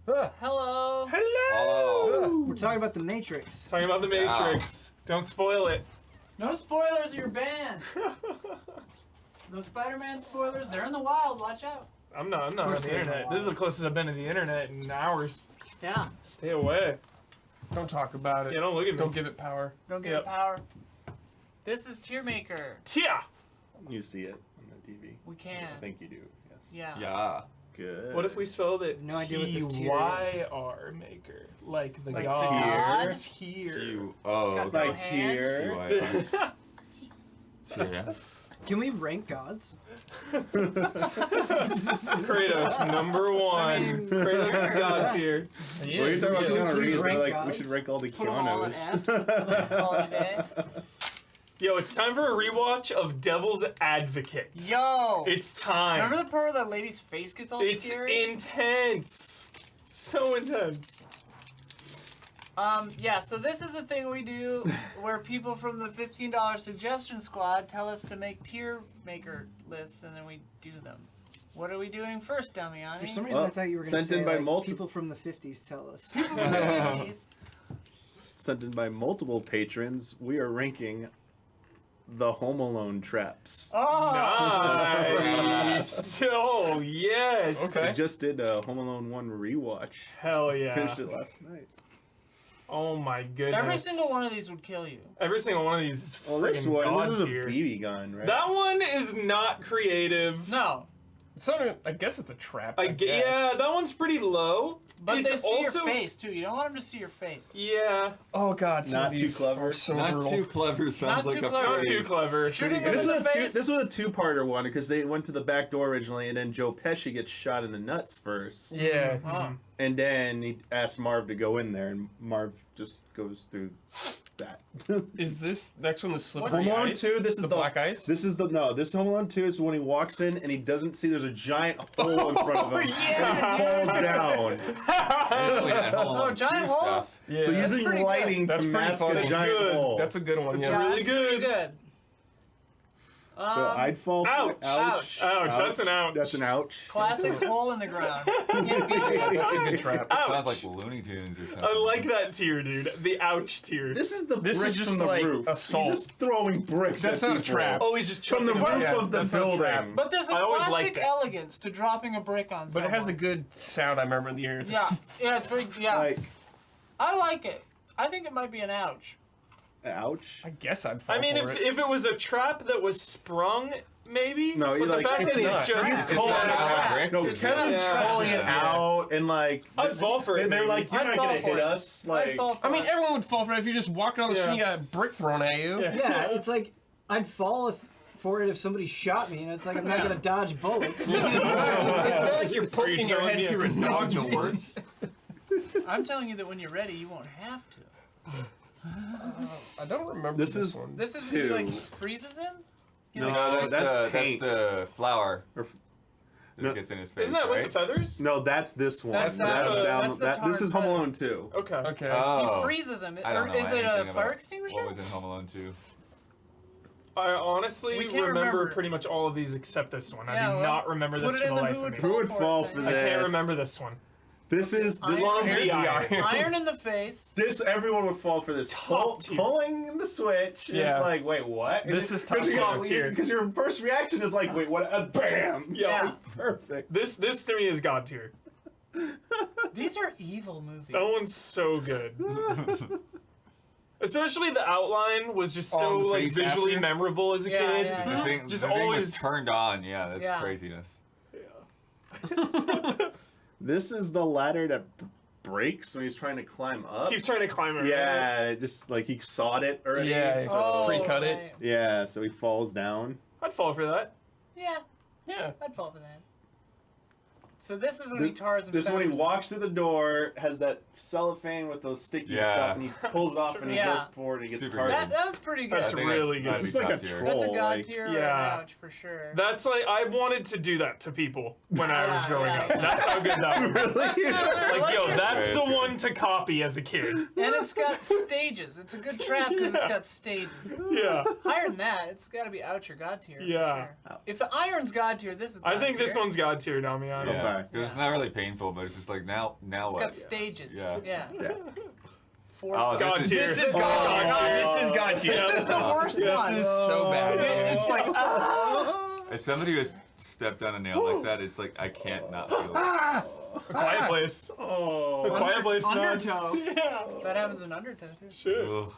Hello. Hello. We're talking about the Matrix. Talking about the Matrix. Don't spoil it. No spoilers, you're banned. No Spider-Man spoilers. They're in the wild. Watch out. I'm not on the internet. This is the closest I've been to the internet in hours. Yeah. Stay away. Don't talk about it. Yeah, don't look at me. Don't give it power. Don't give it power. This is Tiermaker. Tia! You see it on the TV. We can. I think you do. Yes. Yeah. Yeah. Good. What if we spelled it No idea what this tier is. T-Y-R maker? Like the Like god. tier? Tier. Oh, Got okay. no Like tier. Yeah. Can we rank gods? Kratos, number one. Kratos is god tier. Well, you're talking about Yeah, Keanu we Reeves. rank We gods. should rank all the Put 'em all in F. Keanu's. Call it a day. Yo, it's time for a rewatch of Devil's Advocate. Yo. It's time. Remember the part where that lady's face gets all It's scary? intense. So intense. Yeah, so this is a thing we do where people from the $15 suggestion squad tell us to make tier maker lists and then we do them. What are we doing first, Damiani? For some reason, I thought you were going to sent say in by like, people from the 50s tell us. People from the 50s. Sent in by multiple patrons, we are ranking the Home Alone traps. Oh! Nice. Oh, yes. Okay. We just did a Home Alone 1 rewatch. Hell yeah. Finished it last night. Oh my goodness. Every single one of these would kill you. Every single one of these is Well, this friggin' one, god this is a tier. BB gun, right? That one is not creative. No. It's not even, I guess it's a trap. Yeah, that one's pretty low. But it's they see also, your face, too. You don't want them to see your face. Yeah, Oh god, some Not of too these clever. are so Not brutal. too clever. Sounds Not like too a clever. not too clever. Shooting This them was, in the a face. this was a two-parter one because they went to the back door originally, and then Joe Pesci gets shot in the nuts first, Yeah. Huh. and then he asks Marv to go in there, and Marv just goes through that. Is this next one the slippery Home Alone ice? 2, this is the black ice? This is Home Alone 2 is when he walks in and he doesn't see there's a giant hole in front of him. Yeah. He falls down. Oh, giant hole? stuff. Yeah. So That's using pretty good. lighting That's to pretty mask funny. a It's giant good. hole. That's a good one. It's Yeah. really That's pretty good. good. So I'd fall for Ouch. ouch. Ouch. That's an ouch. That's an ouch. Classic hole in the ground. Can't beat it. That's a good trap. Ouch. Sounds like Looney Tunes or something. I like that tier, dude. The ouch tier. This is the This is bricks just from the like roof. assault. He's just throwing bricks That's at not a people. trap. Oh, he's just From the chucking roof Yeah, of the that's not a trap. building. But there's a I always classic liked it. elegance to dropping a brick on But someone. it has a good sound, I remember in the air. It's like, Yeah, it's very, yeah. Like, I like it. I think it might be an ouch. ouch. I guess I'd fall I mean, for if it. it was a trap that was sprung, maybe. No, but you the like- fact It's that not. it's just He's It's calling not it a out. brick. No, It's Kevin's not- calling it Yeah. out, and like I'd fall for it. they're like, "You're I'd not fall gonna for hit it. us." I'd Like, fall for I mean, it. everyone would fall for it if you're just walking on the street and you got a brick thrown at you. Yeah. Yeah, it's like I'd fall for it if somebody shot me, and it's like I'm not Yeah. gonna dodge bullets. It's not like you're poking your telling head me? through a dog door. I'm telling you that when you're ready, you won't have to. I don't remember This this is- one. This is Two. when he like freezes him? He, No, like, that's paint. the flower Or- that No. gets in his face. Isn't that right? with the feathers? no, that's this one. That's That's the- down. that's the This is tar Home put. Alone 2. Okay. Okay. Oh. He freezes him. I don't Or know is it a anything fire about extinguisher? What was in Home Alone 2? I honestly We can't remember remember. pretty much all of these except this one. I Yeah, do well, not remember put this it for in the the life who of would me. Who would for fall it for thing. I can't this? remember this one. This is this Iron. The iron. Iron in the face. this everyone would fall for this. Top tier. Pulling the switch. Yeah. It's like, wait, what? This is top tier. Because your first reaction is like, wait, what? Bam! Yeah. Like, perfect. This to me is god tier. These are evil movies. That one's so good. Especially the outline was just so Oh, the like face visually after? memorable as a Yeah, kid. yeah, The yeah. thing, Just the thing always- was turned on. Yeah, that's Yeah. craziness. This is the ladder that breaks when he's trying to climb up. Keeps trying to climb it. Yeah, it just like he sawed it already. Yeah, so- Oh, Pre-cut it. right. Yeah, so he falls down. I'd fall for that. Yeah, Yeah. I'd fall for that. So this is when he This, tars and this is when he feathers walks through the door, has that cellophane with the sticky Yeah. stuff, and he pulls it off and he Yeah. goes forward and he gets Super targeted. That was pretty good. That's I think really that's good. It's gotta just be like a top tier. troll. That's a god like- tier or Yeah. an ouch for sure. That's like I wanted to do that to people when I was Yeah, growing yeah. up. That's how good that was. Really? Like, yo, that's the Right. one to copy as a kid. And it's got stages. It's a good trap because it's got stages. Yeah. Higher than that, it's got to be ouch or god tier. Yeah. For sure. If the iron's god tier, this is. I God think this tier. one's god tier, Damiano. Yeah. Okay. Because it's not really painful, but it's just like now It's what? got stages. Yeah. Yeah. Yeah. Fourth. Oh, God this tier. This is God. This is God tier. This is the worst This one. is so bad. It's like, As somebody who has stepped on a nail like that, it's like I can't not feel it. A Quiet Place. Oh. The Quiet Place nuts. Undertow. Yeah. That happens in Undertow too. Shit. Ugh.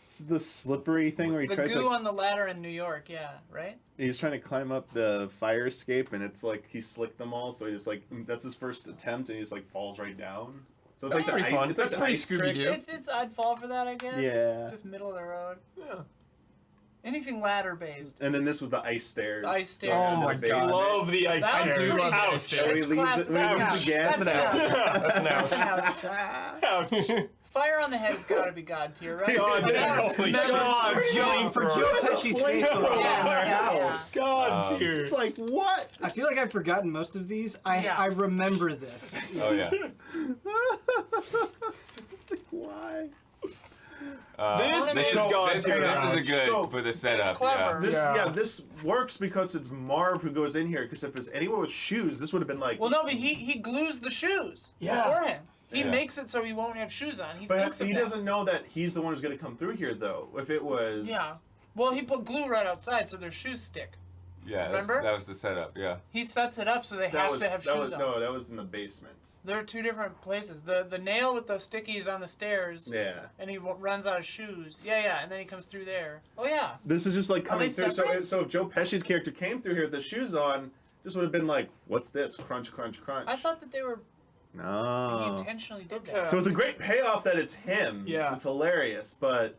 This is the slippery thing where he The tries goo like on the ladder in New York, yeah, right? he's trying to climb up the fire escape, and it's like he slicked them all, so he just like that's his first attempt, and he just like falls right down. So it's That's like pretty the fun. It's That's like pretty the ice trick. Scooby-Doo. It's I'd fall for that, I guess. Yeah. Just middle of the road. Yeah. Anything ladder based. And then this was the ice stairs. The ice stairs. going Oh to my the God. basement. Love the ice That I one's do stairs. love the ice Ouch. stairs. Where he It's leaves class- it, when he that's leaves an again. ouch. That's an That's an ouch. ouch. Ouch. Fire on the head has got to be God tier, right? God damn. Holy God, shit. For Joe Pesci's face on flamethrower. Yeah, their yeah, house. God tier. It's like what? I feel like I've forgotten most of these. Yeah. I remember this. Oh yeah. Why? This This is is God this, tier. this is a good So, for the setup. It's clever. This Yeah. this works because it's Marv who goes in here. Because if it's anyone with shoes, this would have been like. Well, no, but he glues the shoes beforehand. He Yeah. makes it so he won't have shoes on. He But thinks of he that. doesn't know that he's the one who's going to come through here, though. If it was. Yeah. Well, he put glue right outside so their shoes stick. Yeah, Remember? that was the setup. Yeah. He sets it up so they That have was to have that shoes was on. no, that was in the basement. There are two different places. The nail with the stickies on the stairs, Yeah. and he runs out of shoes. Yeah, and then he comes through there. Oh yeah. This is just like coming they through. separate? So if Joe Pesci's character came through here with the shoes on, this would have been like, what's this? Crunch, crunch, crunch. I thought that they were. He No. intentionally did Okay. that. So it's a great payoff that it's him. Yeah. It's hilarious, but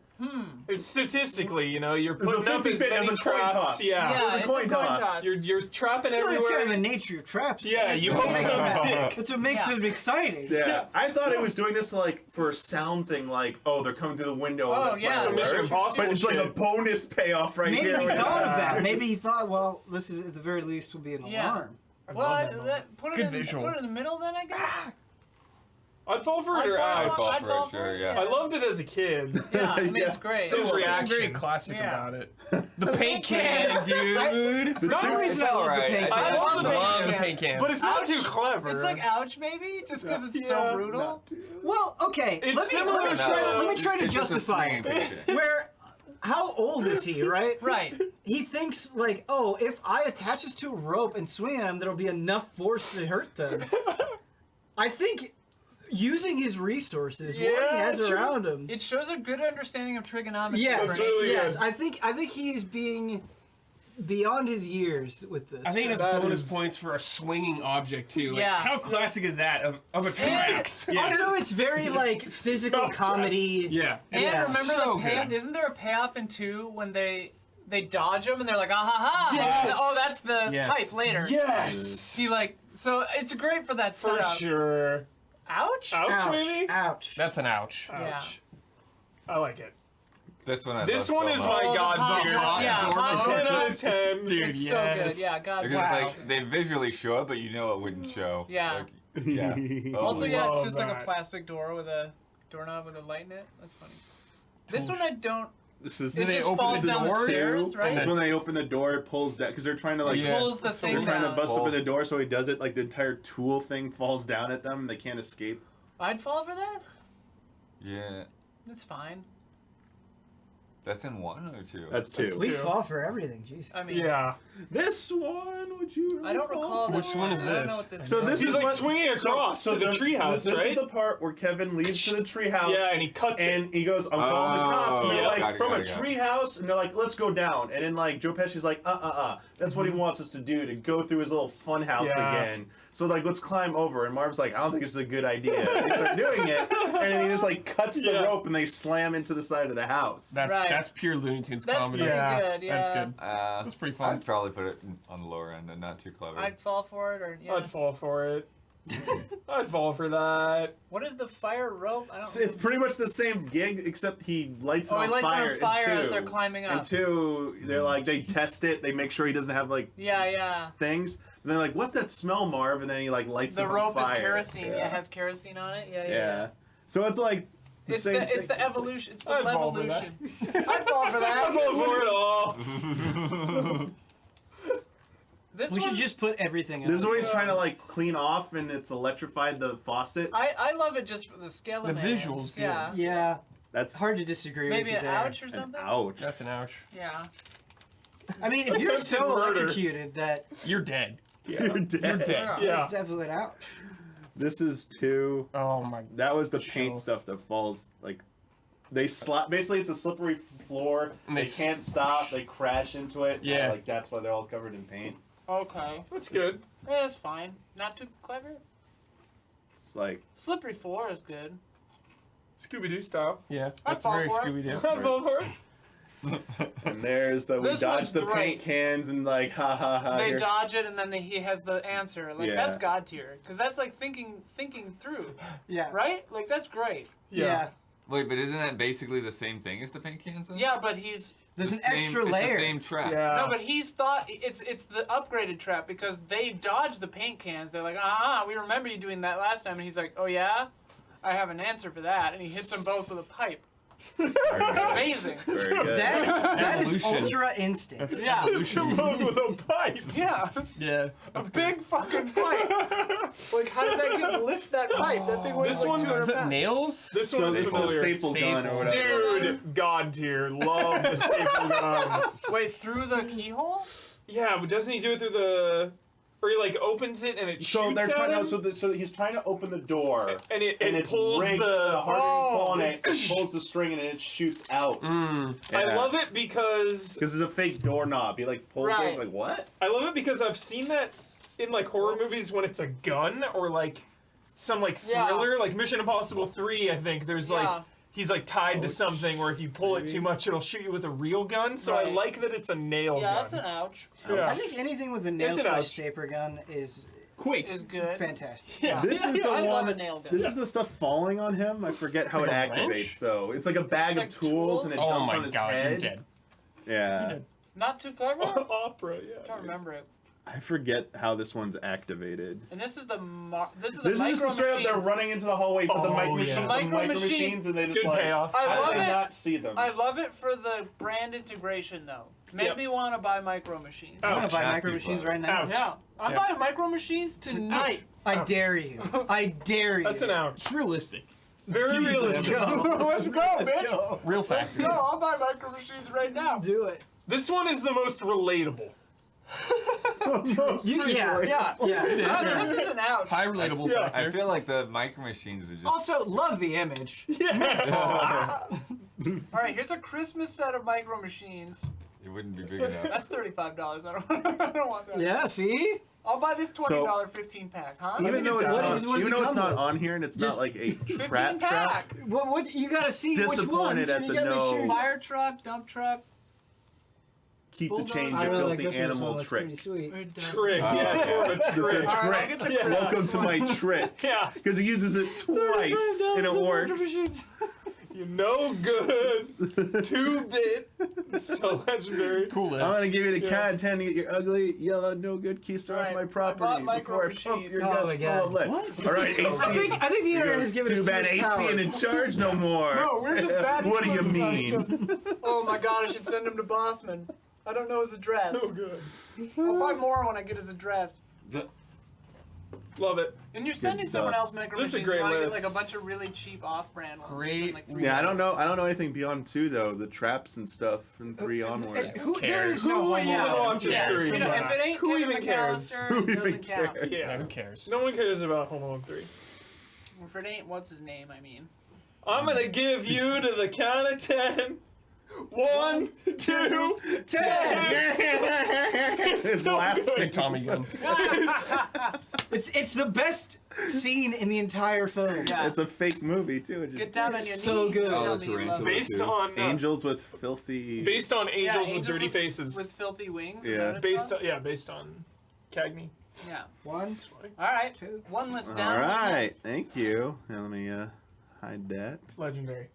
It's statistically, you know, you're It's a putting up 50-50, as many it was a coin traps. toss. Yeah. it was a it's coin toss. You're trapping I feel like it's kind everywhere. of the nature of traps. Yeah, you That's hope what makes some them- stick. That's what makes Yeah. them exciting. Yeah, I thought it was doing this like for a sound thing, like they're coming through the window. Oh, and yeah. that's Some my Mission alert. Impossible But it's like a shit. bonus payoff right Maybe here. he when it's thought of that. happening. Maybe he thought, well, this is at the very least will be an Yeah. alarm. Well, put Good it visual. in the middle then, I guess. I'd fall for it I'd or fall I'd for fall. fall I'd for fall it, sure, yeah. I loved it as a kid. Yeah, I mean Yeah. it's great. Still There's reaction. something very classic Yeah. about it. The paint can, dude. The The two- only reason It's I love the alright. paint I can- love the Love the paint paint can. But it's not Ouch. too clever. It's like ouch, maybe, just because it's Yeah. so brutal. Not too- Well, okay. It's Let similar me to- try to It's just a justify swinging it. paint can. Where, how old is he, right? Right. He thinks like, oh, if I attach this to a rope and swing at him, there'll be enough force to hurt them. I think using his resources, what he Yeah, has true. around him. It shows a good understanding of trigonometry. Yes, That's really yes. good. I think he's being beyond his years with this. I think it's That bonus is- points for a swinging object too. Like, Yeah. how classic is that of a tree And- axe? Also, it's very like physical Not sad. comedy. Yeah. And Yeah. remember So the payoff? good. Isn't there a payoff in 2 when they dodge them and they're like, ah ha ha? Yes. Oh, that's the Yes. pipe later. Yes. He like, so it's great for that For setup. sure. Ouch? Ouch, Ouch! maybe? Ouch! That's an ouch. Ouch. I like it. This one I This love one so is much. my Oh, the god pop- tier. yeah, hot 10 tip. out of 10. Dude, It's yes. so good. Yeah, God. Because wow. like they visually show it, but you know it wouldn't show. Yeah. Like, yeah. Oh, Also, yeah, it's love just like a that. plastic door with a doorknob with a light in it. That's funny. This one I don't. This is It they just open falls the down the door? stairs, right? It's when they open the door, it pulls down because they're trying to like. He Yeah. pulls the They're thing trying to down. bust open the door, so he does it. Like the entire tool thing falls down at them, and they can't escape. I'd fall for that. Yeah. It's fine. That's in 1 or 2? That's 2. We Two. fall for everything. Jeez. I mean, Yeah. This one, would you? I don't fall recall for? this Which one is I don't this? know what this So is. this He's is like what- swinging across to the treehouse, This right? is the part where Kevin leads to the treehouse. Yeah, and he cuts it. And he goes, I'm calling the cops. And they're Oh, like, got it, from got a it, got it. treehouse. And they're like, let's go down. And then, like, Joe Pesci's like, That's what he wants us to do, to go through his little fun house Yeah. again. So, like, let's climb over. And Marv's like, I don't think this is a good idea. And they start doing it. And then he just, like, cuts the Yeah. rope and they slam into the side of the house. That's pure Looney Tunes That's comedy. pretty Yeah. good. Yeah. That's good. That's pretty fun. I'd probably put it on the lower end and not too clever. I'd fall for it, or yeah. I'd fall for it. I'd fall for that. What is the fire rope? I don't. It's pretty much the same gig, except he lights it Oh, he on lights it fire. on fire and as two, they're climbing up. And 2, they're like, they test it. They make sure he doesn't have, like, Yeah. things. And they're like, what's that smell, Marv? And then he, like, lights The it on rope fire. is kerosene. Yeah. It has kerosene on it. Yeah. Yeah. So it's like the It's same the thing. it's the evolution. It's the I'd fall for that. evolution. I'd fall for that. I'd fall for it all. This We one, should just put everything out. This is where he's trying to like clean off, and it's electrified the faucet. I love it just for the skeleton. visuals, too. Yeah. Yeah, That's hard to disagree Maybe with an you there. ouch or something. ouch. That's an ouch. Yeah. I mean, if you're Attempted so murder. electrocuted that You're dead. You're dead. You're dead. Yeah. it's definitely an ouch. This is 2. Oh my. That was the paint Sure. stuff that falls like. They slap. Basically, it's a slippery floor. And They they can't stop. They crash into it. Yeah. Like that's why they're all covered in paint. Okay. That's good. Yeah, that's fine. Not too clever. It's like Slippery floor is good. Scooby-Doo style. Yeah, I'd that's fall very for it. Scooby Doo. I'd fall for it. and there's the we This dodge one's the great. paint cans and like ha ha ha. They here. dodge it and then he has the answer. Like Yeah. that's God tier, because that's like thinking through, Yeah. right? Like that's great. Yeah. Wait, but isn't that basically the same thing as the paint cans? Then? Yeah, but he's There's The an same- extra it's layer. the same trap. Yeah. no, but he's thought it's the upgraded trap because they dodge the paint cans. They're like, we remember you doing that last time, and he's like, oh yeah, I have an answer for that, and he hits them both with a pipe. Very It's good. amazing. Very good. That is Evolution. ultra instinct. That's Yeah. evolution. Load with a pipe. Yeah, Yeah. a big fucking pipe. Like, how did that kid lift that pipe? That thing weighs This like one- 200 Is it pounds. nails? This So one's it's the familiar. staple gun or Staple. whatever. Dude, God tier. Love the staple gun. Wait, through the keyhole? Yeah, but doesn't he do it through the... Or he, like, opens it and it So shoots they're at trying him? to. So he's trying to open the door. And it And it pulls rigged, the... harder you pull on it, Oh. it pulls the string and it shoots out. Mm. I love it because... Because it's a fake doorknob. He like pulls it. Right. It's like what? I love it because I've seen that in, like, horror movies when it's a gun or, like, some, like, Yeah. thriller. Like, Mission Impossible 3, I think. There's, like... Yeah. He's like tied to Ouch. something where if you pull it too much, it'll shoot you with a real gun. So I Right. like that it's a nail Yeah, gun. that's an ouch. Yeah. I think anything with a nail It's an slash ouch. shaper gun is Quake. Is good. fantastic. Yeah. This is the I love one. a nail gun. This is the stuff falling on him. I forget how like it a activates wrench? though. It's like a bag It's of like tools and it tools? Oh dumps on my his god, head. you're dead. Yeah. dead. Not too clever? I Opera, yeah. don't remember it. I forget how this one's activated. And this is the This is just the straight up. They're running into the hallway, put the Oh, micro yeah. machines, The micro machines. machines, and they just Good like. payoff. I How love did I it. not see them? I love it for the brand integration though. Made Yep. me want to buy micro machines. I'm gonna Ouch. buy Happy micro machines blood. right now. Ouch. Yeah, I'm Yeah. buying micro machines tonight. I Ouch. dare you. I dare you. That's an ouch. It's realistic. Very realistic. Let's go, bitch. Real Let's factor. go. I'll buy micro machines right now. Do it. This one is the most relatable. Yeah. Yeah. Yeah. This is an ouch. High relatable Yeah. I factor. feel like the micro machines are just. Also, love the image. Yeah. All right, here's a Christmas set of micro machines. It wouldn't be big enough. That's $35. I don't want that. Yeah, see? I'll buy this $20 15 pack, huh? Even though it's What not, is- what does even it though it's come not with? on here and it's not Just like a 15 trap trap. pack. What you gotta see which Disappointed ones. at You the gotta make no. sure. Fire truck, dump truck. Keep the Bulldozer. change, I you really like filthy this one, animal so it's pretty trick. sweet. It does. Trick. Yeah, it's more of a The trick. All right, I'll trick. get the Yeah. trick. Welcome to my trick. Yeah. Because he uses it twice and it works. You know good. 2-bit. So legendary. Cool. I'm gonna give you the Yeah. count of 10 to get your ugly, yellow, no good keister Right. off my I property bought micro before I pump machines. your Oh guts my full God. of lead. What? All right, AC. I think the He internet goes, has given too us bad too much AC power. ain't in charge no more. No, we're just bad What do you influences on each mean? Oh my god, I should send him to Bossman. I don't know his address. So good. I'll buy more when I get his address. Love it. And you're sending stuff. someone else micro This is a machines. You great want to get list. like a bunch of really cheap off-brand ones. Great. Send, like, 3 Yeah, I bucks. don't know anything beyond 2 though. The traps and stuff from 3 onwards. Who cares? there is no Who one even out. watches Yeah. 3? You know, if it ain't Who Kevin even cares? McAllister, Who it even doesn't count. cares? Yeah. Who cares? No one cares about Home Alone 3. If it ain't, what's his name? I mean. I'm gonna give you to the count of 10. 1, 2, 10. His so laugh. good. Big Tommy gun. It's the best scene in the entire film. Yeah. It's a fake movie too. It Get just down on your So knees good. and Oh, tell the me you love tarantula. me. Based too. on angels with filthy. based on angels with angels dirty faces. With filthy wings. Yeah. Is that what it's based called? on based on Cagney. Yeah. 1, All right. 2. One list All down. what's right, next? thank you. Now let me hide that. Legendary.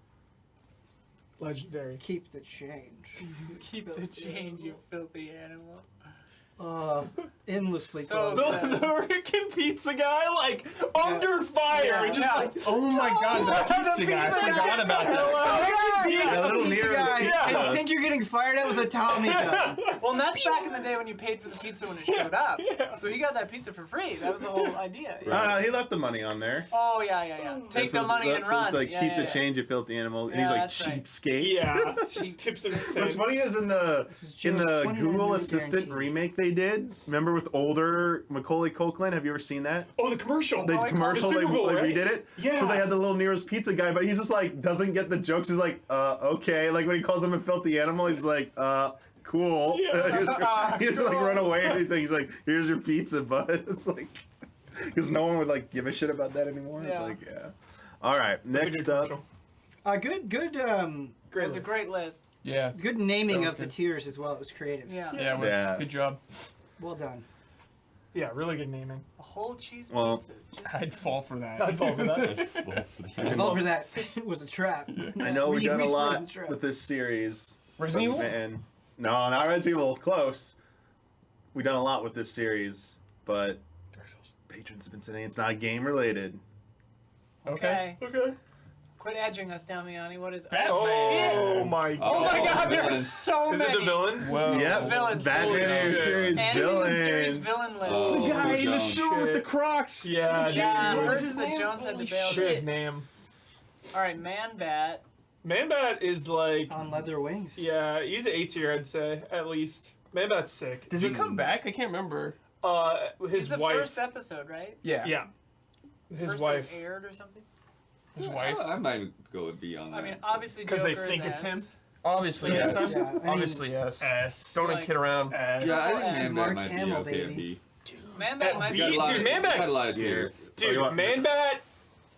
Legendary. Keep the change. Keep the change, you filthy animal. Endlessly So- close. The freaking pizza guy, like, under fire. Yeah. Just Yeah. like, Oh my god, that pizza guy. I forgot about that. Yeah, a little pizza Nero's guy, pizza. and you think you're getting fired at with a Tommy gun. Well, and that's back in the day when you paid for the pizza when it showed up. So he got that pizza for free. That was the whole idea. No, he left the money on there. Oh, yeah. Take the money and run. It's like, Yeah, keep yeah, the yeah. change, you filthy animal. And Yeah, he's like, that's right. cheapskate. yeah. Cheap Tips and cents. What's funny is in the is June 29 Google minute Assistant guarantee. remake they did, remember with older Macaulay Culkin? Have you ever seen that? Oh, the commercial. The I call commercial, the they, Super Bowl, they right? redid it. Yeah. So they had the little Nero's Pizza guy, but he's just like, doesn't get the jokes. He's like, okay. Like when he calls him a filthy animal, he's like, cool. Yeah. He just like run away and everything. He's like, here's your pizza, bud. It's like, because no one would like give a shit about that anymore. It's Yeah. like, yeah. All right, That's a next good up. commercial. Good It was a great list. Yeah. good naming That was of the good. tiers as well. It was creative. Yeah. Yeah, well, Yeah. good job. Well done. Yeah, really good naming. A whole cheese Well, pizza. Just- I'd fall for that. I'd fall for that. I felt for that. It was a trap. I know we've done a We sprung lot the trap. with this series. Resident Evil? Man, no, not Resident Evil. Close. We've done a lot with this series, but patrons have been saying it's not game related. Okay. Okay. Quit edging us down, Miani. What is Batman. Oh my Oh my Oh, god, there are villains. so Is many. it the villains? Whoa. Yep, Villains. Batman Holy animated shit. series Animated series villains. villain list. Oh, The guy in the Jones. sewer with the Shit. Crocs. Yeah, Yeah, dude. What was Hurts his that name? Jones had to Holy bail. Shit, his name. All right, Man-Bat. Man-Bat is like, On leather wings. yeah, he's an A tier, I'd say, at least. Man-Bat's sick. Does he come back? I can't remember. He's His the wife. first episode, right? Yeah. Yeah. His First wife. that was aired or something. His wife. I might go with B on that. I mean, obviously Because they Joker think is it's S. him. Obviously, Yeah, yes. I mean, Obviously, yes. S. Don't Like- kid around. S. Yeah, I And think Man-Bat Mark might be Hamill, okay at baby. B. Man-Bat might B, be. Got a lot dude, of- Man-Bat's- got a lot of tiers. Dude, Man-Bat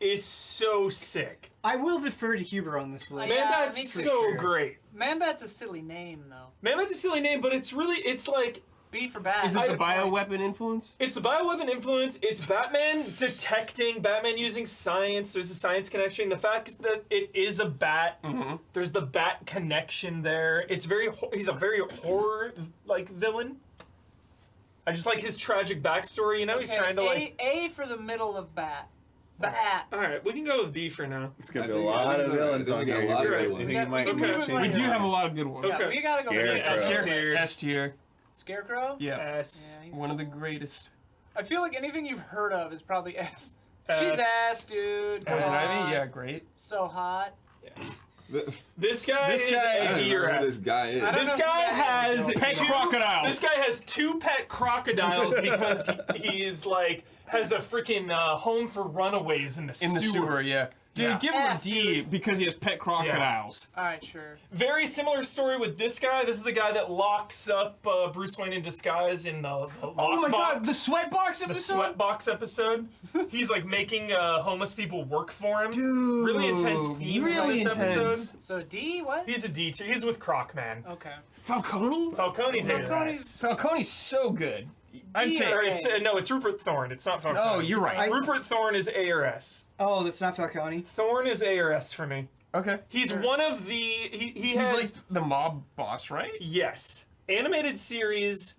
is so sick. I will defer to Huber on this list. Yeah, Man-Bat's me too. so sure. great. Man-Bat's a silly name, though. Man-Bat's a silly name, but it's really, it's like, B for Bat. Is it the bioweapon influence? it's the bioweapon influence. It's Batman detecting, Batman using science. There's a science connection. The fact is that it is a bat. Mm-hmm. There's the bat connection there. It's very, he's a very horror like villain. I just like his tragic backstory. You know, he's Okay, trying to like. A for the middle of Bat. Bat. All right, we can go with B for now. It's gonna I be a think- lot I of think we villains got on a here. lot of You villains. think Yeah, you might we need can to move change We it do Yeah. have a lot of good ones. Yeah, Okay. we gotta go with Scarecrow. S S tier. tier. S tier. Scarecrow? Yeah. S. Yeah, he's One of the cool. greatest. I feel like anything you've heard of is probably S. S. She's ass, dude. Come Poison on. Ivy? Yeah, great. So hot. This guy This is guy- I a don't D know or who F. this guy is. I don't This know guy who that has is. Pet two- crocodiles. This guy has 2 pet crocodiles because he is like has a freaking home for runaways in the In the sewer, yeah. Dude, Yeah. give him a F, D dude. because he has pet crocodiles. All right, sure. Very similar story with this guy. This is the guy that locks up Bruce Wayne in disguise in the Oh my god, the sweat box the episode? sweat box episode. He's like making homeless people work for him. Dude. Really intense themes Really in this intense. episode. So D, what? He's a D tier. He's with Crocman. Okay. Falcone? Falcone's A. Falcone's- Falcone's so good. I'd Yeah. say. Or no, it's Rupert Thorne. It's not Falcone. Oh, you're right. Rupert Thorne is A or S. Oh, that's not Falcone. Thorne is A or S for me. Okay. He's Sure. one of the he He's has like the mob boss, right? yes. Animated series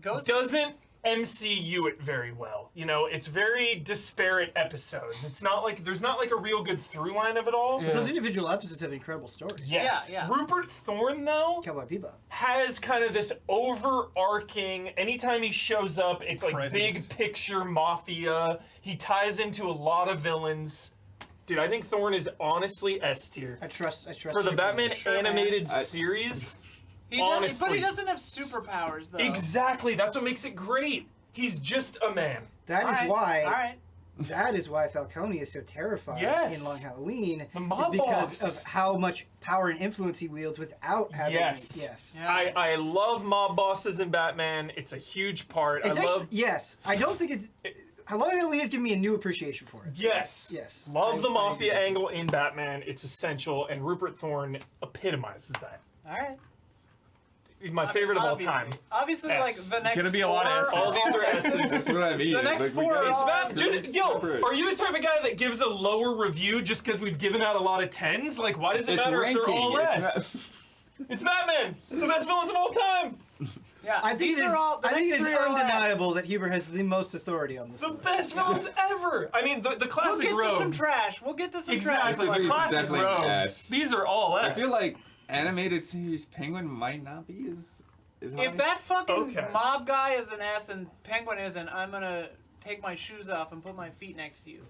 Ghost. doesn't MCU it very well. You know, it's very disparate episodes. It's not like there's not like a real good through line of it all. Yeah. Those individual episodes have incredible stories. Yes. Yeah, yeah. Rupert Thorne though Cowboy Bebop. has kind of this overarching anytime he shows up, it's like Presence. big picture mafia. He ties into a lot of villains. Dude, I think Thorne is honestly S tier. I trust. For the you. Batman Sure, man. animated I- series. He does, but honestly. he doesn't have superpowers, though. Exactly, that's what makes it great. He's just a man. That All is right, why. All right. That is why Falcone is so terrifying Yes. in Long Halloween. The mob is because boss. of how much power and influence he wields without having. Yes. Yes. Yeah. I love mob bosses in Batman. It's a huge part. It's I actually, love yes. I don't think it's. How Long Halloween has given me a new appreciation for it. Yes. Yes. Love the I mafia agree. angle in Batman. It's essential, and Rupert Thorne epitomizes that. All right. He's my favorite of all time. Obviously, S. like the next Gonna be a lot of four S's. All these are are S's. That's what I mean. The next Like, we four gotta- are It's all bad. S's. Just, yo, separate. are you the type of guy that gives a lower review just because we've given out a lot of 10s? Like, why does it It's matter if they're ranking. all It's S? It's Batman, the best villains of all time. Yeah, I think these it's, are all. The I think next it's three are all undeniable that Huber has the most authority on this. The list. best villains ever. I mean, the We'll classic get to rogues. some trash. We'll get to some Exactly, trash. the It's classic definitely rogues. S. These are all S. I feel like animated series Penguin might not be as high. If that fucking Okay. mob guy is an S and Penguin isn't, I'm gonna take my shoes off and put my feet next to you.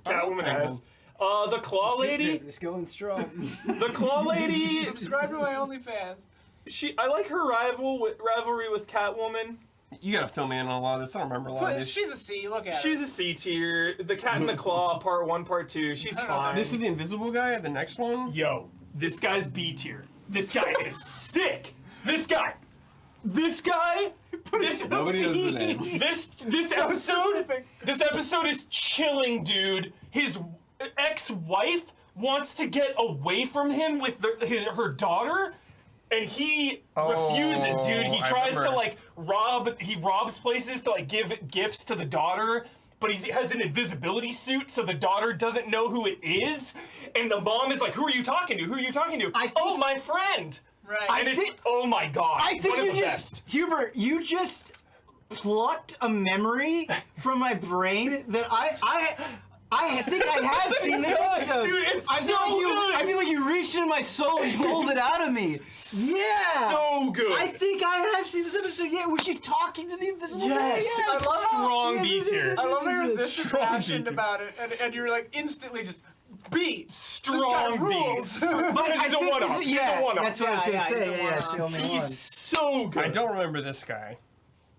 Catwoman S. The Claw Lady. It's going strong. The Claw Lady. Subscribe to my OnlyFans. I like her rivalry with Catwoman. You gotta fill me in on a lot of this. I don't remember a lot of this. She's a C. Look at her. She's a C tier. The Cat and the Claw, part 1, part 2. She's I don't know. fine. This is the invisible guy. The next one. Yo, this guy's B tier. This guy is sick. This guy. This. Nobody knows the name. This episode is chilling, dude. His ex-wife wants to get away from him with her daughter, and he refuses, dude. He I tries to remember. he robs places to give gifts to the daughter, but he has an invisibility suit, so the daughter doesn't know who it is, and the mom is like, "Who are you talking to? Who are you talking to?" think- My friend. Right. And it's, oh my god. I think one you of the just, best. Hubert, you just plucked a memory from my brain that I think I have seen this episode. Dude, it's I feel so like good. I feel like you reached into my soul and pulled it out of me. Yeah. So good. I think I have seen this episode. Yeah, where she's talking to the invisible guy. Yes. I love strong B tier. I love that you're this Strong passionate B tier. about it, and you're like instantly just B. Strong rules. B's. But he's a think one-off. this- He's yeah, a one-off. that's what I was Yeah, gonna yeah, say. he's a Yeah, it's the one-off. only one. He's so good. I don't remember this guy.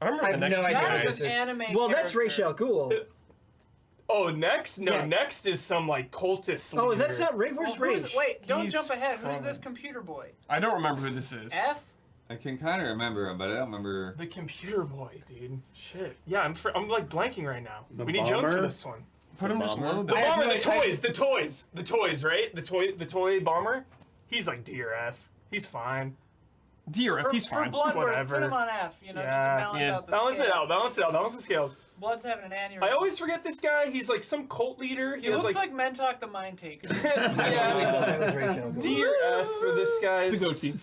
I remember I the have next no two idea. That guys. is an anime. Well, that's character. Rachel Cool. Oh, next? No, Yeah. next is some cultist leader. Oh, that's not Ray. Where's Well, Rage? wait, don't He's jump ahead. Who's from- this computer boy? I don't remember who this is. F? I can kind of remember him, but I don't remember. The computer boy, dude. Shit. Yeah, I'm blanking right now. The We need Jones for bomber? this one. Put him just Bomber? low. The I have bomber, no the idea. the toys, right? The toy bomber. He's like D or F. He's fine. Dear, if he's For fine. Bloodworth, Whatever. put him on F, just to Yeah. balance Yes. out the Balance it scales. out. Balance the scales. Blood's having an aneurysm. I always forget this guy. He's like some cult leader. He looks like Mentok the Mind Taker. I really thought that was yeah. Rachel. D or F for this guy. It's the goatee.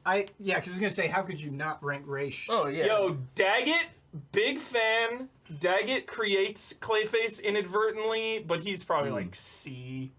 Because I was gonna say, how could you not rank Raish? Oh yeah. Yo, Daggett, big fan. Daggett creates Clayface inadvertently, but he's probably like C.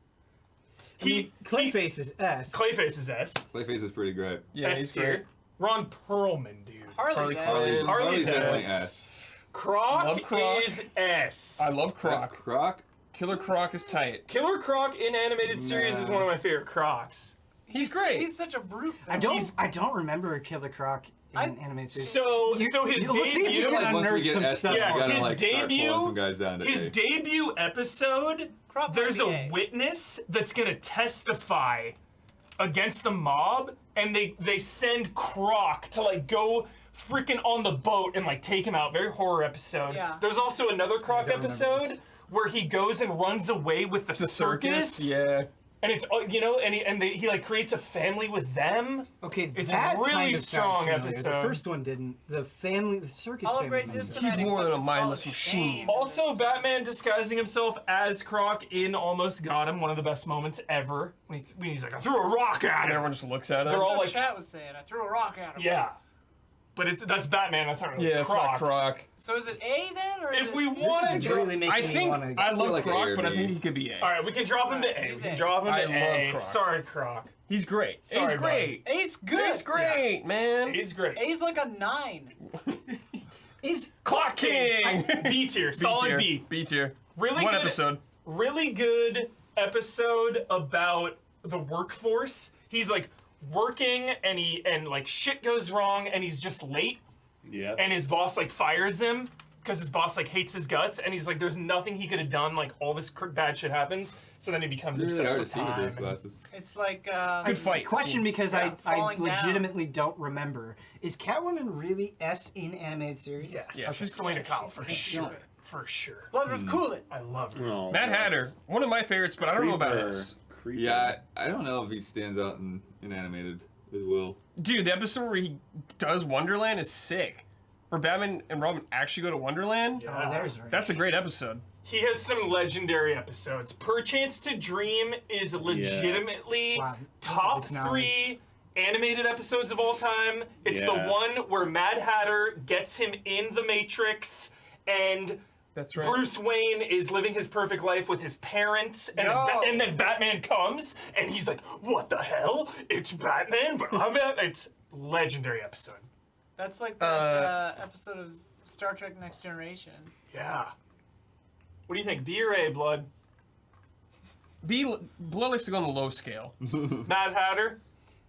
Clayface is S. Clayface is S. Clayface is pretty great. Yeah, S he's tier. great. Ron Perlman, dude. Harley's Harley- F. Harley's definitely S. S. Croc, Love Croc. is S. I love That's Croc. Croc. Killer Croc is tight. Killer Croc in animated series is Nah. one of my favorite Crocs. He's great. He's such a brute. though. I don't remember Killer Croc in animated series. So his let's see if you debut. can Like, once we unearth get some S, stuff. we Yeah, gotta his like start debut- pulling some guys down to His A. debut episode, Crop there's a IPA. witness that's gonna testify against the mob, and they send Croc to go freaking on the boat and take him out. Very horror episode. Yeah. There's also another Croc don't remember episode this. where he goes and runs away with the circus. Yeah. And it's and he creates a family with them. Okay, It's that really kind of strong sounds familiar. episode. The first one didn't. The circus All family. upgrades kind of is does. He's traumatic, more than a except it's all mindless shame. machine. Also, Batman disguising himself as Croc in Almost Got Him, one of the best moments ever. When he's like, I threw a rock at And him. everyone just looks at him. They're That's all what like- chat was saying. I threw a rock at him. Yeah. But that's Batman, that's not really Yeah, it's Croc. not Croc. So is it A then, or is If it... we This want is to really making I me think wanna... I love like A Croc, or but I B. think he could be A. Alright, we can drop him to A. We He's can A. drop him I to love A. Croc. Sorry, Croc. He's great. Sorry, He's great. A's good. He's great, man. He's great. A's like a 9. Is Clock King! B tier, solid B. B tier. Really One good episode. Really good episode about the workforce. He's working and shit goes wrong and he's just late Yeah. and his boss fires him because his boss hates his guts and he's there's nothing he could have done, all this bad shit happens, so then he becomes It's really obsessed hard to with see with time. those glasses. It's like... Good fight. question because Yeah, I falling down. legitimately don't remember. Is Catwoman really S in animated series? Yes. Yeah, She's Selena Kyle for she's sure. good. For sure. Bloodworth, cool it. I love her. Oh, Mad yes. Hatter. One of my favorites, but I don't know about Creeper. this. Creeper. Yeah, I don't know if he stands out in animated as well. Dude, the episode where he does Wonderland is sick. Where Batman and Robin actually go to Wonderland. Yeah. Oh, there's Raish. That's a great episode. He has some legendary episodes. Perchance to Dream is legitimately Wow. top It's knowledge. 3 animated episodes of all time. It's the Yeah. one where Mad Hatter gets him in the Matrix, and That's right. Bruce Wayne is living his perfect life with his parents, and, Yo. and then Batman comes, and he's like, "What the hell? It's Batman, but I'm Batman." It's legendary episode. That's like that episode of Star Trek Next Generation. Yeah. What do you think, B or A, Blood? Blood likes to go on the low scale. Mad Hatter?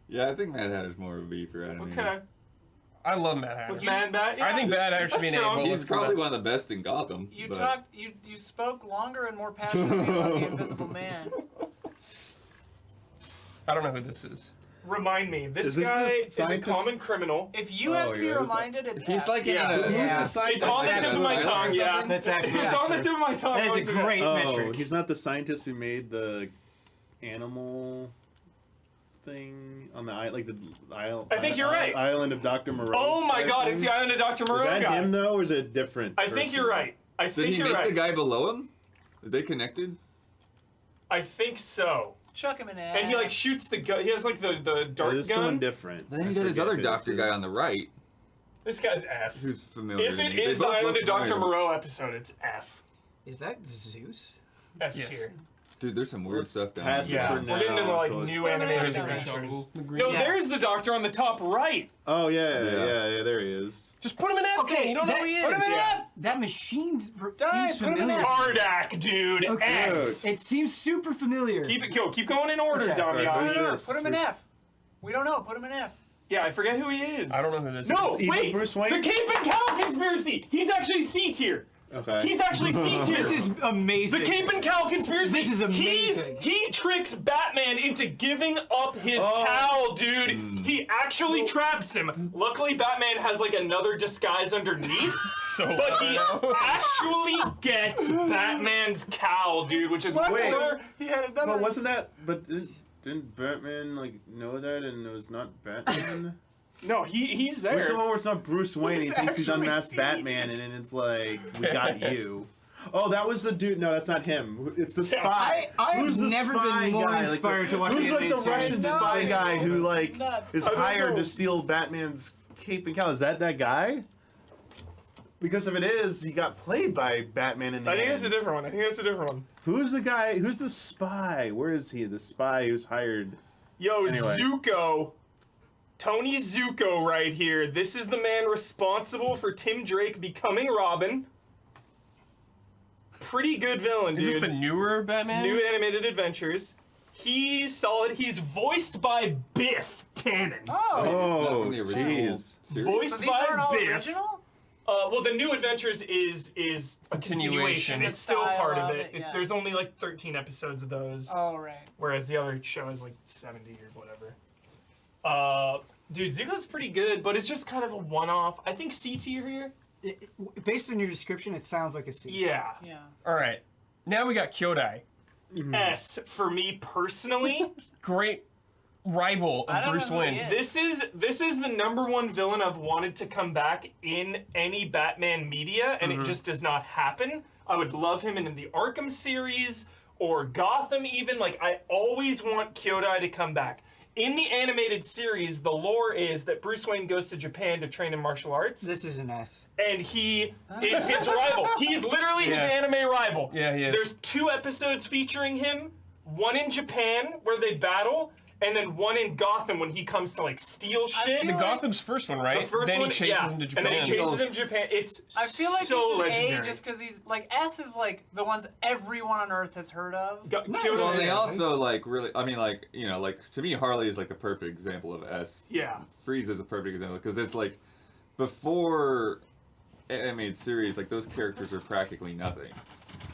Yeah, I think Mad Hatter's more of a B for anime. Okay. I love Mad Hatter. With Mad Bat? Yeah. I think Mad Hatter should be an A. That's But strong. He's let's go probably with- one of the best in Gotham. You but talked. You spoke longer and more passionately about the Invisible Man. I don't know who this is. Remind me, this Is this guy the is a scientist? common criminal. If you have to be yeah, there's reminded, it's He's F. like in Yeah. a. Who's Yeah. the It's scientist? on the like tip a of my spider or tongue, yeah. something? That's actually It's on the tip of my tongue. That's a once again. great Oh, metric. he's not the scientist who made the animal thing on the island, like the island. I think you're right. Island of Dr. Moreau. Oh my type god, thing? it's the Island of Dr. Is Moreau that guy. him though, or is it a different? I think you're right. I Did think he you're make right. the guy below him? Is they connected? I think so. Chuck him in F. And he like shoots the gun. He has like the dart There's someone gun. different. Then I you got this forget other who doctor this guy is. on the right This guy's F. who's familiar. If to it me. They is the both Island look of Dr. familiar. Moreau episode, it's F. Is that Zeus? F Yes. tier. Dude, there's some weird Let's stuff down pass it there. Yeah, for we're getting into now like until new it's- animated There's the adventures. The green- No, Yeah. there's the doctor on the top right. Oh yeah, Yeah. yeah, there he is. Just put him in F. Okay, You don't know that- who he is. put him in Yeah. That machine seems put him in familiar. F. Kardak, dude. Okay. S. It seems super familiar. Keep it, keep going in order, Okay. Damian. Alright, Put who's him, this? put him in F. We don't know. Put him in F. Yeah, I forget who he is. I don't know who this No, is. Evil wait. Bruce Wayne? The Cape and Cow conspiracy. He's actually C tier. Okay. He's actually C tier. This is amazing. The Cape and Cow conspiracy. This is amazing. He tricks Batman into giving up his Oh. cowl, dude. He actually traps him. Luckily, Batman has like another disguise underneath, So but he I don't know. actually gets Batman's cowl, dude, which is Wait. where he had another. But wasn't that? But didn't Batman like know that, and it was not Batman? No, he's there. Where's the one where it's not Bruce Wayne? He He's thinks he's actually unmasked seen- Batman, and then it's like, we got you. Oh, that was the dude. No, that's not him. It's the spy. I have Who's the never spy been more guy? inspired to watch Who's the like the animated Russian series. spy No, guy it's who like nuts. is I don't hired know. to steal Batman's cape and cowl? Is that guy? Because if it is, he got played by Batman in the I think end. it's a different one. Who's the guy? Who's the spy? Where is he? The spy who's hired. Yo, Anyway. Zuko. Tony Zuko right here. This is the man responsible for Tim Drake becoming Robin. Pretty good villain, Is this dude. the newer Batman? New animated adventures. He's solid. He's voiced by Biff Tannen. Oh. Oh, Not from the original jeez. series? Voiced So these by aren't all Biff. original? Well, the New Adventures is a continuation. Continuation. It's still The part style of of it. it, yeah. There's only like 13 episodes of those. Oh, right. Whereas the other show is like 70 or whatever. Dude, Zuko's pretty good, but it's just kind of a one-off. I think C tier here. Based on your description, it sounds like a C. Yeah. Yeah. All right. Now we got Kyodai. S for me personally. Great rival I of don't Bruce know who he Wayne. is. This is the #1 villain I've wanted to come back in any Batman media, and it just does not happen. I would love him in the Arkham series or Gotham even. Like, I always want Kyodai to come back. In the animated series, the lore is that Bruce Wayne goes to Japan to train in martial arts, This is an S. and he is his rival. He's literally his Yeah. anime rival. Yeah, he is. There's 2 episodes featuring him, one in Japan where they battle, and then one in Gotham when he comes to like steal shit. feel The like- Gotham's first one, right? The first then one, he chases yeah. him to And Japan. then he chases him to Japan. It's I feel like so he's an legendary. A just because he's like S is like the ones everyone on Earth has heard of. Kyodai's Well, they there. also like really. I mean, like you know, like to me, Harley is like the perfect example of S. Yeah. Freeze is a perfect example because it's like before animated series, like those characters were practically nothing.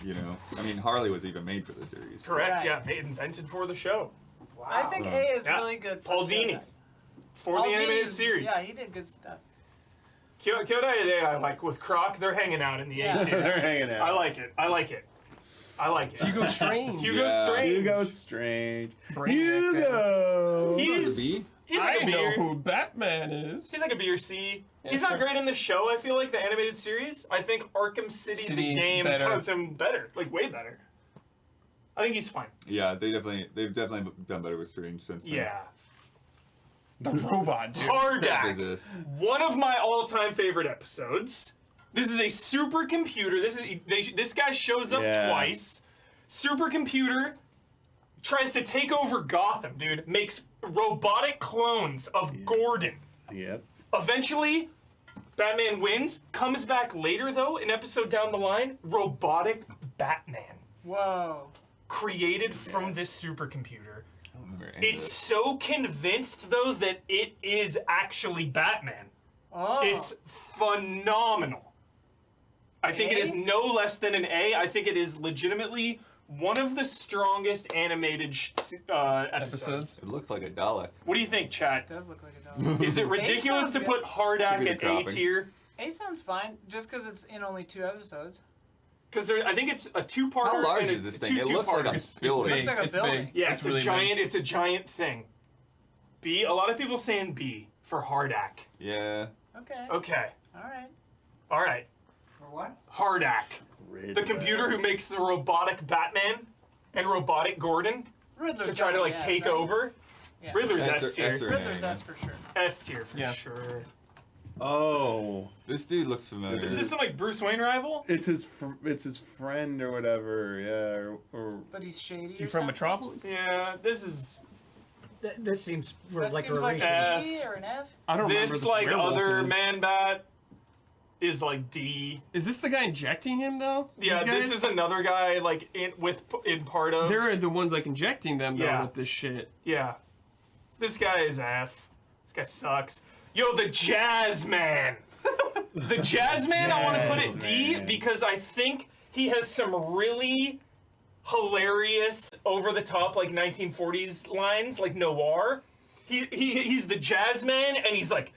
You know, I mean, Harley was even made for the series. Correct, Right. yeah. They invented for the show. I think A is Yeah. really good for Paul Dini. Kyodai. For Paul the animated Dini's- series. Yeah, he did good stuff. Kyodai and I like with Croc, they're hanging out in the Yeah. A tier. They're hanging out. I like it. I like it. Hugo Strange. Hugo Yeah. Strange. Hugo Strange. Brainiac. Hugo. He's B? he's like I a B know or, who Batman is. he's like a B or C. Yeah, He's not sure. great in the show, I feel like, the animated series. I think Arkham City the City, game better. does him better. Like way better. I think he's fine. Yeah, they've definitely done better with Strange since then. Yeah. The robot, dude. Hardak. This. One of my all-time favorite episodes. This is a supercomputer. This guy shows up Yeah. twice. Supercomputer tries to take over Gotham, dude. Makes robotic clones of Gordon. Yep. Eventually, Batman wins. Comes back later, though, an episode down the line. Robotic Batman. Whoa. Created from this supercomputer. I don't remember any of It's this. so convinced, though, that it is actually Batman. Oh. It's phenomenal. I think it is A? no less than an A. I think it is legitimately one of the strongest animated episodes. It looks like a Dalek. What do you think, chat? It does look like a dog. Is it ridiculous sounds to good. put Hardak Maybe at the A cropping. tier? A sounds fine, just because it's in only 2 episodes. Because I think it's a two-parter. How large and is this it's thing? two It looks like a two-parters. building. Looks like a It's building. big. Yeah, it's really a giant. big. It's a giant thing. B. A lot of people saying B for Hardak. Yeah. Okay. Okay. Alright. All right. For what? Hardak, the computer who makes the robotic Batman and robotic Gordon Riddler's to try to gotta like be S, take right? over. Yeah. Riddler's S or- S tier. S or- Riddler's Yeah. S for sure. S tier for Yeah. sure. Oh, This dude looks familiar. Is this some like Bruce Wayne rival? it's his friend or whatever. Yeah, or But he's shady. Is he or from something? Metropolis? Yeah, this is This seems That like a seems like relation. a D or an F. I don't remember this this like werewolf other is. Man Bat is like D. Is this the guy injecting him though? Yeah, These this guys? is another guy like in part of. They're the ones like injecting them though Yeah. with this shit. Yeah, this guy is F. This guy sucks. Yo, the Jazz Man. The Jazz Man, I want to put it D Man. because I think he has some really hilarious, over-the-top, like 1940s lines, like noir. He's the Jazz Man, and he's like,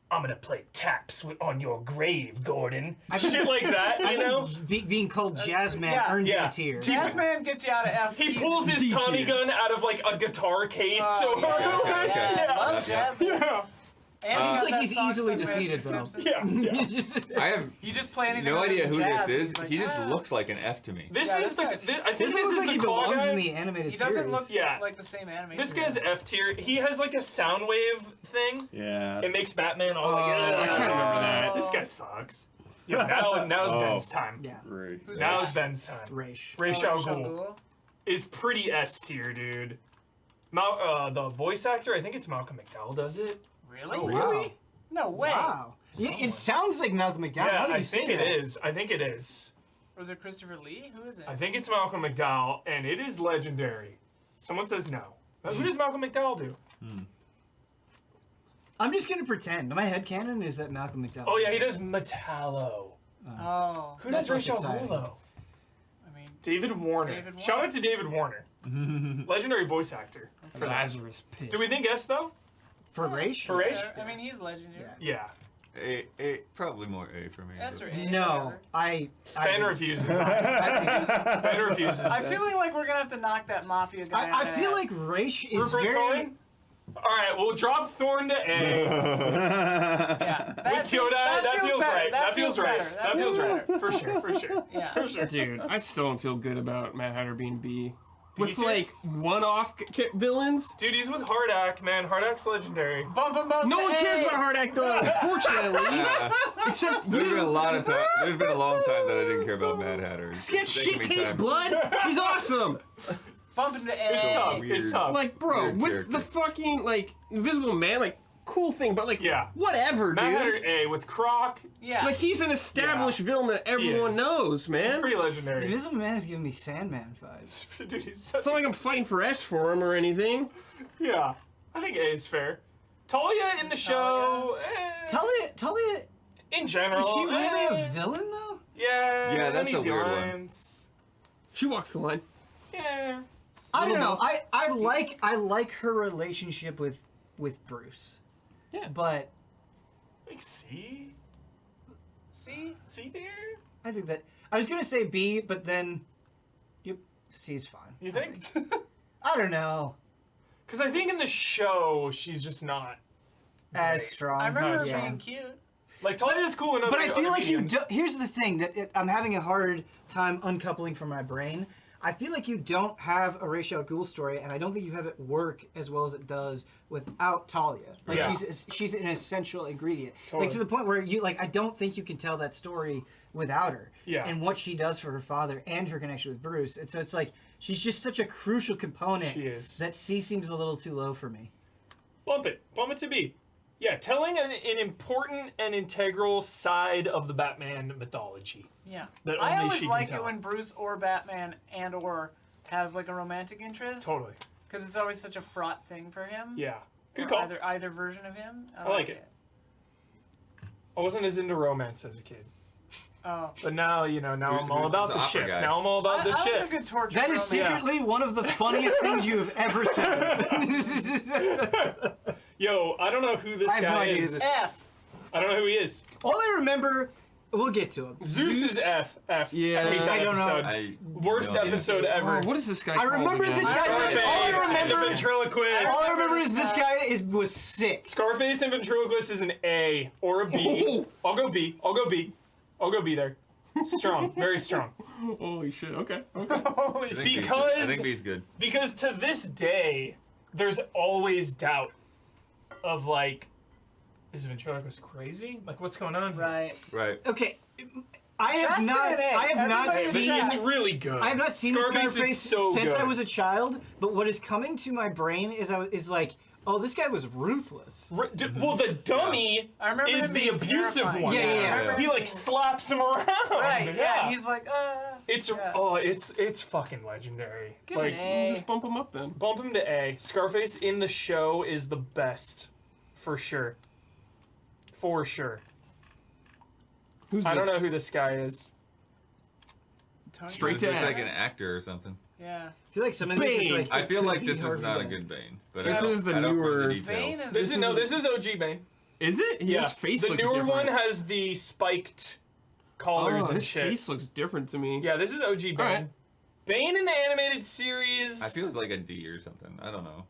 "I'm gonna play taps on your grave, Gordon." Shit like that, you know. Being called Jazz Man yeah. earns Yeah. you a tier. Jazz Man gets you out of F. He easy. pulls his D Tommy tier. gun out of like a guitar case. Oh, so yeah. okay. Yeah, love Yeah. Jazz Man. yeah. And Seems got like that he's song easily stuck with defeated, the though. Simpsons. Yeah. I have You just play anything no other idea than who jazz, this and is. he's like, He just "Ah." looks like an F to me. This Yeah, is this guy's- I think This this looks is like the he claw belongs guy. in the animated He doesn't series. look Yeah. like the same animation. This guy's F tier. He has like a sound wave thing. yeah. It makes Batman all like. I can't remember that. This guy sucks. Yeah, now's Oh. Ben's time. Yeah, Right. Who's Now's that? Ben's time. Raish. Ra's Oh, al Ra's al Ghul Ghul? is pretty S tier, dude. The voice actor, I think it's Malcolm McDowell does it. Really? Oh, wow. No way. Wow. Yeah, it sounds like Malcolm McDowell. Yeah, Now that I you say think it that. is. I think it is. Was it Christopher Lee? Who is it? I think it's Malcolm McDowell, and it is legendary. Someone says no. Who does Malcolm McDowell do? I'm just gonna pretend. My headcanon is that Malcolm McDowell. Oh yeah, he does Metallo. Oh. Who That's does Ra's al what's Ghul exciting. though? I mean, David Warner. David Warner. Shout out to David Warner. Legendary voice actor. For Lazarus Pit. Do we think S though? For Raish? For Raish? I mean, he's legendary. Yeah. Yeah. A, probably more A for me. S but- or A. No, whatever. I Ben refuses. Ben refuses. I'm feeling like we're gonna have to knock that Mafia guy out I of feel ass. like Raish is Rupert very. Thorne? Alright, we'll drop Thorne to A. Yeah. With Kyodai, that feels better. right. That feels right. better. That feels right. For sure, for sure. Yeah. For sure. Dude, I still don't feel good about Mad Hatter being B. With tier? like one-off villains. Dude, he's with Hardak, man. Hardak's legendary. Bump them both No to one cares A. about Hardak though, unfortunately. Except There's been a you. lot of time. There's been a long time that I didn't care about Mad Hatter. Just get It's shit taken me taste time. blood. He's awesome. Bump him to A. It's tough. Weird. It's tough. Like, bro, Weird with character. the fucking like Invisible Man, like cool thing, but like, Yeah. whatever, Mad dude. Hatter A with Croc. Yeah. Like he's an established villain that everyone is. knows, He's man. pretty legendary. Invisible Man is giving me Sandman vibes. Dude, he's such It's not like I'm fighting for S for him or anything. Yeah. I think A is fair. Talia in the show. Talia, In general. is she really eh. a villain though? Yeah. Yeah, that's a Easy weird one. lines. She walks the line. Yeah. I don't Little know. I like her relationship with Bruce. Yeah. But Like C? See? C tier? I think that I was gonna say B, but then C's fine. You think? I don't know. Because I think in the show, she's just not. As Right. strong. I remember Nice. her Yeah. being cute. Like, Talia's cool in other But I feel other like mediums. here's the thing that I'm having a hard time uncoupling from my brain. I feel like you don't have a Ra's al Ghul story, and I don't think you have it work as well as it does without Talia. Like Yeah. she's an essential ingredient. Totally. Like to the point where you like I don't think you can tell that story without her. Yeah. And what she does for her father and her connection with Bruce. And so it's like she's just such a crucial component. She is. That C seems a little too low for me. Bump it to B. Yeah, telling an important and integral side of the Batman mythology. Yeah. That I only always she can like tell. it when Bruce or Batman and or has like a romantic interest. Totally. Because it's always such a fraught thing for him. Yeah. Good Or call. either version of him. I like it. I wasn't as into romance as a kid. Oh. But now, now Who's- I'm all who's about the the opera ship. guy? Now I'm all about the I ship. like a good torture That is romance. secretly one of the funniest things you have ever said. Yo, I don't know who this I have no guy idea is. this- F. I don't know who he is. All I remember, we'll get to him. Zeus is F. Yeah, I hate that I don't know. episode. Worst episode ever. Oh, what is this guy I called remember again? this guy. Scarface All I and the remember, ventriloquist. all I remember is this guy was sick. Scarface and ventriloquist is an A or a B. Oh. I'll go B. I'll go B. I'll go B there. Strong. Very strong. Holy shit, okay. Okay. Holy I shit. think B's good. Because- I think B's good. Because to this day, there's always doubt of like, is ventriloquist crazy? Like, what's going on? Right. Right. Okay, I have Chat's not. in it. I have not Everybody in the seen. chat. It's really good. I have not seen Scarface Scarface is so since good. I was a child. But what is coming to my brain is like, oh, this guy was ruthless. Well, the dummy I remember is him the being abusive terrifying. one. Yeah, yeah, yeah. I remember He him like being- slaps him around. Right, yeah. He's like, It's yeah. it's fucking legendary. Give him Like an A. Just bump him up then. bump him to A. Scarface in the show is the best, for sure. For sure. Who's I don't this? know who this guy is. Tony Straight This to looks F. like an actor or something. Yeah. I feel like some of these. It's Bane. like, I it feel could like be this is Harvey not a Dent. good Bane, but This I don't, is the I don't newer- remember the Bane details. is- This is OG Bane. Is it? His face the looks newer different. one has the spiked collars Oh, and his shit. face looks different to me. Yeah, this is OG Bane. Alright. Bane in the animated series. I feel it's like a D or something. I don't know.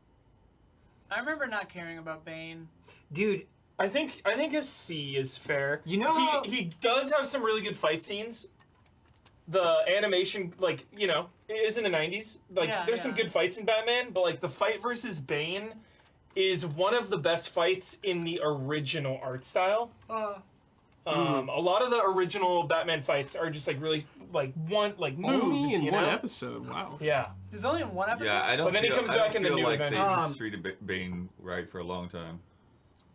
I remember not caring about Bane. Dude, I think a C is fair. You know how- he does have some really good fight scenes. The animation, like, it is in the 90s. Like, Yeah, there's some yeah. good fights in Batman, but like the fight versus Bane is one of the best fights in the original art style. A lot of the original Batman fights are just like really like moves, Only in you one know? episode. Wow. Yeah. There's only in one episode. Yeah, I don't. But then he feel, comes I don't back in the feel new like event. they mistreated Bane right for a long time.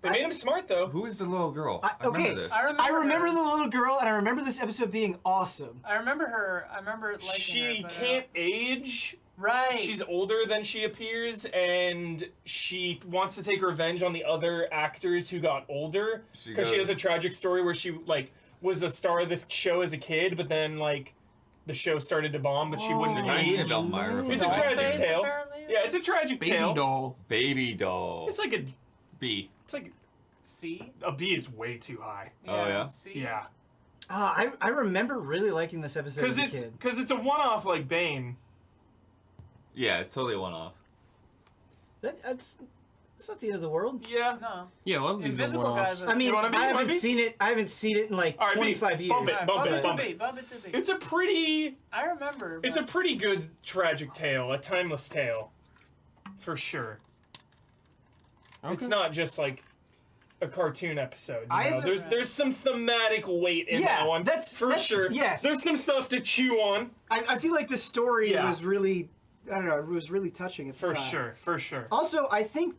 They made him smart though. Who is the little girl? I okay, remember this. I remember I remember her. the little girl, and I remember this episode being awesome. I remember her. I remember liking She her. But, can't age. Right. She's older than she appears, and she wants to take revenge on the other actors who got older She because she goes- has a tragic story where she like was a star of this show as a kid, but then like the show started to bomb, but she wouldn't Reminds me age. of Elmira. It's a Doll tragic face, tale. apparently? Yeah, it's a tragic Baby tale. doll. Baby doll. It's like B. C. a B is way too high. Oh, yeah? C. Yeah, I remember really liking this episode as because a kid. it's a one-off like Bane. Yeah, it's totally one off. That's not the end of the world. Yeah. No. Yeah, a lot of these are Invisible one-offs. guys. Are, I mean, You wanna be- I you wanna haven't be? seen it. I haven't seen it in like All right, B. 25 years. Bump it, Alright, bump bump it, it to bump B. it. Bump it to B. It's a pretty I remember. It's but- a pretty good tragic tale, a timeless tale, for sure. Okay. It's not just like a cartoon episode. I You know? haven't- There's some thematic weight in Yeah, that one. that's- for that's- sure. yes. There's some stuff to chew on. I feel like the story Yeah. was really, I don't know, it was really touching at the For time. sure. For sure. Also, I think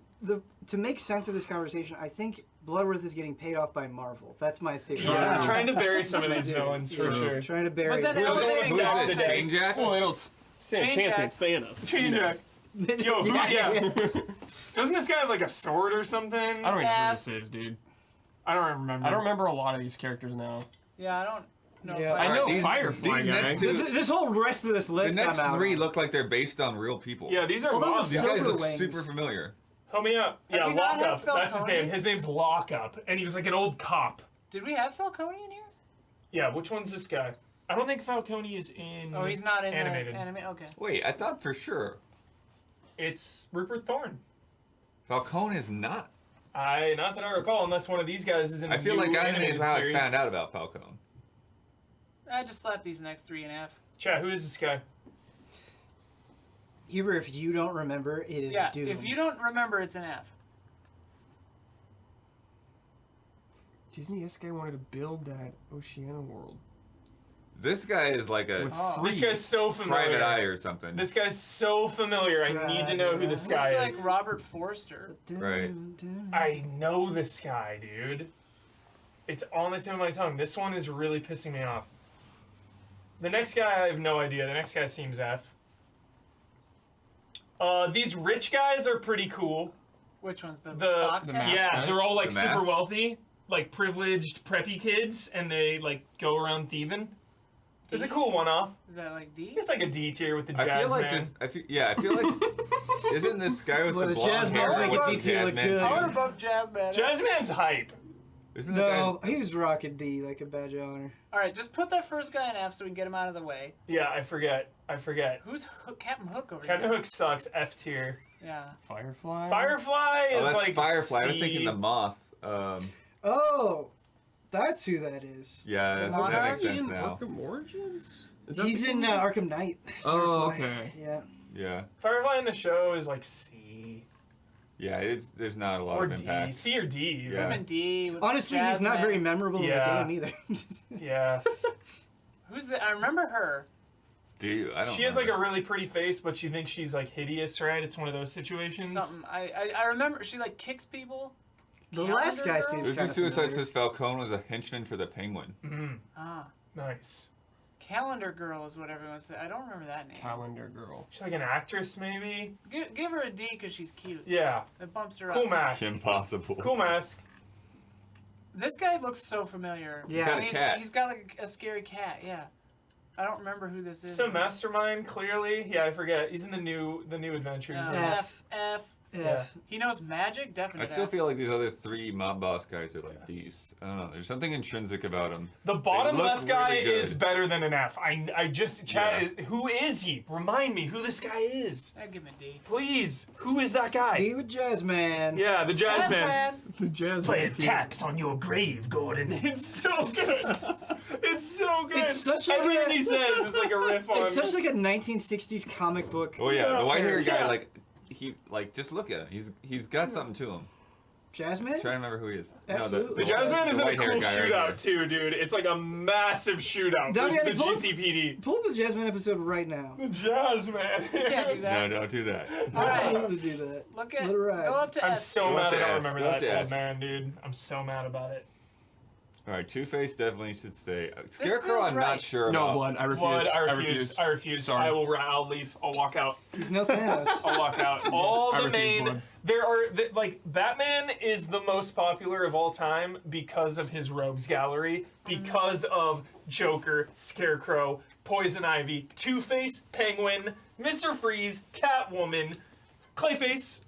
to make sense of this conversation, I think Bloodworth is getting paid off by Marvel. That's my theory. Yeah, trying to bury some of these Yeah. villains for Yeah. sure. Trying to bury. But then Who's elevating the one all who's Who's the this? things. Chain Jack? Well, they don't stand a Chain chance Jack. against Thanos. Chain Jack. Yo, who, yeah. yeah. Doesn't this guy have like a sword or something? I don't even know Yeah. who this is, dude. I don't remember. I don't remember a lot of these characters now. Yeah, I don't know. Yeah. If I know Alright, these- Firefly these guy. next two- This whole rest of this The list next I'm out three on. look like they're based on real people. Yeah, these are Well, mobs. These Silver guys look Wings. super familiar. Help me out. Yeah, we not had Lockup. That's his Falcone? name. His name's Lockup, and he was like an old cop. Did we have Falcone in here? Yeah, which one's this guy? I don't think Falcone is in. Oh, he's not in animated. the anime. Okay. Wait, I thought for sure It's Rupert Thorne. Falcone is not. Not that I recall, unless one of these guys is in the I feel new like I animated is how series. I found out about Falcone. I just slapped these next 3 and a half. Chat, who is this guy? Huber, if you don't remember, it is Yeah, doomed. if you don't remember, it's an F. Disney S guy wanted to build that Oceania world. This guy is like a With Oh. free This guy's so familiar. private eye or something. This guy's so familiar. I need to know who this guy Looks is. like Robert Forster. Right. I know this guy, dude. It's on the tip of my tongue. This one is really pissing me off. The next guy, I have no idea. The next guy seems F. These rich guys are pretty cool. Which one's the The fox hat? yeah, guys? they're all like The super masks? wealthy, like privileged preppy kids, and they like go around thieving. There's a cool one off. Is that like D? It's like a D tier with the jazz I feel like man. this. I feel like. Isn't this guy with Well, the the blonde jazz hair man with make the it D2 jazz look man good. I want too? to bump Jazz Man. Jazz man's hype. Isn't the guy? No, he was rocking D like a badge of honor. All right, just put that first guy in F so we can get him out of the way. Yeah, I forget. Who's Captain Hook over Captain here? Hook sucks. F tier. Yeah. Firefly. Firefly is Oh, that's like Firefly. I was C. thinking the moth. Oh, that's who that is. Yeah, that Monarch makes sense in now. Arkham Origins? Is that He's the in game? Arkham Knight. Oh, Firefly. okay. Yeah. Yeah, Firefly in the show is like C yeah. There's not a lot or of D. impact. C or D. even. Yeah. Him and D. with Honestly, Jazz he's not Man. very memorable Yeah. in the game either. Yeah. Who's the? I remember her. Do you? I don't. She has like a remember. really pretty face, but she thinks she's like hideous, right? It's one of those situations. Something. I remember. She like kicks people. The last guy Calendar Girl? seems This kind is of Suicide familiar. says Falcone was a henchman for the Penguin. Mm, Ah, nice. Calendar Girl is what everyone said. I don't remember that name. Calendar Girl. She's like an actress, maybe. Give her a D because she's cute. Yeah. It bumps her Cool up. mask. Impossible. Cool mask. This guy looks so familiar. Yeah. Got And a cat. he's got like a scary cat. Yeah. I don't remember who this is. Some mastermind, clearly. Yeah, I forget. He's in the new adventures. No, Yeah. F. Yeah. He knows magic. I Definitely. still feel like these other three mob boss guys are like D's. I don't know. There's something intrinsic about them. The bottom look left guy really good. is better than an F. I just chat. Yeah. Who is he? Remind me who this guy is. I'd give him a D. Please. Who is that guy? D with Jazz Man. Yeah, the jazz Jazz man. Man. The jazz Playing man, too. taps on your grave, Gordon. It's so good. It's so good. It's such a- Everything he says is like a riff on. It's such like a 1960s comic book. Oh yeah, the white haired guy, Yeah. like he like just look at him. He's got something to him. Jazz Man? I'm trying to remember who he is. Absolutely. The jazz man is in a white-haired cool guy right shootout too, dude. It's like a massive shootout versus Damiani, the pull up- GCPD. Pull up the Jazz Man episode right now. The jazz man. Can't do No, that. don't do that. All right. Absolutely do that. Look at. Let it ride. Go up to I'm F. so Go mad up I to don't S, remember go up that to old S. man, dude. I'm so mad about it. All right, Two-Face definitely should stay. Scarecrow, feels I'm right. not sure No, about. Blood. I refuse. Blood, I refuse. refuse. I refuse. Sorry. I'll leave. I'll walk out. He's no Thanos. I'll walk out. All I the refuse main. Blood. There are like Batman is the most popular of all time because of his rogues gallery, because of Joker, Scarecrow, Poison Ivy, Two-Face, Penguin, Mr. Freeze, Catwoman, Clayface,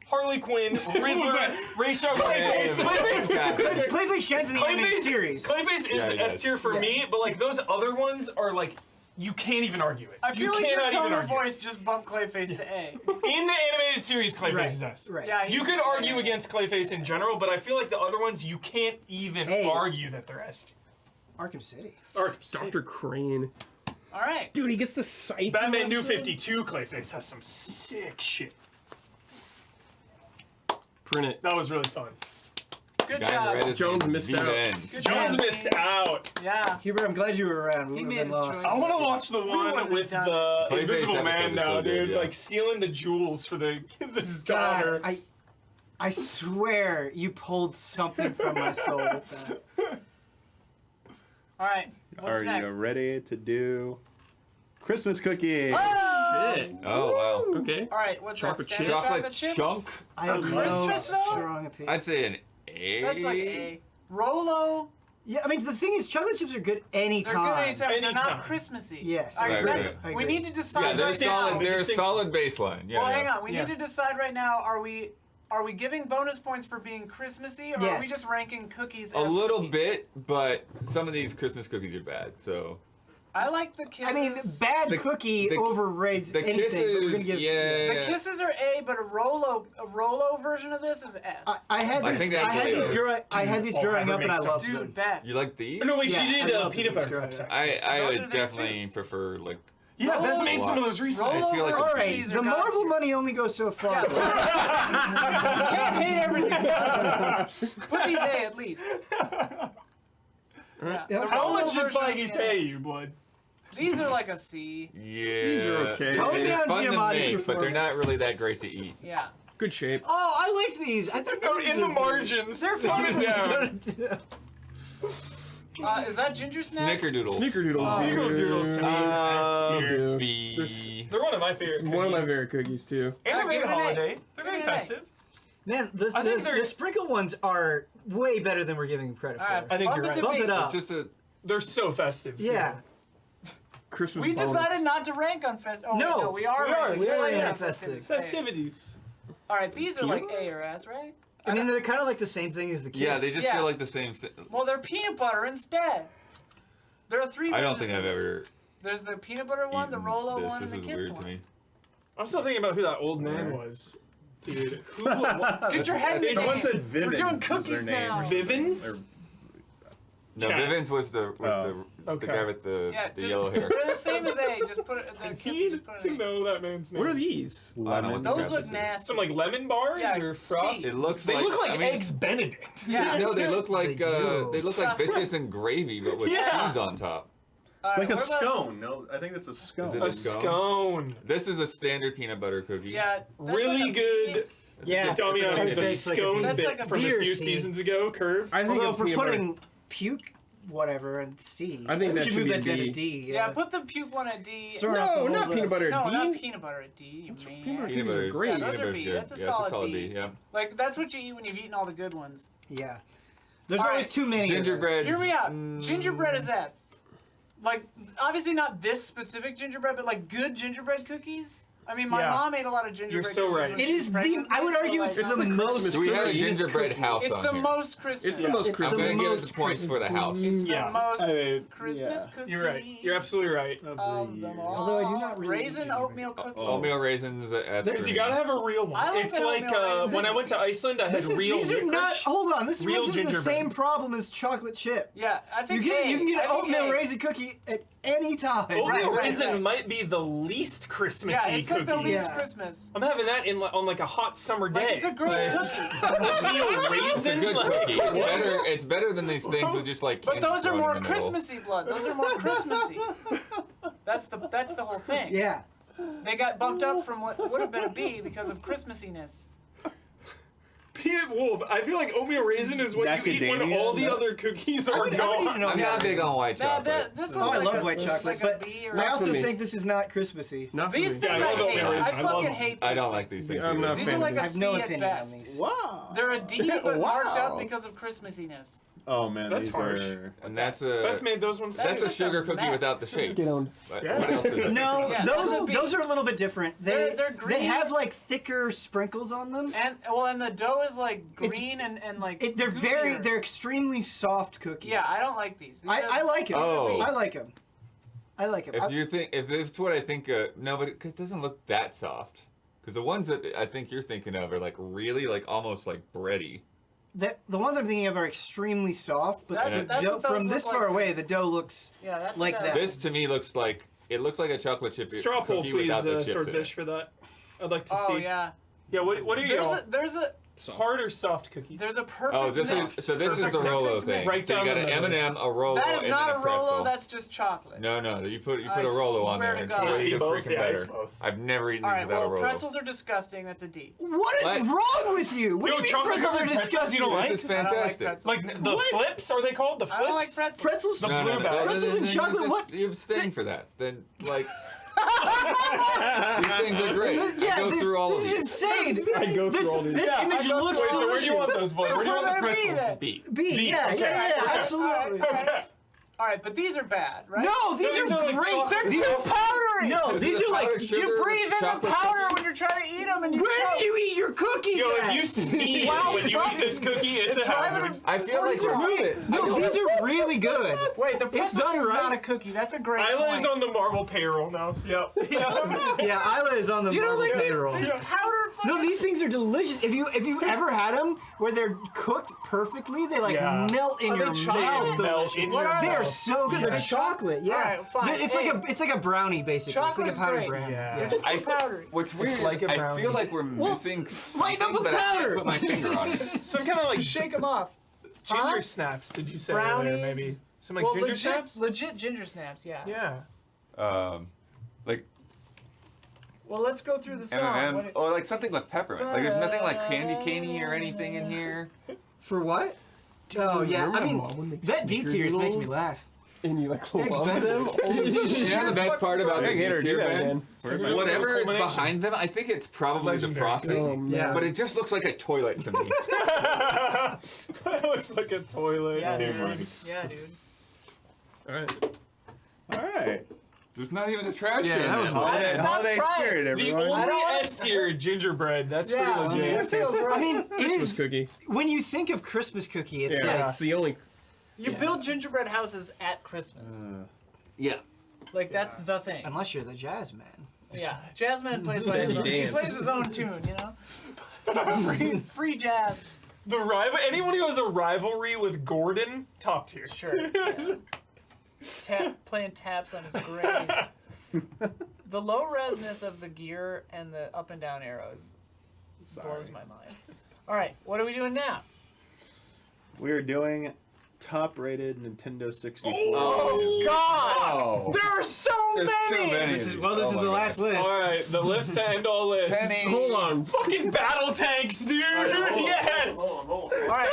Harley Quinn, Riddler, Ra's al Clayface. Clayface. Clayface shines in the animated series. Clayface is Yeah, he S does. tier for me, but like those other ones are like you can't even argue it. I feel you like your cannot tone even of argue. voice just bumped Clayface to A. In the animated series, Clayface Right. is S. Right. Yeah. You could argue against Clayface in general, but I feel like the other ones you can't even Hey. argue that they're S tier. Arkham City. Or Dr. Crane. All right. Dude, he gets the scythe. Batman in New episode? 52 Clayface has some sick shit. Print it. That was really fun. Good Guy in job. red is Jones missed the out. ends. Good Jones job, missed Bane. out. Yeah. Hubert, I'm glad you were around. We He would made have been his lost. choice. I want to watch the would've one with done the Clayface Invisible episode Man is now, so good, dude. yeah. Like stealing the jewels for the his daughter. God, I swear you pulled something from my soul with that. All right. What's Are next? you ready to do Christmas cookie? Oh! Shit. Oh wow. Okay. All right. What's Chocolate that? chip. Standard Chocolate chip? chunk. I have no Christmas, though? strong opinion. I'd say an A. That's like A. Rolo. Yeah, I mean the thing is, chocolate chips are good anytime. They're good anytime. They're Anytime. not Christmassy. Yes, All I right, agree. that's- I we agree. need to decide Yeah, they're right now. solid. They're a Distinction. solid baseline. Yeah. Well, yeah. hang on. We Yeah. need to decide right now. Are we giving bonus points for being Christmassy, or are we Yes. just ranking cookies? A as little cookies? bit, but some of these Christmas cookies are bad. So I like the kisses. I mean, bad The- cookie the- overrates the anything. but we're kisses, gonna give, The kisses are A, but a Rolo version of this is S. I had I these. think I that's had what these. it is. I had these Dude, growing I'll up, and I make loved Dude, them. Beth. you like these? No, wait, Yeah, she I did love peanut these butter growing cups. up. I Those are would there, definitely prefer like Yeah, Beth Roll made some of those recently. Roll I feel like over All right, cookies the are god Marvel tier. money only goes so far. You can't hate everything. Put these A at least. Yeah. The How roll much did version Feige of pay it. you, Blood? These are like a C. Yeah. These are okay. Tone They're down fun to Giamatti's make, but they're not performance. really that great to eat. Yeah. Good shape. Oh, I like these. I think No, these in the are margins. They're Tone fun. it down. good. Is that ginger snacks? Snickerdoodles. Snickerdoodles. Snickerdoodles to me are S tier. B. They're one of my favorite It's cookies. one of my favorite cookies too. And they're very Give it an A. holiday. They're very Give it an A. festive. Man, I think they're- the sprinkle ones are way better than we're giving them credit All right, for. I think bump you're it to right. Bump B. it up. It's just a. They're so festive. too. Yeah. Christmas We bonus. decided not to rank on fest. Oh, No, wait, no, we are. we are. ranking We are slightly ranking on festive. Festivities. All right, these are like A or S, right? I mean, they're kind of like the same thing as the Kiss. Yeah, they just Yeah. feel like the same. Well, they're peanut butter instead. There are three. I don't versions think I've of this. ever. There's the peanut butter one, the eaten Rolo this. one, This and the is Kiss weird one. to me. I'm still thinking about who that old man was. Dude. Who? Get your head in the Someone game. said We're Vivens doing is their cookies name. now. Vivens? No, Chad. Vivens was the Okay. guy with the Yeah, just yellow hair. They're the same as A. Just put it. I The Kiss. need Just put it to in A. know that man's name. What are these? I don't know what the Those crap look this is. nasty. Some like lemon bars Yeah, or see. frost? It looks They like. look like I mean, Eggs Benedict. Yeah. No, they look like They do. they look like Disgusting. biscuits and gravy, but with Yeah. cheese on top. All It's right, like a what about- scone. No, I think it's a scone. Is it A a scone? scone. This is a standard peanut butter cookie. Yeah. that's Really like a good. B. Yeah. Tell me That's on like the a- It's like a scone That's bit like a from a beer few scene. seasons ago, Curb. I think Although a if we're peanut butter- putting puke, whatever, and C. I think we that should should move be that down B. to D. Yeah, put the puke one at D. Sorry. off the No, whole not peanut list. butter. No, D. not peanut butter at D. You peanut man. butter. Peanut butter is great. Yeah, Peanut those are butter's B. good. That's a Yeah, solid B. B. Yeah. Like that's what you eat when you've eaten all the good ones. Yeah. There's All always right. too many. of those. Gingerbread. Hear me out. Gingerbread is S. Like obviously not this specific gingerbread, but like good gingerbread cookies. I mean, my Yeah. mom ate a lot of gingerbread. You're so cookies right. when It she is was the. pregnant I with would me, so, argue like, it's It's the the most. Christmas Do we have a Christmas gingerbread cookie. house It's on the here? most Christmas. It's the most It's I'm Christmas. the gonna give most us points for the house. It's Yeah. the most I mean, Christmas yeah. cookie. You're right. You're absolutely right. Of Of the them year. all. Although I do not really eat Raisin gingerbread. oatmeal cookies. Oatmeal raisins. Because you gotta have a real one. I like It's the like oatmeal raisin. when I went to Iceland, I had real These are not. licorice. Hold on. This Real runs into the gingerbread. same problem as chocolate chip. Yeah, I You think can A. you can get an I think oatmeal A. raisin cookie at any time. Oatmeal right, raisin right. might be the least Christmassy Yeah, it's like the cookie. least Yeah. Christmas. I'm having that on like a hot summer day. Like it's a great cookie. Oatmeal It's a raisin. good like- cookie. It's better. It's better than these things with just like. But candy those are thrown in more the middle. Christmassy, Blood. Those are more Christmassy. That's the whole thing. Yeah. They got bumped up from what would have been a B because of Christmassiness. Peanut Wolf. I feel like oatmeal raisin is what you eat when Macadamia, all the no? other cookies I are would eat gone. an I'm oatmeal not big raisin. on white chocolate. This Oh, one's I like love a, white chocolate, like but a B or I a also for me. think this is not Christmassy. Not for These me. things Yeah, I I love hate. oatmeal raisin. I I love fucking them. hate I these don't like things. these things. I'm either. not These fan are of like these. a I have C no at opinion on best. these. Wow. They're a D, but marked up Wow. because of Christmassiness. Oh man, That's these harsh. are. And that's Beth a made those ones. that's a just sugar a cookie mess. without the shapes. Get on. But Yeah. what else is it? No, Yeah, those are those are a little bit different. They They're green. they have like thicker sprinkles on them. And the dough is like green and like. goopier. They're extremely soft cookies. Yeah, I don't like these. These I are- like them. Oh. I like them. I like them. If you think if it's what I think, no, but it doesn't look that soft. Because the ones that I think you're thinking of are like really like almost like bready. The ones I'm thinking of are extremely soft, but That- the that's dough, what those from look this like far to away, me. the dough looks Yeah, that's like what that. This to me looks like it looks like a chocolate chip Straw poll, cookie please, without the chips in Swordfish, it. for that. I'd like to Oh see. yeah. Yeah, what are you? There's a Hard or soft cookies? there's a perfect. Oh, this mix. is so. This is Perfect the Rolo mix. thing. Right so you down got the an middle. M&M, a Rolo, That is and not then a pretzel. Rolo. That's just chocolate. No, you put I a Rolo on swear there. to It's God. way Be both, freaking yeah, better. it's both. I've never eaten All these right. without Well, a Rolo. pretzels are disgusting. That's a D. What is What? wrong with you? What Yo, do you mean chocolate pretzels are covered pretzels, disgusting? you don't like? This is I don't like fantastic. pretzels. Like the What? flips? Are they called the flips? I don't like pretzels. Pretzels? The No, blue bag. Pretzels and then chocolate, You, what? you abstain for that. Then like these things are great. I go through all of this is these. insane. I go through This, all these. this Yeah, image I go looks through it. So where do you want delicious. those, Blood? Where do you want the Where do I pretzels? eat it? B. B, yeah, okay. yeah, Okay. absolutely. Okay. All right, but these are bad, right? No, these These are are like great. chocolate- They're These too are powdery. No, This these is a are like powdered sugar You breathe in the chocolate powder cookie. when you're trying to eat them and you Where choke. do you eat your cookies Yo, at? if you sneeze Wow, when you eat fucking- this cookie, it's a hazard. I feel like These are we're No, these are really good. Wait, the pretzel done is right. not a cookie. That's a great Isla point. is on the Marvel payroll now. Yep. Yeah, Isla is on the You don't Marvel like these payroll. powdered fucking... No, these things are delicious. If you've ever had them where they're cooked perfectly, they like Yeah. melt in Are your they chocolate? mouth. Melt in What your are They are mouth. so good. They're Yes. chocolate. Yeah, Alright, fine. It's like a brownie basically. Chocolate's it's like a powdered great. brownie. Yeah. They're just I- too powdery. What's weird like is a I brownie. feel like we're missing light up something, with but I powder. can't put my finger on it. Some kind of like Shake them off. ginger Huh? snaps. Did you say Brownies. earlier, maybe? Some like Well, ginger legit, snaps? legit ginger snaps, yeah. Yeah. Like Well, let's go through the song. M&M, What it- or like something with peppermint. Like there's nothing like candy or anything in here. For what? Oh yeah, remember I mean my mom would make that D tier is making me snickerdoodles? laff. And you like love Yeah, them. You know the best part about I the get her to do tier, that Ben? again. Whatever is Culmination. behind them, I think it's probably Legendary. the frosting. Oh, man. Yeah. But it just looks like a toilet to me. That looks like a toilet. Yeah, dude. dude. Yeah, dude. All right. All right. There's not even a trash Yeah, can. that was in wild. there. Holiday, Stop holiday trying. spirit, The everyone. I only don't want- S tier gingerbread. That's Yeah, pretty legit. that feels right. I mean, it Christmas is cookie. when you think of Christmas cookie, it's Yeah, like it's the only. You build gingerbread houses at Christmas. Yeah. Like, that's the thing. unless you're the jazz man. Yeah. Jazzman plays like his own, he Dance. plays his own tune, you know? free jazz. The rival. Anyone who has a rivalry with Gordon, top tier. Sure. Yeah. Playing taps on his grave. The low resness of the gear and the up and down arrows blows my mind. All right, what are we doing now? We are doing top-rated Nintendo 64. Oh God! Oh. There are so There's many. too many. This is of well, these. this is Oh the my last God. list. All right, the list to end all lists. Penny. Hold on. Fucking battle tanks, dude. Yes. All right,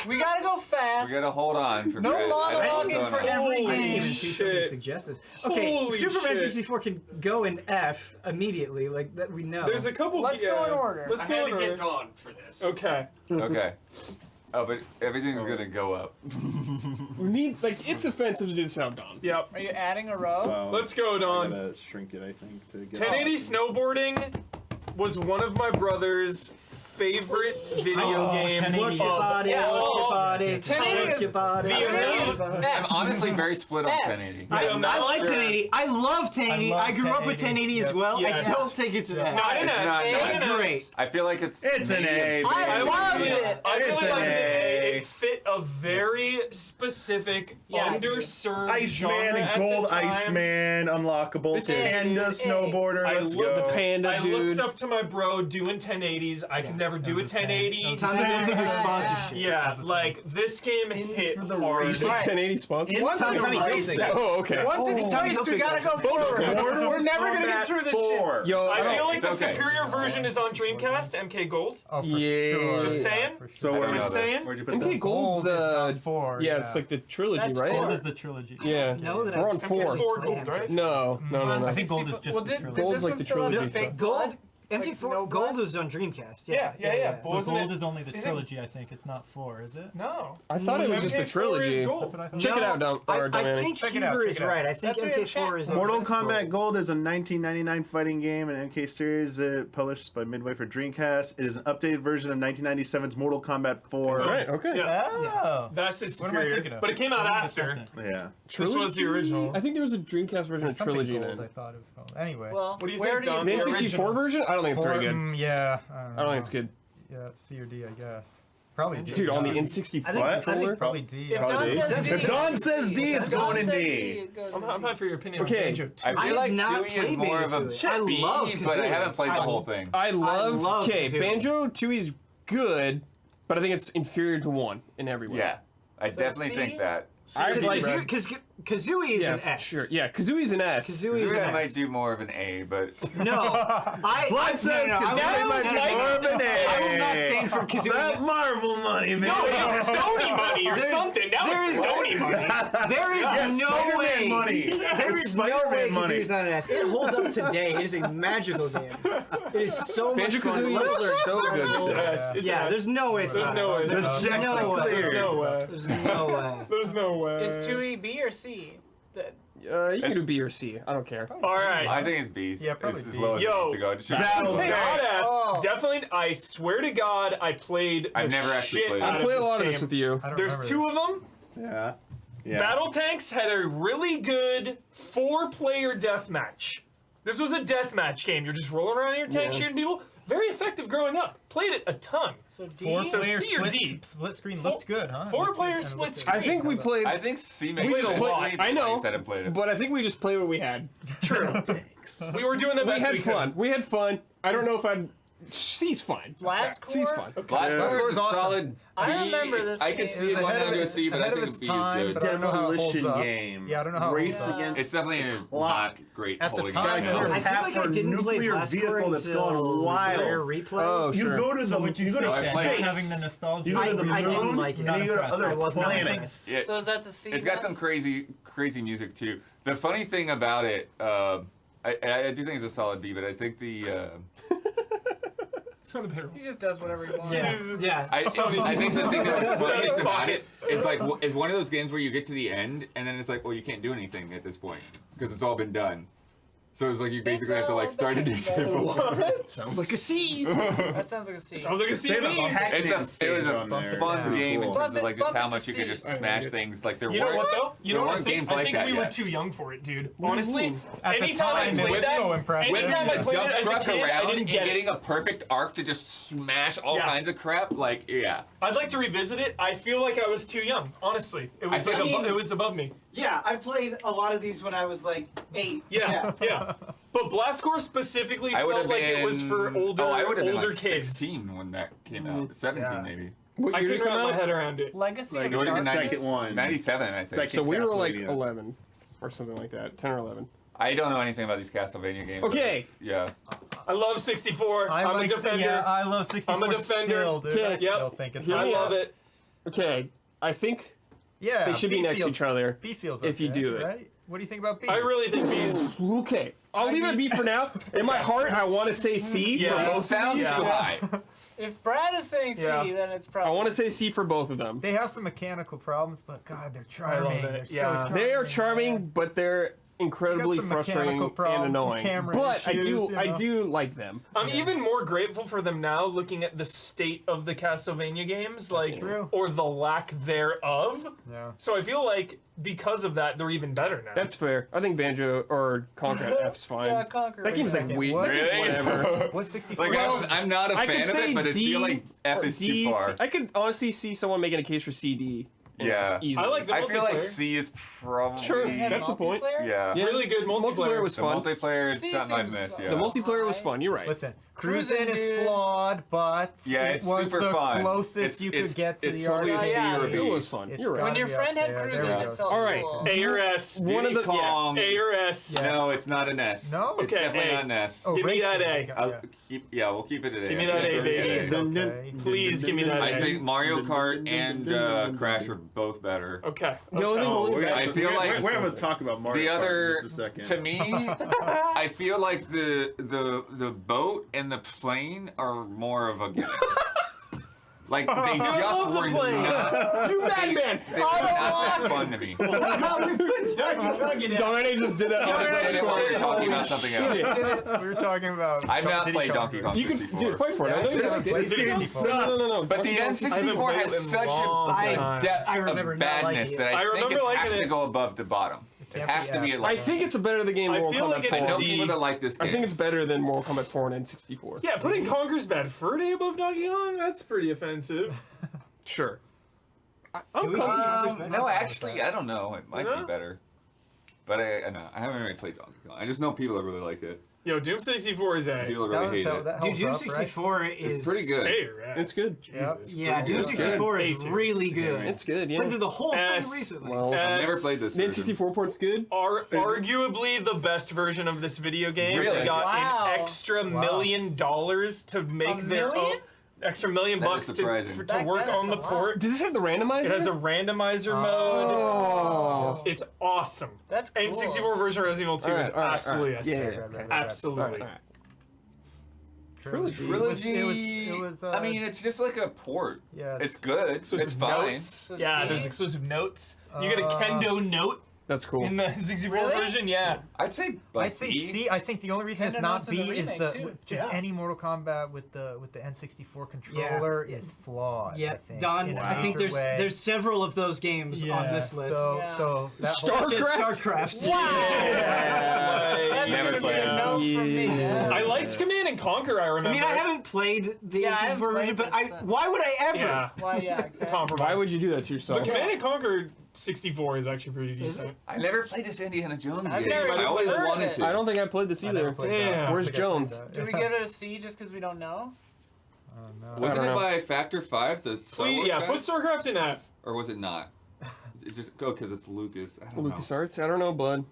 we gotta go fast. We gotta hold on for No Brett. I think monologuing it's for on every us. I didn't game. even see somebody Shit. suggest this. Okay, Holy Superman shit. 64 can go in F immediately, like that we know. There's a couple. Let's go in order. Let's go in order. Dawn for this. Okay. Okay. Oh, but everything's gonna go up. We need it's offensive to do this out, Dawn. Yep. Are you adding a row? Wow. Let's go, I Don. gotta shrink it, I think, to get 1080 snowboarding was one of my brother's favorite video games. 1080. Work your body, Yeah. work your body, 1080 work is your body. the work your amazing- body. I'm honestly very split on S. 1080. I I'm not like sure. 1080. I love 1080. I I, love grew up with 1080. 1080 as well. Yes. I don't think it's an F. Not an It's S. not- It's It's an S. great. I feel like it's It's an A, maybe I baby. loved it. I It's really an liked A. it. It fit a very specific, Yeah, underserved Iceman genre and at Gold the time. Iceman, unlockable, This is Panda A. snowboarder, I let's looked- go. Panda I dude. looked up to my bro doing 1080s. I could never do a 1080. Time to go for your sponsorship. Yeah, like this game hit hard. racing. Right. 1080 sponsor. Once Tommy it's Tommy racing, Hilfiger. Oh, okay. once it's Tommy raced, we gotta go Hilfiger. forward. Mortal We're never gonna Kombat get through this 4. shit. Yo, I feel like the It's okay. superior version is on Dreamcast, MK Gold. Oh, for Yeah. sure. Just saying? For sure. So I where'd don't you, know Just saying. where'd you put MK this? Gold's Gold is the not 4. yeah, it's like the trilogy, That's right? Gold is the trilogy. Yeah. No, that We're I on think I 4. Four played gold, MK4. right? No. I think Gold is just Well, the did trilogy. Gold's this like one the still have the trilogy fake stuff. Gold. blood? MK4 no Gold blood? is on Dreamcast. Yeah. But Wasn't Gold it- is only the is it- trilogy, I think. It's not 4, is it? No. I thought it was just the MK4 is trilogy. gold. That's what I thought. Check it out, Dom. I Dominic. think Check it out, Huber check is it out. right. I think That's what we have MK4 is chat. Mortal on Kombat Gold is a 1999 fighting game and MK series published by Midway for Dreamcast. It is an updated version of 1997's Mortal Kombat 4. Right. Okay. Yeah. Oh. That's his What am I superior. thinking of? But it came out Maybe it's after. something. Yeah. This was the original. I think there was a Dreamcast version of Something trilogy Gold, then. I thought it was called. Anyway. Well, What do you where think, Dom? The The N64 original. version? I don't think it's very good. Yeah. I don't think it's good. Yeah, C or D, I guess. Probably D. Dude, on the I N64 think, I controller? think probably D. If Don D. says D, If Don says D, it's if Don going in says D. it goes in I'm D. hyped for your opinion Okay. on Banjo I 2. feel I like have not Tui is played more of a Banjo-Tooie. I love B, but I Kazooie. haven't played the I- whole thing. I love okay, Kazooie. Banjo Tooie's good, but I think it's inferior to 1 in every way. Yeah, I definitely C? think that. I Because like Kazooie is yeah, an S. sure. Yeah, Kazooie's an S. Kazooie is Maybe an I might S. do more of an A, but No. Blood says Kazooie might be more of an A. I will not stand for Kazooie. That Marvel money, man. No, it's Sony money or There's- something. Now it's there's- Sony money. There is Yeah, no Spider-Man way. money. There It's is no way Spider-Man money. Kazooie's not an S. It holds up today. It is a magical game. It is so much Banjo fun. Kazooie Let's- are so good It's still. an S. It's Yeah, an S. there's no way it's There's not. no way. The There's checks no are way. There's clear. no way. There's no way. There's no way. Is 2E B or C? You can do B or C. I don't care. All right. I think it's B's. Yeah, probably It's as B. low as it Yo, needs to go. Just Battle shoot. Tank. Badass. Oh. Definitely. I swear to God, I played. I've the never actually shit played it. out I play a this lot of game. this with you. I don't There's remember two of them. Yeah. Yeah. Battle Tanks had a really good 4-player deathmatch. This was a deathmatch game. You're just rolling around in your tank shooting people. Very effective growing up. Played it a ton. So D. So Player C or split, D? split screen looked good, huh? Four-player Looked good, split kinda screen. I think we played. I think C makes played a sense. lot. Maybe I know, you said I played it. but I think we just played what we had. True. We were doing the We best had we fun. could. We had fun. I don't know if I'd. C's fine. Last C's core? fine. Last Yeah. Score is a awesome. solid B. I remember this I could game. see it was going ahead down of to a it- C, but I ahead of think its a B is time, good. but I don't know how it holds Demolition up. game. Yeah, I don't know how it Race holds up. against It's definitely clock. not great At the holding time, it there down. was- I feel half like for I didn't play nuclear Blast vehicle Core that's until going wild. Rare Replay. Oh, You sure. go to the What you you go to think? like- space. Having the nostalgia. You go to the I didn't moon, like it. and then you go to Not other I was not a fan. planets. Yeah. So is that the C? It's got then? some crazy music too. The funny thing about it, I do think it's a solid B, but I think the It's not a barrel. He just does whatever he wants. Yeah. I think the thing that's Sorry. funniest about it is like it's one of those games where you get to the end and then it's like, well, you can't do anything at this point because it's all been done. So it's like you basically have to like start a new save over. Sounds like a C. That sounds like a C. Sounds like a They have a CV. Pac-Man It was stage a on there. fun Pretty game in cool. terms of like just how Bump it much to you could C. just smash things. Like there You know weren't what though? You know there what I weren't think? games I like think that we were yet. too young for it, dude. do you Honestly, mean? At the anytime I time, it played was that, so impressive. anytime I the played dump it as a truck kid, I around didn't and get getting it. a perfect arc to just smash all Yeah. kinds of crap. Like yeah, I'd like to revisit it. I feel like I was too young. Honestly, it was I like mean- it was above me. Yeah, I played a lot of these when I was like 8. Yeah. But Blast Core specifically I would felt have like been. it was for older, I would have been older like kids. 16 when that came out. 17 Yeah. maybe. What I year did couldn't it come wrap my out? head around it. Legacy Like, of it was the Darkness? second one. 97, I think. Second. So we were like Castlevania. 11 or something like that, 10 or 11. I don't know anything about these Castlevania games. Okay. Yeah. I love 64. I I'm like a defender. Yeah, I love 64 I'm a defender. still, dude. I Okay. still Yep. think it's Here I we love are. it. Okay, I think Yeah, they should be B next to feels- each other. B feels if you okay, do it. right? What do you think about B? I really think B's. Okay, I'll leave it at B for now. In my heart, I want to say C Yeah. for It both of sounds these. so high. If Brad is saying C, Yeah. then it's I probably want to say C for both of them. They have some mechanical problems, but God, they're I love charming. it, They're so yeah. charming. They are charming, man. but they're incredibly They got some frustrating mechanical problems, and some annoying. camera But issues, I you know? do like them. I'm even more grateful for them now, looking at the state of the Castlevania games, like true. or the lack thereof. Yeah. So I feel like because of that, they're even better now. That's fair. I think Banjo or Conquer at F's fine. Yeah, Conquer That was game's like second. weak. What? Really? Whatever. What's 64? Like I'm not a I fan could of say it, but I D feel like F or is D, too far. I could honestly see someone making a case for CD. Yeah. Easily. I like the I feel like multiplayer. C is probably. Sure, And that's the point. multiplayer? Yeah. Yeah. Really good multiplayer. was The fun. multiplayer is C something I've seems missed. so- Yeah. The multiplayer was fun. You're right. Listen, Cruising, Cruisin' dude. is flawed, but Yeah, it it's was super the fun. closest you could get to it's the totally arcade. a C Yeah, or a yeah. B. It was fun. It's You're right. When gotta your be friend up had there. cruising, There we it go. felt All right. cool. A or S. One of Diddy the- yeah. Kong. A or S. Yeah. No, it's not an S. No? It's Okay, definitely A. not an S. Oh, Give me that racing. A. I'll Yeah. we'll keep it at A. Give me I that can't A, go baby. to Okay. Please give me that I A. think Mario Kart and Crash are both better. Okay. The only thing Oh, holding we're back- gonna, I feel like- we're gonna talk about Mario The Kart other, in just a second. to me, I feel like the boat and the plane are more of a gimmick. Like they just love the were plane. not. You madman! They were not that fun to me. Donkey just did that. I didn't want to talking about something else. We were talking about. I've not Diddy played Kong. Donkey Kong You can 64. dude, fight for it. I know you like it. This game sucks. No. But the I haven't N64 played has it in such long a time. depth I remember of not liking badness it. that I I think remember it liking has to it. go above the bottom. It Can't has be to be F. at like. I think it's a better than game I Mortal feel Kombat like it's 4. I know D. people that like this game. I think it's better than Mortal Kombat 4 and N64. Yeah, putting Conker's Bad Fur Day above Donkey Kong? That's pretty offensive. Sure. I'm Do we- comfortable. No, actually, I don't know. It might Yeah? be better. But I know. I haven't really played Donkey Kong. I just know people that really like it. Yo, Doom 64 is A. People that really hate it. that Dude, holds Doom up, right? 64 is It's pretty good. A or S? It's good. Yeah. Yeah, Doom It's good. 64 is A2. really good. It's good, Played through yeah. the whole S. thing recently. Well, S. I've never played this the version. N64 port's good. Arguably the best version of this video game. Really? They got Wow. an extra $1 million to make their million? own extra $1 million That is bucks surprising. to Back work then, on the it's a lot. port. Does this have the randomizer? It has a randomizer mode. Oh. It's awesome. That's cool. N64 version of Resident Evil 2 is absolutely a Yeah, sin. yeah, okay. Absolutely. All right. Trilogy. It was I mean, it's just like a port. yeah. It's good. Exclusive It's fine. notes. So Yeah, C? there's exclusive notes. You get a kendo note. That's cool. in the 64 Really? version. Yeah. I'd say I think C. I think the only reason it's Nintendo not announced in the B is remake, the too. just Yeah. any Mortal Kombat with the N64 controller is flawed. Yeah, I think, Don. in a I think major way. there's several of those games on this list. So Yeah. so that Such as StarCraft? StarCraft. That's Never gonna be played. a no from me. Yeah. I liked Command and Conquer. I remember. I mean, I haven't played the Yeah, I haven't N64 version, played but this, but- why would I ever? Yeah. Why, yeah, exactly. Compromise. Why would you do that to yourself? But Command and Conquer 64 is actually pretty Is decent. I never played this Indiana Jones I've game. never I always heard of wanted it. to. I don't think I played this I never either. played that. Damn. I Where's think I played Jones? that. Do we give it a C just because we don't know? Oh, no. I Wasn't don't it know. by Factor 5, the Star Please, Wars yeah, guy? put StarCraft in F. Or was it not? It just go because it's Lucas. I don't know. LucasArts? I don't know, bud.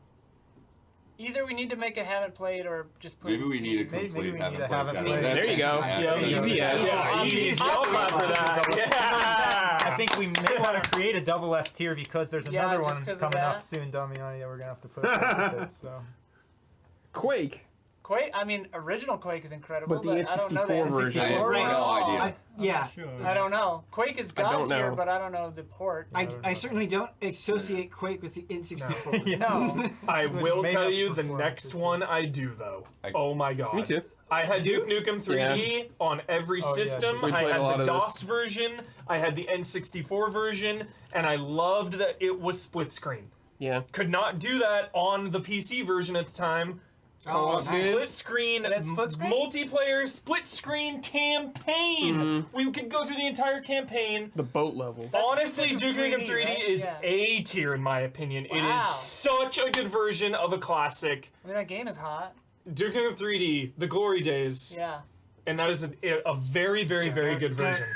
Either we need to make a haven't played or just put Maybe it in we C. need a Maybe complete we haven't need a played haven't guy. played. There you go. Yeah, Easy as. Yeah, easy. I'll clap for that. Yeah. I think we may want to create a double S tier because there's Yeah, another just one 'cause of coming up that. soon, Damiani, that we're gonna have to put up with it. So Quake. Quake, I mean, original Quake is incredible, But the I don't know the N64 version. I have N64 no one. idea. Yeah. I don't know. Quake is I God don't tier, know. but I don't know the port. I certainly don't associate Quake with the N64. No. I will Made tell up you the performance, next one I do though. Oh my god. Me too. I had Duke? Duke Nukem 3D on every Oh, yeah, system. we I played had a lot the of DOS this. version. I had the N64 version, and I loved that it was split screen. Yeah. Could not do that on the PC version at the time. Co-op Split screen, That's split screen? multiplayer, split screen campaign. We could go through the entire campaign. The boat level. That's Honestly, Duke Duke Nukem Nukem 3D, 3D right? is Yeah. A tier in my opinion. It Wow. is such a good version of a classic. I mean, that game is hot. Duke Nukem 3D, the glory days, Yeah. and that is a very, very, very good version.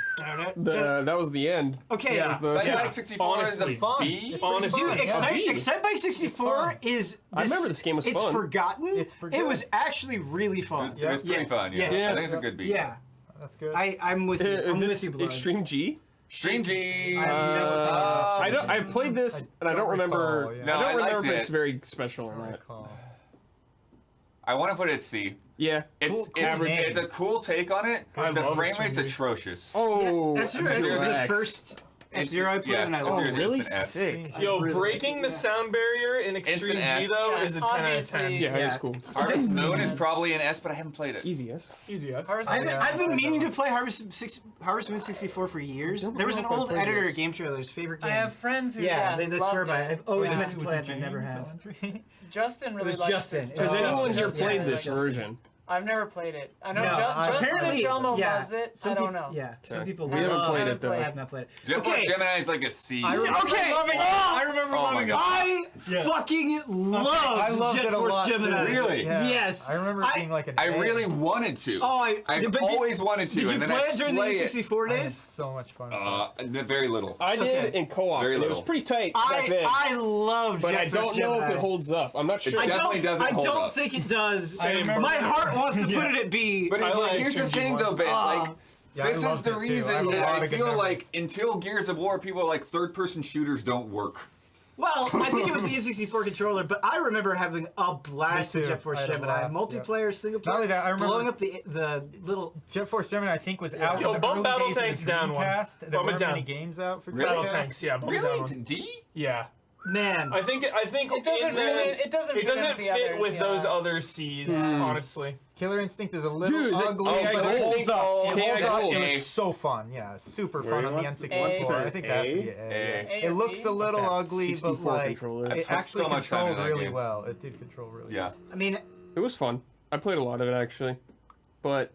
That was the end. Okay. Yeah. Cyberpunk Yeah, 64 is a honestly. B? Honestly, Dude, Yeah. Excitebike 64 is. I remember this game was it's fun. forgotten. It's forgotten. It was actually really fun. It was pretty Yes. fun, yeah. Yeah. I think it's a good B. Yeah. that's good. I'm with you. Is I'm with this you, Blood. Extreme G? Stream G! I don't. I played this, and I don't remember. recall, yeah. No, I I don't remember liked if it. it's very special or not. Recall. I want to put it C. Yeah. It's Cool name. it's a cool take on it. I The love frame Extreme rate's G. atrocious. Oh, F-Zero X was the X. first F-Zero I played, and I yeah, loved F-Zero's it. really Instant S. sick. Yo, really breaking like the it, sound barrier in Extreme Instant S. G though Yeah, is a 10 out of 10. obviously. Yeah, Yeah. it's cool. Harvest Moon is probably an S, but I haven't played it. Easy, yes. Easy, yes. Harvest I've, Moon. I've been meaning to play Harvest Moon 64 for years. don't There was know an if I old played editor this. at Game Trailer's favorite game. I have friends who yeah, they loved swear by it. I've always Yeah. meant to play it, but I never have. Justin really It was likes Justin. it. It was Has Justin. anyone here Justin. played Yeah, this Justin. version? I've never played it. I know No, Justin and apparently, Jelmo yeah, loves it. some I don't peop- know. Yeah, some Okay. people We haven't love played I it though. I have not played it. Jet Force Okay. Gemini is like a C. Okay. loving it. I remember Oh my loving it. God. I Yeah. fucking loved I loved Jet it a Force lot. too. Gemini. Really? Yeah. Yes. I remember it I- being like an I A. really wanted to. Oh, I've but always wanted to. Did you and then play I it during the play it. N64 I had days? so much fun. Very little. I did Okay. in co-op, Very and it was little. pretty tight back then. I love but Jet I Force don't know if Gemini. it holds up. I'm not sure. It definitely doesn't I hold don't up. think it does. Same. My heart wants to put it at B. But I like here's the Extreme thing, G1. though, Ben. Like, Yeah, I this is loved the it, too. I reason have a that lot I of good feel memories. like until Gears of War, people are like third-person shooters don't work. Well, I think it was the N64 controller, but I remember having a blast Me with too. Jet Force I had a Gemini. blast, Multiplayer, single player. Not only that, I remember- blowing up the little. Jet Force Gemini, I think, was out Yo, in the bump early Battle days of Tanks the down one. Dreamcast. There Bump it weren't down. many games out for Really? Battle Dreamcast. Tanks, yeah. bump Really? down one. D? Yeah. Man. I think It doesn't in the- really. It doesn't. it doesn't in the fit others, with yeah. those other C's, honestly. Killer Instinct is a little Dude, is it ugly, KI but Gold? it holds up. It KI holds up. Gold. It A. was so fun. Yeah, super Where fun you on the want? N64. A? I think that has to be A. an A. A It or looks B? a little That ugly, but 64 like controller. I it put actually so much time controlled into that really game. well. It did control really Yeah. well. I mean, It was fun. I played a lot of it actually, but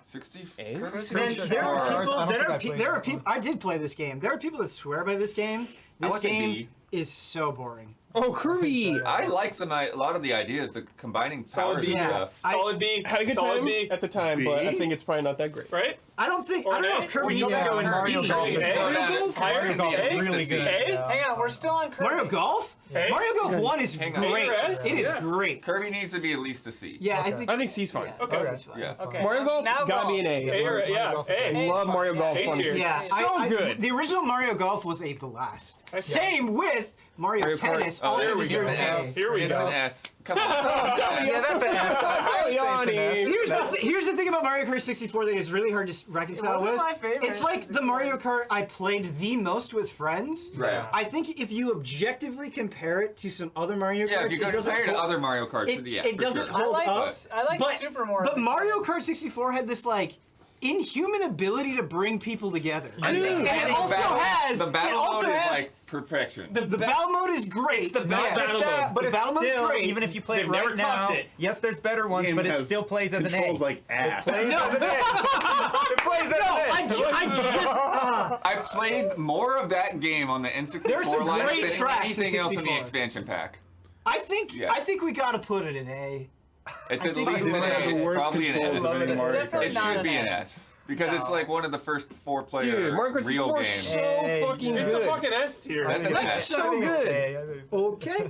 64. A? man, Sure. there are I people. don't think I played There are that people. one. I did play this game. There are people that swear by this game. I This would say game B. is so boring. oh Kirby! I like a lot of the ideas, the combining Solid powers B. and Yeah. stuff. Solid B. Had a good Solid time B. at the time, but I B? think it's probably not that great. Right? I don't know Or if A? Kirby Or needs you to go go in Mario D. Golf. A? Mario Golf? Higher Mario can Golf be at is least really a C. good. A? Yeah. Hang on, we're still on Kirby. Mario Golf? Yeah. Mario Golf 1 is Hang on. great. Yes? It is Yeah. great. Kirby needs to be at least a C. Yeah, Okay. I think C's fine. Yeah, Okay. C's fine. Yeah. Okay. Mario Golf now gotta be an golf. A. A or yeah. I A. love Mario Golf Yeah. on A tier. Yeah, So good. The original Mario Golf was a blast. Same with Mario Mario Kart. Tennis. Oh, Also there we go. deserves It's an an A. S. Here we It's go. an S. Come on. Yeah, that's an F. Yanni. Here's the Here's the thing about Mario Kart 64 that is really hard to reconcile wasn't with. my favorite It's like the 64. Mario Kart I played the most with friends. Right. I think if you objectively compare it to some other Mario Karts, Yeah, if you it doesn't compare it to hold- other Mario Karts, it for doesn't sure. hold up. I like but, Super more. But Mario Kart 64 had this like inhuman ability to bring people together. And it also has the battle it also mode has is like perfection. the battle mode is great. the best battle mode. But The it's battle mode's still, great. even if you play They've it right never now, topped it. yes, there's better ones, Game but it has still plays as an A. controls like ass. Plays as an A. It plays as I an A. just I've played more of that game on the N64 There's some line great than tracks in anything else in the 64. expansion pack. I think Yeah. we gotta put it in A. It's at think least it's an one of A. the It's worst probably an controls S. of any It's Mario definitely It Kart. not should be an an S. S. Because it's No. like one of the first 4-player Dude, Mario Kart real 64 is games. so Hey, fucking It's good. a fucking S tier. That's an That's S. so good. Okay.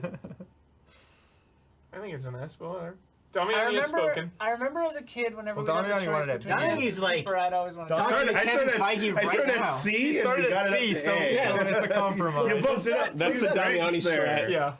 I think it's an S, but whatever. Damiani has spoken. I remember as a kid, whenever Well, we had the Damiani choice wanted it. between S and Damiani's like- Super, I'd always want to Damiani- talk. Kevin Feige I right started now. at C He and started we got at it C, at so A. yeah, it's a compromise. You bumped it up. That's two the Damiani ranks there. strat. Yeah.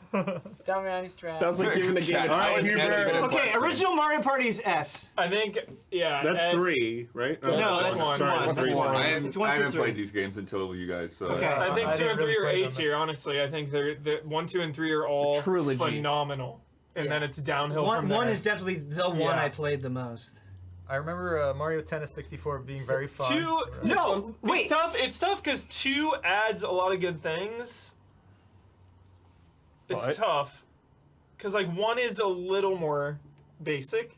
Damiani strat. That was like giving the game a Yeah, I was Alright, never Hubert. even a Okay, question. original Mario Party's S. I think, yeah. That's S. 3, right? No, that's one. Sorry, one. three. That's one. I It's one, two, haven't three. played these games until you guys, so... Okay. I think I 2 didn't and 3 really are play A them. tier, honestly. I think they're 1, 2, and 3 are all trilogy. phenomenal. And then it's downhill from One there. is definitely the one Yeah. I played the most. I remember Mario Tennis 64 being very fun. 2... No, wait. It's tough. It's tough because 2 adds a lot of good things. It's What? tough. Because, like, 1 is a little more basic.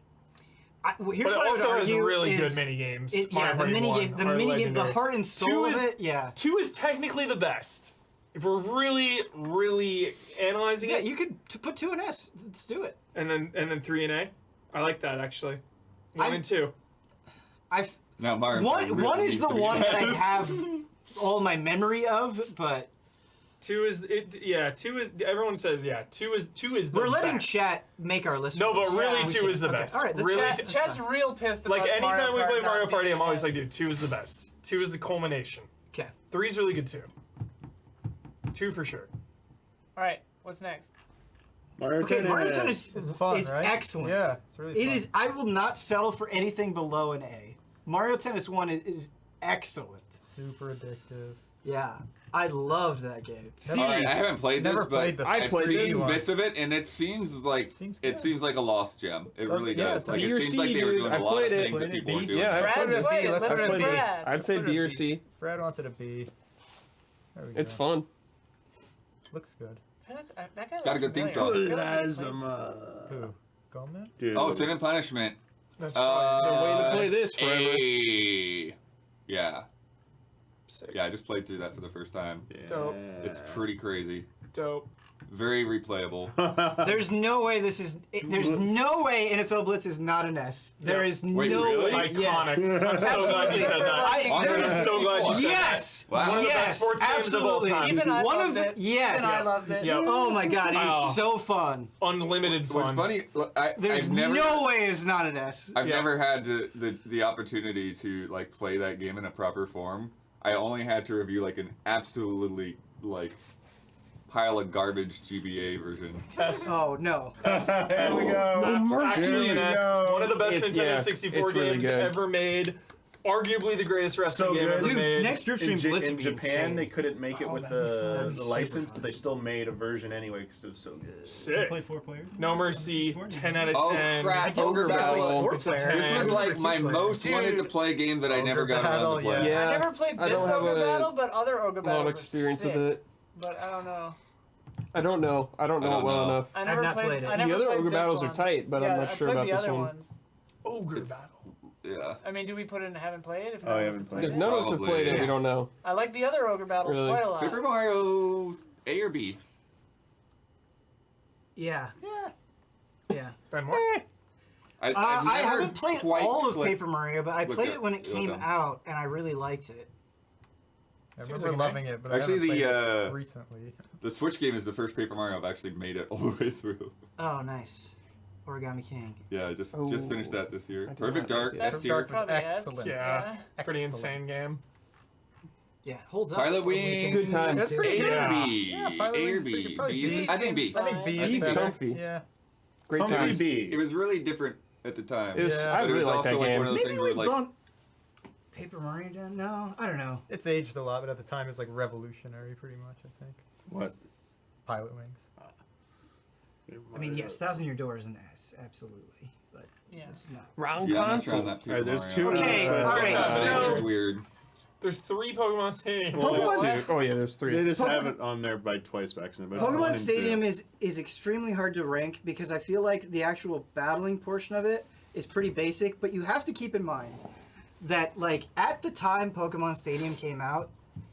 Here's But what it I would also has argue really is good mini games. Yeah, the minigame, the heart and soul 2 of is- it. Yeah. 2 is technically the best. If we're really, really analyzing Yeah, it, you could put 2 in S. Let's do it. and then 3 in A. I like that actually. 1 and 2. I've Now, Mario one Kart really is needs the to be one that I S. have all my memory of, but 2 is it. Yeah, 2 is. Everyone says yeah. 2 is the we're letting best. chat make our list. No, for but us. really, We 2 can- is the okay, best. All right, Really, Chat, chat's real pissed about like anytime we play Kart Mario not Party, being I'm always S. like, dude, 2 is the best. 2 is the culmination. Okay. 3 is really good too. 2 for sure. All right, what's next? Mario Okay, Mario Tennis. Tennis It's fun, is right? excellent. Yeah, it's really It fun. is. I will not settle for anything below an A. Mario Tennis 1 is excellent. super addictive. Yeah, I loved that game. See, All right, I haven't played Never this, played but the I've played seen this. bits of it, and it seems like Seems it good. seems like a lost gem. It really yeah, does. it's Like B it or seems C, like they were dude. doing I a lot of played it. things that Played it people were B. doing. Yeah, I Brad's played it. played it. Let's Let's put it go in to B. Brad. I'd say Put it B or in B. C. Brad wants it a B. There we It's go. fun. Looks good. I feel like that guy Got a looks good theme familiar. song. I feel like he's played- Who? Goldman? Dude. Oh, Sin and Punishment. That's Been waiting to play this forever. A. Yeah. sick. Yeah, I just played through that for the first time. Dope. It's pretty crazy. Dope. Very replayable. There's no way this is. There's no way NFL Blitz is not an S. There is Wait, no really? way. Yes. Iconic. I'm so glad you said that. I'm so glad you said that. Yes. Wow. One of the best Yes. sports games of all Absolutely. time. Even I One loved of the it. yes. Even I loved it. Yep. Oh my god, it Wow. is so fun. Unlimited fun. What's funny, There's I've never, no way it's not an S. I've Yeah. never had the opportunity to like play that game in a proper form. I only had to review like an absolutely like pile of garbage GBA version. S. Oh no. There we go. Actually an Here we S. go. One of the best It's- Nintendo yeah, 64 it's really games good. ever made. Arguably the greatest wrestling So game good. ever Dude, made. next Drip Stream In, Blitz in would be Japan, insane. they couldn't make it with that'd the be super license, fun. but they still made a version anyway because it was so good. Sick. Play 4 players? No Mercy. 10 out of 10. Oh crap! Ogre Battle. It's a This 10. was like my Two-player. most wanted to Dude. play game that I never Ogre got around Battle, to play. yeah. I never played I this don't have Ogre a Battle, but other Ogre A lot Battles of experience are sick. with it. But I don't know. I don't know. I don't know I don't it well know. enough. I never not played, played it. I The never other played Ogre this Battles one. are tight, but yeah, I'm not sure I about played the this other one. ones. Ogre It's- Battle. Yeah. I mean, do we put it in haven't played? If Oh, none I of us haven't have played If it. none of us have played it, Probably. we don't know. I like the other Ogre Battles Really? quite a lot. Paper Mario A or B? Yeah. Yeah. Yeah. Ben Moore? I've I never haven't played quite all of clicked Paper Mario, but I with played it- it when it with came them. out, and I really liked it. I Seems remember like a loving it, but Actually, I haven't the, played it recently. The Switch game is the first Paper Mario I've actually made it all the way through. Oh, nice. Origami King. Yeah, I just Oh. finished that this year. I did Perfect not like Dark, it. That's S tier. Dark was probably S. excellent. Yeah. Pretty Excellent. insane game. Yeah, holds up. Pilot Totally Wing. can Good times. exist That's pretty too. good. A or Yeah. B? Yeah, Pilot A or Wing's B? pretty- probably B is- B I think B. seems I think B fine. is He's better. comfy. Yeah. Great Comfy time. B. It was really different. at the time. It was, Yeah. I But it really was like also that like game. one of those Maybe things we where like bump Paper Mario down. No, I don't know. It's aged a lot, but at the time it was like revolutionary, pretty much. I think. What? Pilot Wings. I mean, yes, Thousand Year Door is an S, absolutely, but Yeah. it's not. Wrong yeah, I'm not sure console. on that Alright, there's two. Okay, but- alright, so- it's weird. There's 3 Pokemon Stadium. Well, Pokemon- there's two. Oh yeah, there's 3. They just have it on there by twice by accident. But one Pokemon and Stadium two. is extremely hard to rank because I feel like the actual battling portion of it is pretty basic, but you have to keep in mind that like at the time Pokemon Stadium came out,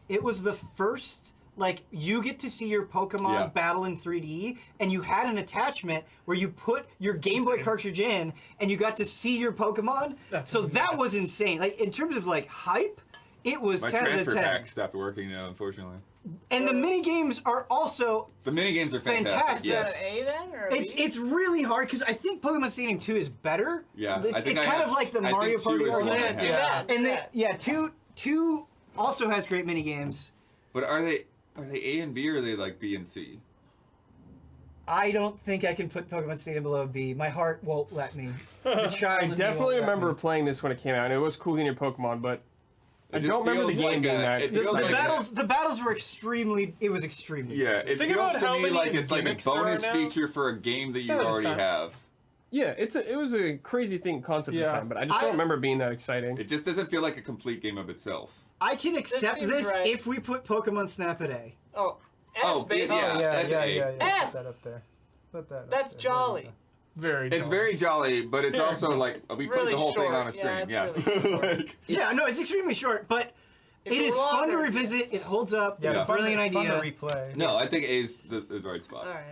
it was the first like you get to see your Pokemon Yeah. battle in 3D, and you had an attachment where you put your Game Boy cartridge in, and you got to see your Pokemon. So that was insane. Like in terms of like hype, it was My 10 out of transfer 10. pack stopped working now, unfortunately. And the mini games are also The minigames are fantastic. Fantastic. Is Yes. that an A then or a it's B? it's really hard because I think Pokemon Stadium 2 is better. Yeah, It's, I think it's I kind have- of like the I think Mario 2 Party is the one I argument. have. Do that. And do then that. yeah, two also has great mini games. But are they A and B or are they like B and C? I don't think I can put Pokemon Stadium below B. My heart won't let me. The child I in me definitely won't let remember me. playing this when it came out, and it was cool getting your Pokemon, but I It just don't remember the feels game like being a- that. it The, feels the like a- battles were extremely. It was extremely. Yeah, easy. it Think feels about to how me many like it's like a gimmicks there are bonus now. feature for a game that you Tell us already something. have. Yeah, it was a crazy concept at Yeah. the time, but I just don't remember it being that exciting. It just doesn't feel like a complete game of itself. I can accept seems this right. if we put Pokemon Snap at A. Oh, S, Oh, baby. yeah. that's A. S! Put that up there. Put that up That's there. jolly. Very. It's very jolly, but it's also like we played Really the whole short. thing on a stream. Yeah, it's really short. Like, Yeah, no, it's extremely short, but If it is were fun to longer- revisit. It holds up. Yeah, It's Yeah. a brilliant fun to idea. replay. no, I think A is the right spot. All right.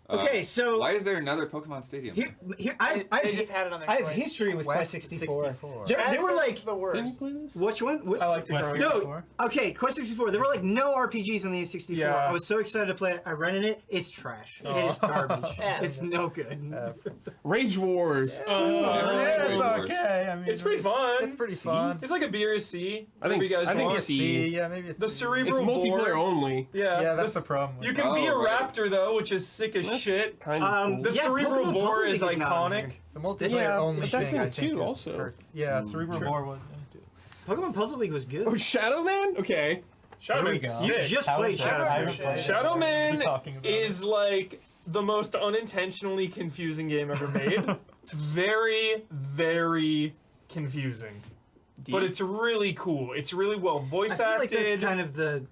Okay, so why is there another Pokemon Stadium? here I They just had it on their I have choice. history with Quest Quest 64. 64. There Chad were says like it's the Didn't you worst. play this? which one? I like to Quest grow. 64. No, okay, Quest 64. There were like no RPGs on the N64. Yeah. I was so excited to play it. I rented it. It's trash. It is garbage. Yeah. It's no good. Rage Wars. Never Yeah, played it's Rage Wars. okay. I mean, It's pretty fun. It's pretty C? fun. It's like a B or a C. I think- Whatever you guys I think want. C. Yeah, maybe a The C. cerebral It's multiplayer board. only. Yeah, that's the problem. You with can it. be a Oh, right. raptor though, which is sick as shit. Kind of cool. The Yeah, cerebral Pokemon boar Puzzle is League is not on iconic. here. The multiplayer Yeah, only but that's thing, in I think, two is- also. hurts. Yeah, Cerebral Sure. Bore was in it. Pokemon Puzzle League was good. Oh, Shadow Man? Okay. Shadow There we Man's go. You sick. just How played is that? Shadow I Man. haven't played it. Shadow We'll Man be talking about is like the most unintentionally confusing game ever made. It's very, very confusing. But it's really cool. It's really well I voice feel like acted. that's kind of the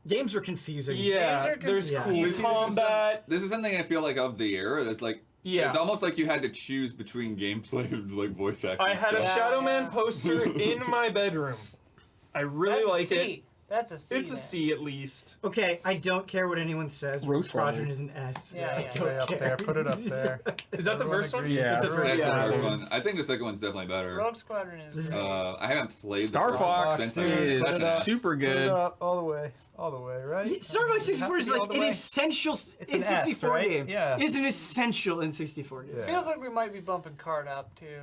games were confusing. Yeah, Games are there's confusing. cool This is- combat. This is something I feel like of the era. That's like Yeah. it's almost like you had to choose between gameplay and like voice acting. I had a stuff. Shadow Man Yeah. poster in my bedroom. I really That's like a C. it. That's a C. It's a man. C at least. Okay, I don't care what anyone says. Rogue Squadron Squadron. is an S. Yeah, I yeah. don't Way up care. there. Put it up there. Is that the Everyone first one? agrees. Yeah. It's the first That's Yeah. the first one. one. I think the second one's definitely better. Rogue Squadron is. This is- great. I haven't played Star the Fox since is I- that's- super Put it good. up all the way. All the way, right? Star Fox 64 is Have to be like all an the way. essential It's an S, N64 right? game. Yeah. It is an essential N64 game. Yeah. Feels like we might be bumping card up too.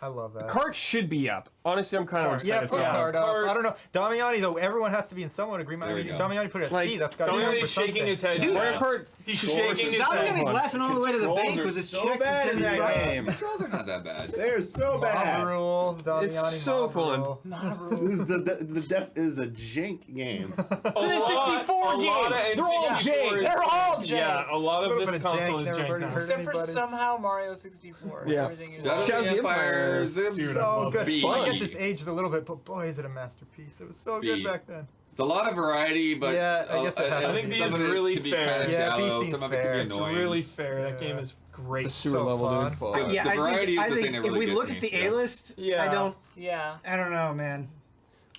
I love that. Cart should be up. Honestly, I'm kind of upset. Yeah, it's put not. card up. Card. I don't know. Damiani, though, everyone has to be in somewhat agreement. There I we mean, go. Damiani put it at Like, C. That's got to be Damiani's for shaking something. his head. Dude, Mario Yeah. Kart. He's Source shaking is his so head. Damiani's fun. laughing all the way to the Controls bank are with his so chick. bad from in that Kentucky. game. Controls are not that bad. They're so Mob bad. Rule, Damiani, It's so Mob fun. Rule. This is the death is a jank game. A an lot- N64 a lot game. of They're all N64 jank. is- They're all jank. Yeah, a lot of Little this bit of console jank, is never jank heard now. of Except for anybody? somehow Mario 64. Yeah. Everything is. Shadow Shadows of of the the Empires. Empires. It's So good. B. I guess it's aged a little bit, but boy, is it a masterpiece. It was so B. good back then. It's a lot of variety, but Yeah, I guess it has some to be. of B is it really can be fair. kinda Yeah, B shallow. seems Some of it fair. can It's be annoying. really fair. That Yeah. game is great. The sewer So level, fun. dude. Fuck. The Yeah, variety is I the think thing that if really we gets look me. at the Yeah. A-list, Yeah. Yeah. I don't know, man.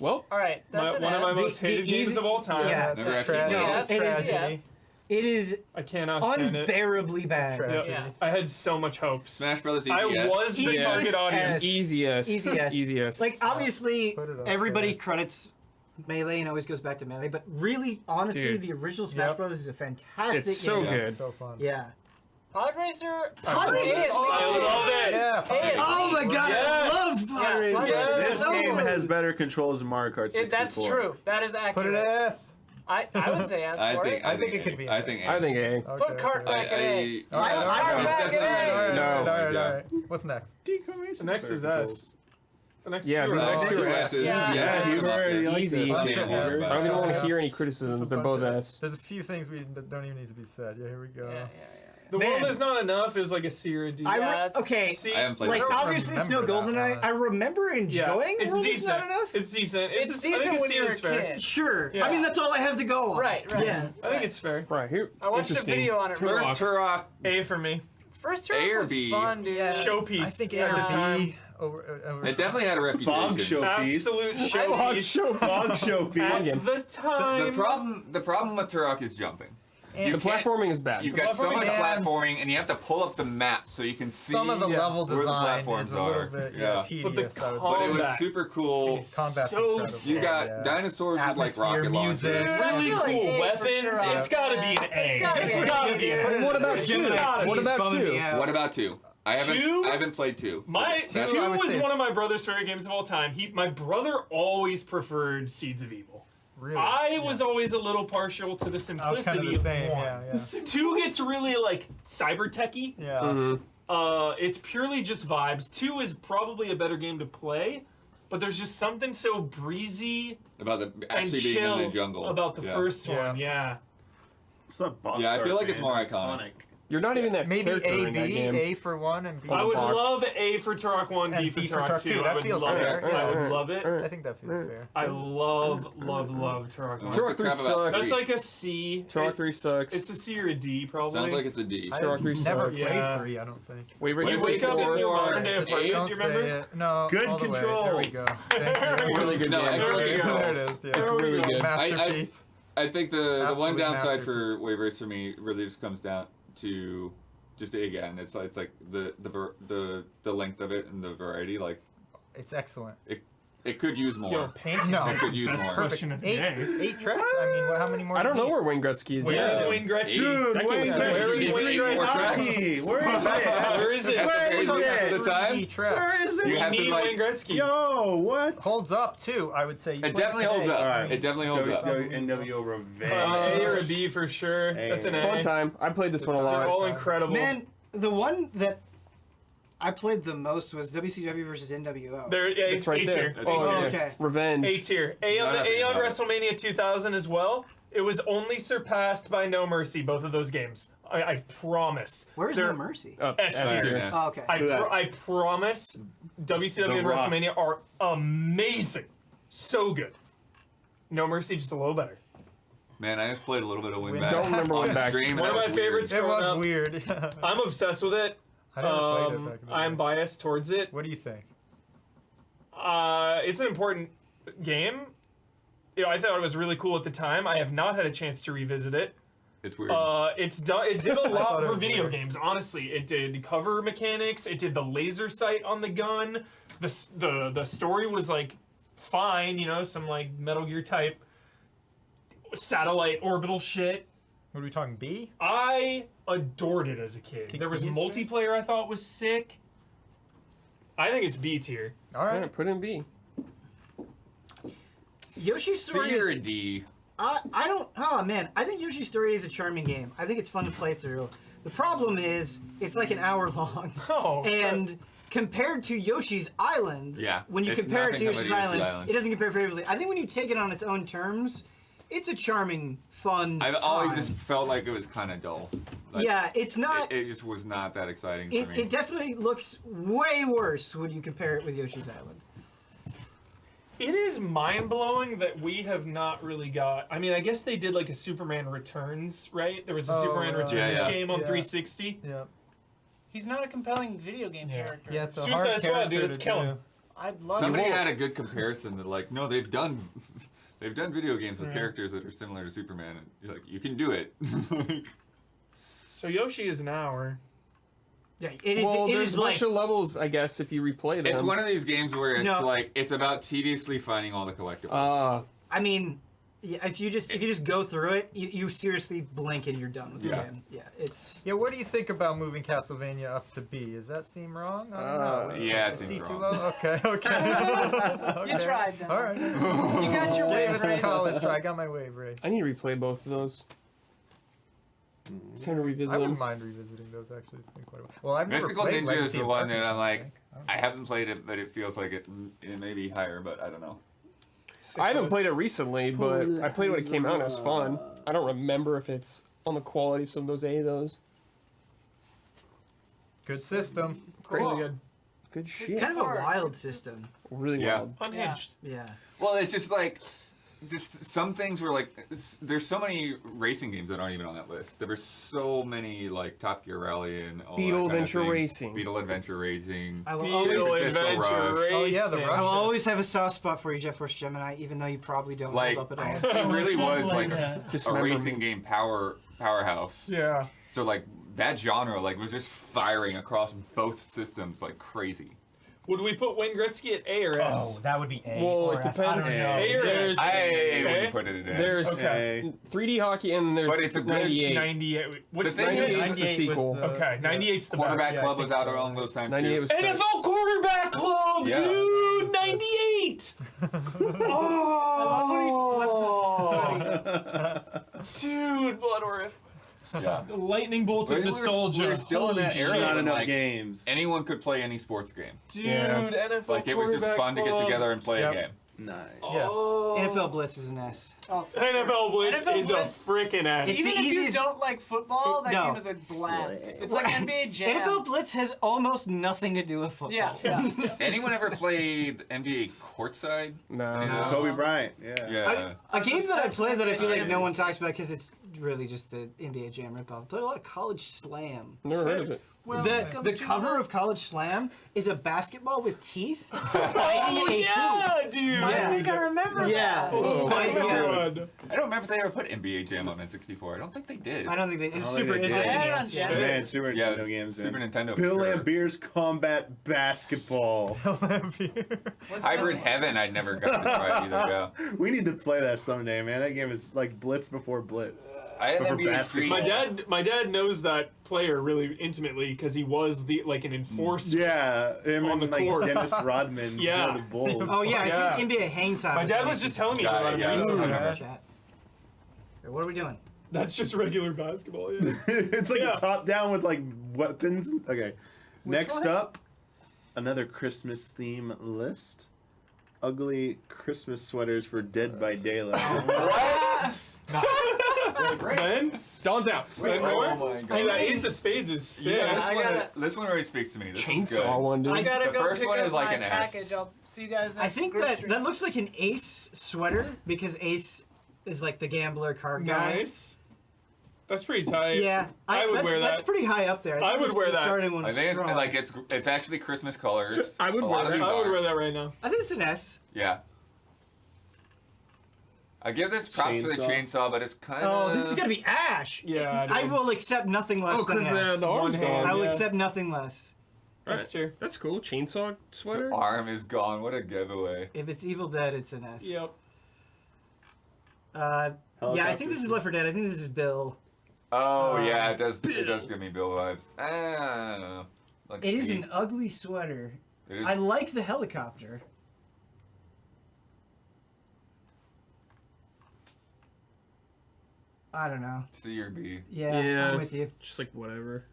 Well, All right. That's an One of my F. most The hated games easy- of all time. Yeah. Never It's actually a played it. tragedy. It is- Tragedy. It is I cannot stand it. unbearably bad. Tragedy. Yeah. I had so much hopes. Smash Brothers EDS. I was the Easiest target audience. S. easiest. Easiest. Easiest. Like, obviously, Put it up everybody there. credits Melee and always goes back to Melee, but really, honestly, Dude. the original Smash Yep. Brothers is a fantastic It's so game. good. So fun. Yeah. Pod Racer. Pod Racer is I love it. Yeah. Hey, Oh my god, Yes. I love Pod Racer. Yes. This So game good. has better controls than Mario Kart 64. That's true. That is accurate. Put it at S. I would say ask for it. I think it could be I A. think I think A. Put cart back in A. All right, all right, all right, back in A. No. all right. What's next? The next is S. The next Yeah, two the are next S. two are S. Yeah, Humor, you like Easy. this. I don't even want to hear any Yes. criticisms. They're both S. There's a few things we don't even need to be said. Yeah, here we go. Yeah. The Man. World Is Not Enough is like a C or a D. Okay, See, I haven't played like it. obviously it's no remember that GoldenEye. one. I remember enjoying it's World Is decent. Not Enough. It's decent. It's I think decent a when C you're a is fair. kid. Sure. Yeah. I mean, that's all I have to go on. Right. Yeah. I think it's fair. Right here. I watched a Interesting. video on it. First Turok. A for me. First A turn or was B? fun, dude. Showpiece. I think at the A or time. B over It definitely had a reputation. Fog showpiece. Absolute Fog showpiece. Fog At showpiece. the time. The problem with Turok is jumping. And The platforming is bad. You've got so much platforming and- platforming, and you have to pull up the map so you can see some of the level where the design platforms is a little are. bit Yeah. tedious. But the I would But say. it was Combat super cool. Combat's so incredible. sick. You got Yeah. dinosaurs with like Atmosphere, rocket music. launchers. I really feel like cool A for weapons. Turok. It's gotta be an A. It's gotta be It's gotta be an A. What about two? What about two? What about 2? I Two? haven't played 2. So My that's- 2 I would was say one of my brother's favorite games of all time. My brother always preferred Seeds of Evil. Really? I was always a little partial to the I was simplicity kind of the of same. 1. Yeah. 2 gets really like cyber techy. Yeah. Mhm. It's purely just vibes. 2 is probably a better game to play, but there's just something so breezy about the and actually being chill in the jungle. about the Yeah. first Yeah. one. Yeah. It's that box Yeah, I feel art, like it's man. more iconic. You're not even that Maybe character A, in that B, game. A for 1 and B. I would box. love A for Turok 1, And B for B for Turok Turok 2. 2. I That would feels love fair. it. I would love it. I think that feels fair. I love Turok 1. Turok The 3 crap about sucks. That's like a C. Turok 3 sucks. It's a C or a D, probably. Sounds like it's a D. I Turok 3 never sucks. played Yeah. 3, I don't think. Wait, When You wake up in your modern day Just apartment, Don't you say remember? it. No. Good all the way. There we controls. go. Thank you. Really good No, game. it's really There good. we There it is. Yeah. It's really good. Masterpiece. I think the one Absolute downside for masterpiece. waivers for me really just comes down to just again it's like the length of it and the variety. Like It's excellent. it could use more. Yo, painting No. It could use best more. question of the day. 8 tracks? I mean, how many more? I do don't you know need? where Wayne Gretzky is. Where is yet. Wayne Gretzky? Dude, That Wayne game's- Gretzky. Where is He's Wayne made more Gretzky? tracks. Hockey, where is it? Where is it? At the Where very is least it? for the time, 3 tracks. Where is You it? have We to, need like- Wayne Gretzky. Yo, what? Holds up too, I would say. You it play definitely holds today. up. Alright. It definitely holds up. WCW NWO Revenge. A or a B for sure. A. That's an A. Fun time. I played this one a They're lot. all incredible. Man, the one that I played the most was WCW versus NWO. They're A, It's right A there. tier. That's Oh, A yeah. Okay. Revenge. A tier. A on No, the A on nothing about WrestleMania 2000 as well. It was only surpassed by No Mercy, both of those games. I promise. Where's They're- No Mercy? Oh, S S tier. tier. Yeah. Oh, okay. I, Look at that. I promise WCW The and Rock. WrestleMania are amazing. So good. No Mercy, just a little better. Man, I just played a little bit of We Winback don't remember on Winback. stream. and One of that my was weird. favorites. It was Growing up. weird. I'm obsessed with it. I never played it back in the I'm day. biased towards it. What do you think? It's an important game. You know, I thought it was really cool at the time. I have not had a chance to revisit it. It's weird. It did a thought lot it for was video weird. games. Honestly, it did cover mechanics. It did the laser sight on the gun. The story was like fine. You know, some like Metal Gear type satellite orbital shit. What are we talking? B? I adored it as a kid. There was B is multiplayer I thought was sick. I think it's B tier. All right. Alright, put in B. Yoshi's C Story or a is... D. I don't... Oh, man. I think Yoshi's Story is a charming game. I think it's fun to play through. The problem is, it's like an hour long. Oh, And compared to Yoshi's Island, Yeah, when you it's compare it to nothing Yoshi's compared to Yoshi's Island, Island. it doesn't compare favorably. I think when you take it on its own terms, it's a charming, fun I've always time. just felt like it was kind of dull. Like, Yeah, it's not... It just was not that exciting for It, me. it definitely looks way worse when you compare it with Yoshi's Island. it is mind-blowing that we have not really got... I mean, I guess they did like a Superman Returns, right? There was a Oh, Superman right. Returns Yeah, yeah. game on Yeah. 360. Yeah. He's not a compelling video game Yeah. character. Yeah, it's a Suicide hard Squad, dude, character let's to kill do. him. I'd love Somebody it. had a good comparison that like, no, they've done video games with Yeah. characters that are similar to Superman, and you're like, you can do it. Like, So Yoshi is an hour. Yeah, it is. Well, it there's is a like bunch of levels, I guess, if you replay them. it's one of these games where it's No. like it's about tediously finding all the collectibles. Ah, I mean, Yeah, if you just go through it, you seriously blink and you're done with the game. Yeah, it's. Yeah, what do you think about moving Castlevania up to B? Does that seem wrong? I don't know. Yeah, it Is seems C too wrong. low? Okay. You tried, Don. All right. You got your Gave wave it a raise. college try. I got my wave raise. I need to replay both of those. It's time to revisit I them. wouldn't mind revisiting those actually. It's been quite a while. Well, I've never Mystical played Ninja Legacy is the of one that Darkness, I'm like, I I haven't played it, but it feels like it may be higher, but I don't know. I haven't played it recently, but I played when it came out and it was fun. I don't remember if it's on the quality of some of those those. Good system. Cool. Really good. Good It's shit. kind of a wild system. Really Yeah. wild. Unhinged. Yeah. Well, it's just like, just some things were like, there's so many racing games that aren't even on that list. There were so many like Top Gear Rally and all Beetle that kind Adventure of thing. Racing. Beetle Adventure Racing. I will Beetle always, Disco Adventure Rush. Racing. Oh, yeah, the Rush. I will always have a soft spot for you, Jet Force Gemini, even though you probably don't Like, hold up at all. it really was like a Dismember racing me. game powerhouse. Yeah. So like that genre like was just firing across both systems like crazy. Would we put Wayne Gretzky at A or S? Oh, that would be A. Well, or it S. depends. I don't know. A or There's- S? I Okay. wouldn't put it in S. There's Okay. 3D hockey and there's But it's a good 98. 98. What's The thing is, 98 is the 98 was sequel. the- Okay, 98's the Quarterback best. Club I was think out so. around those times 98 too. was NFL Quarterback Club, Yeah. dude! 98! Dude, Bloodworth. Yeah. The lightning bolt of We're nostalgia. still in that Holy era. shit. Not when, enough like, games. Anyone could play any sports game. Dude, Yeah. NFL Like it was just Quarterback fun to get Club. together and play Yep. a game. Nice. Oh. NFL Blitz is an S. Oh, for NFL Blitz NFL is Blitz- a freaking ass. It's Even the if you easiest- don't like football, that No. game is a blast. Blitz. It's like NBA Jam. NFL Blitz has almost nothing to do with football. Yeah. Anyone ever played NBA Courtside? No. Any of those? Kobe Bryant. Yeah. Yeah. A game that I obsessed play with that I NBA feel like Jam. no one talks about because it's really just the NBA Jam ripoff. I played a lot of College Slam. Never heard of it. Welcome The to cover of College Slam is a basketball with teeth. Oh, fighting a yeah, dude. I Yeah. think I remember Yeah. that. Oh, my Fighting a- God. I don't remember if they ever put NBA Jam on N64. I don't think they did. I don't think they. It's I don't super. think It's they just did. an Yeah, S. yeah. Man, Super Yeah, Nintendo games. Super man. Nintendo. for Bill sure. Lambier's Combat Basketball. What's Hybrid this? Heaven, I'd never got to try either. Yeah. We need to play that someday, man. That game is like Blitz before Blitz. I had But for NBA Street. My dad knows that player really intimately because he was like an enforcer. Yeah, him On and the like court. Dennis Rodman. Yeah. one of the Bulls. Oh yeah, Yeah. I think NBA Hang Time. My is dad an was S. just telling me Yeah, about him yeah, recently. I remember. Chat. Wait, what are we doing? That's just regular basketball. Yeah. It's like Yeah. a top down with like weapons. Okay. Next one? up, another Christmas theme list. Ugly Christmas sweaters for Dead by Daylight. Ben? Don's out. Ben Miller? Oh my Hey, god. that Ace of Spades is sick. Yeah, I this one really speaks to me. This one's good. Chainsaw one, dude. I gotta The go first pick one up is like my an S. package. I'll see you guys. I think that looks like an Ace sweater because Ace is like the gambler card guy. Nice. That's pretty tight. Yeah, I would that's, wear That's that. pretty high up there. I think would it's wear the that. Starting one I is think it's strong. like it's actually Christmas colors. I would A wear lot of that. these I would are. wear that right now. I think it's an S. Yeah. I give this props to the chainsaw, but it's kind of. Oh, this is gonna be Ash. Yeah, I dude. will accept nothing less Oh, than because S. the arm's One hand. gone. I will Yeah. accept nothing less. That's true. That's cool. Chainsaw sweater. The arm is gone. What a giveaway. If it's Evil Dead, it's an S. Yep. Yeah, I think this is Left 4 Dead. I think this is Bill. Oh yeah, it does. It does give me Bill vibes. I don't know. Let's It is see. an ugly sweater. It is. I like the helicopter. I don't know. C or B. Yeah, Yeah. I'm with you. Just like whatever.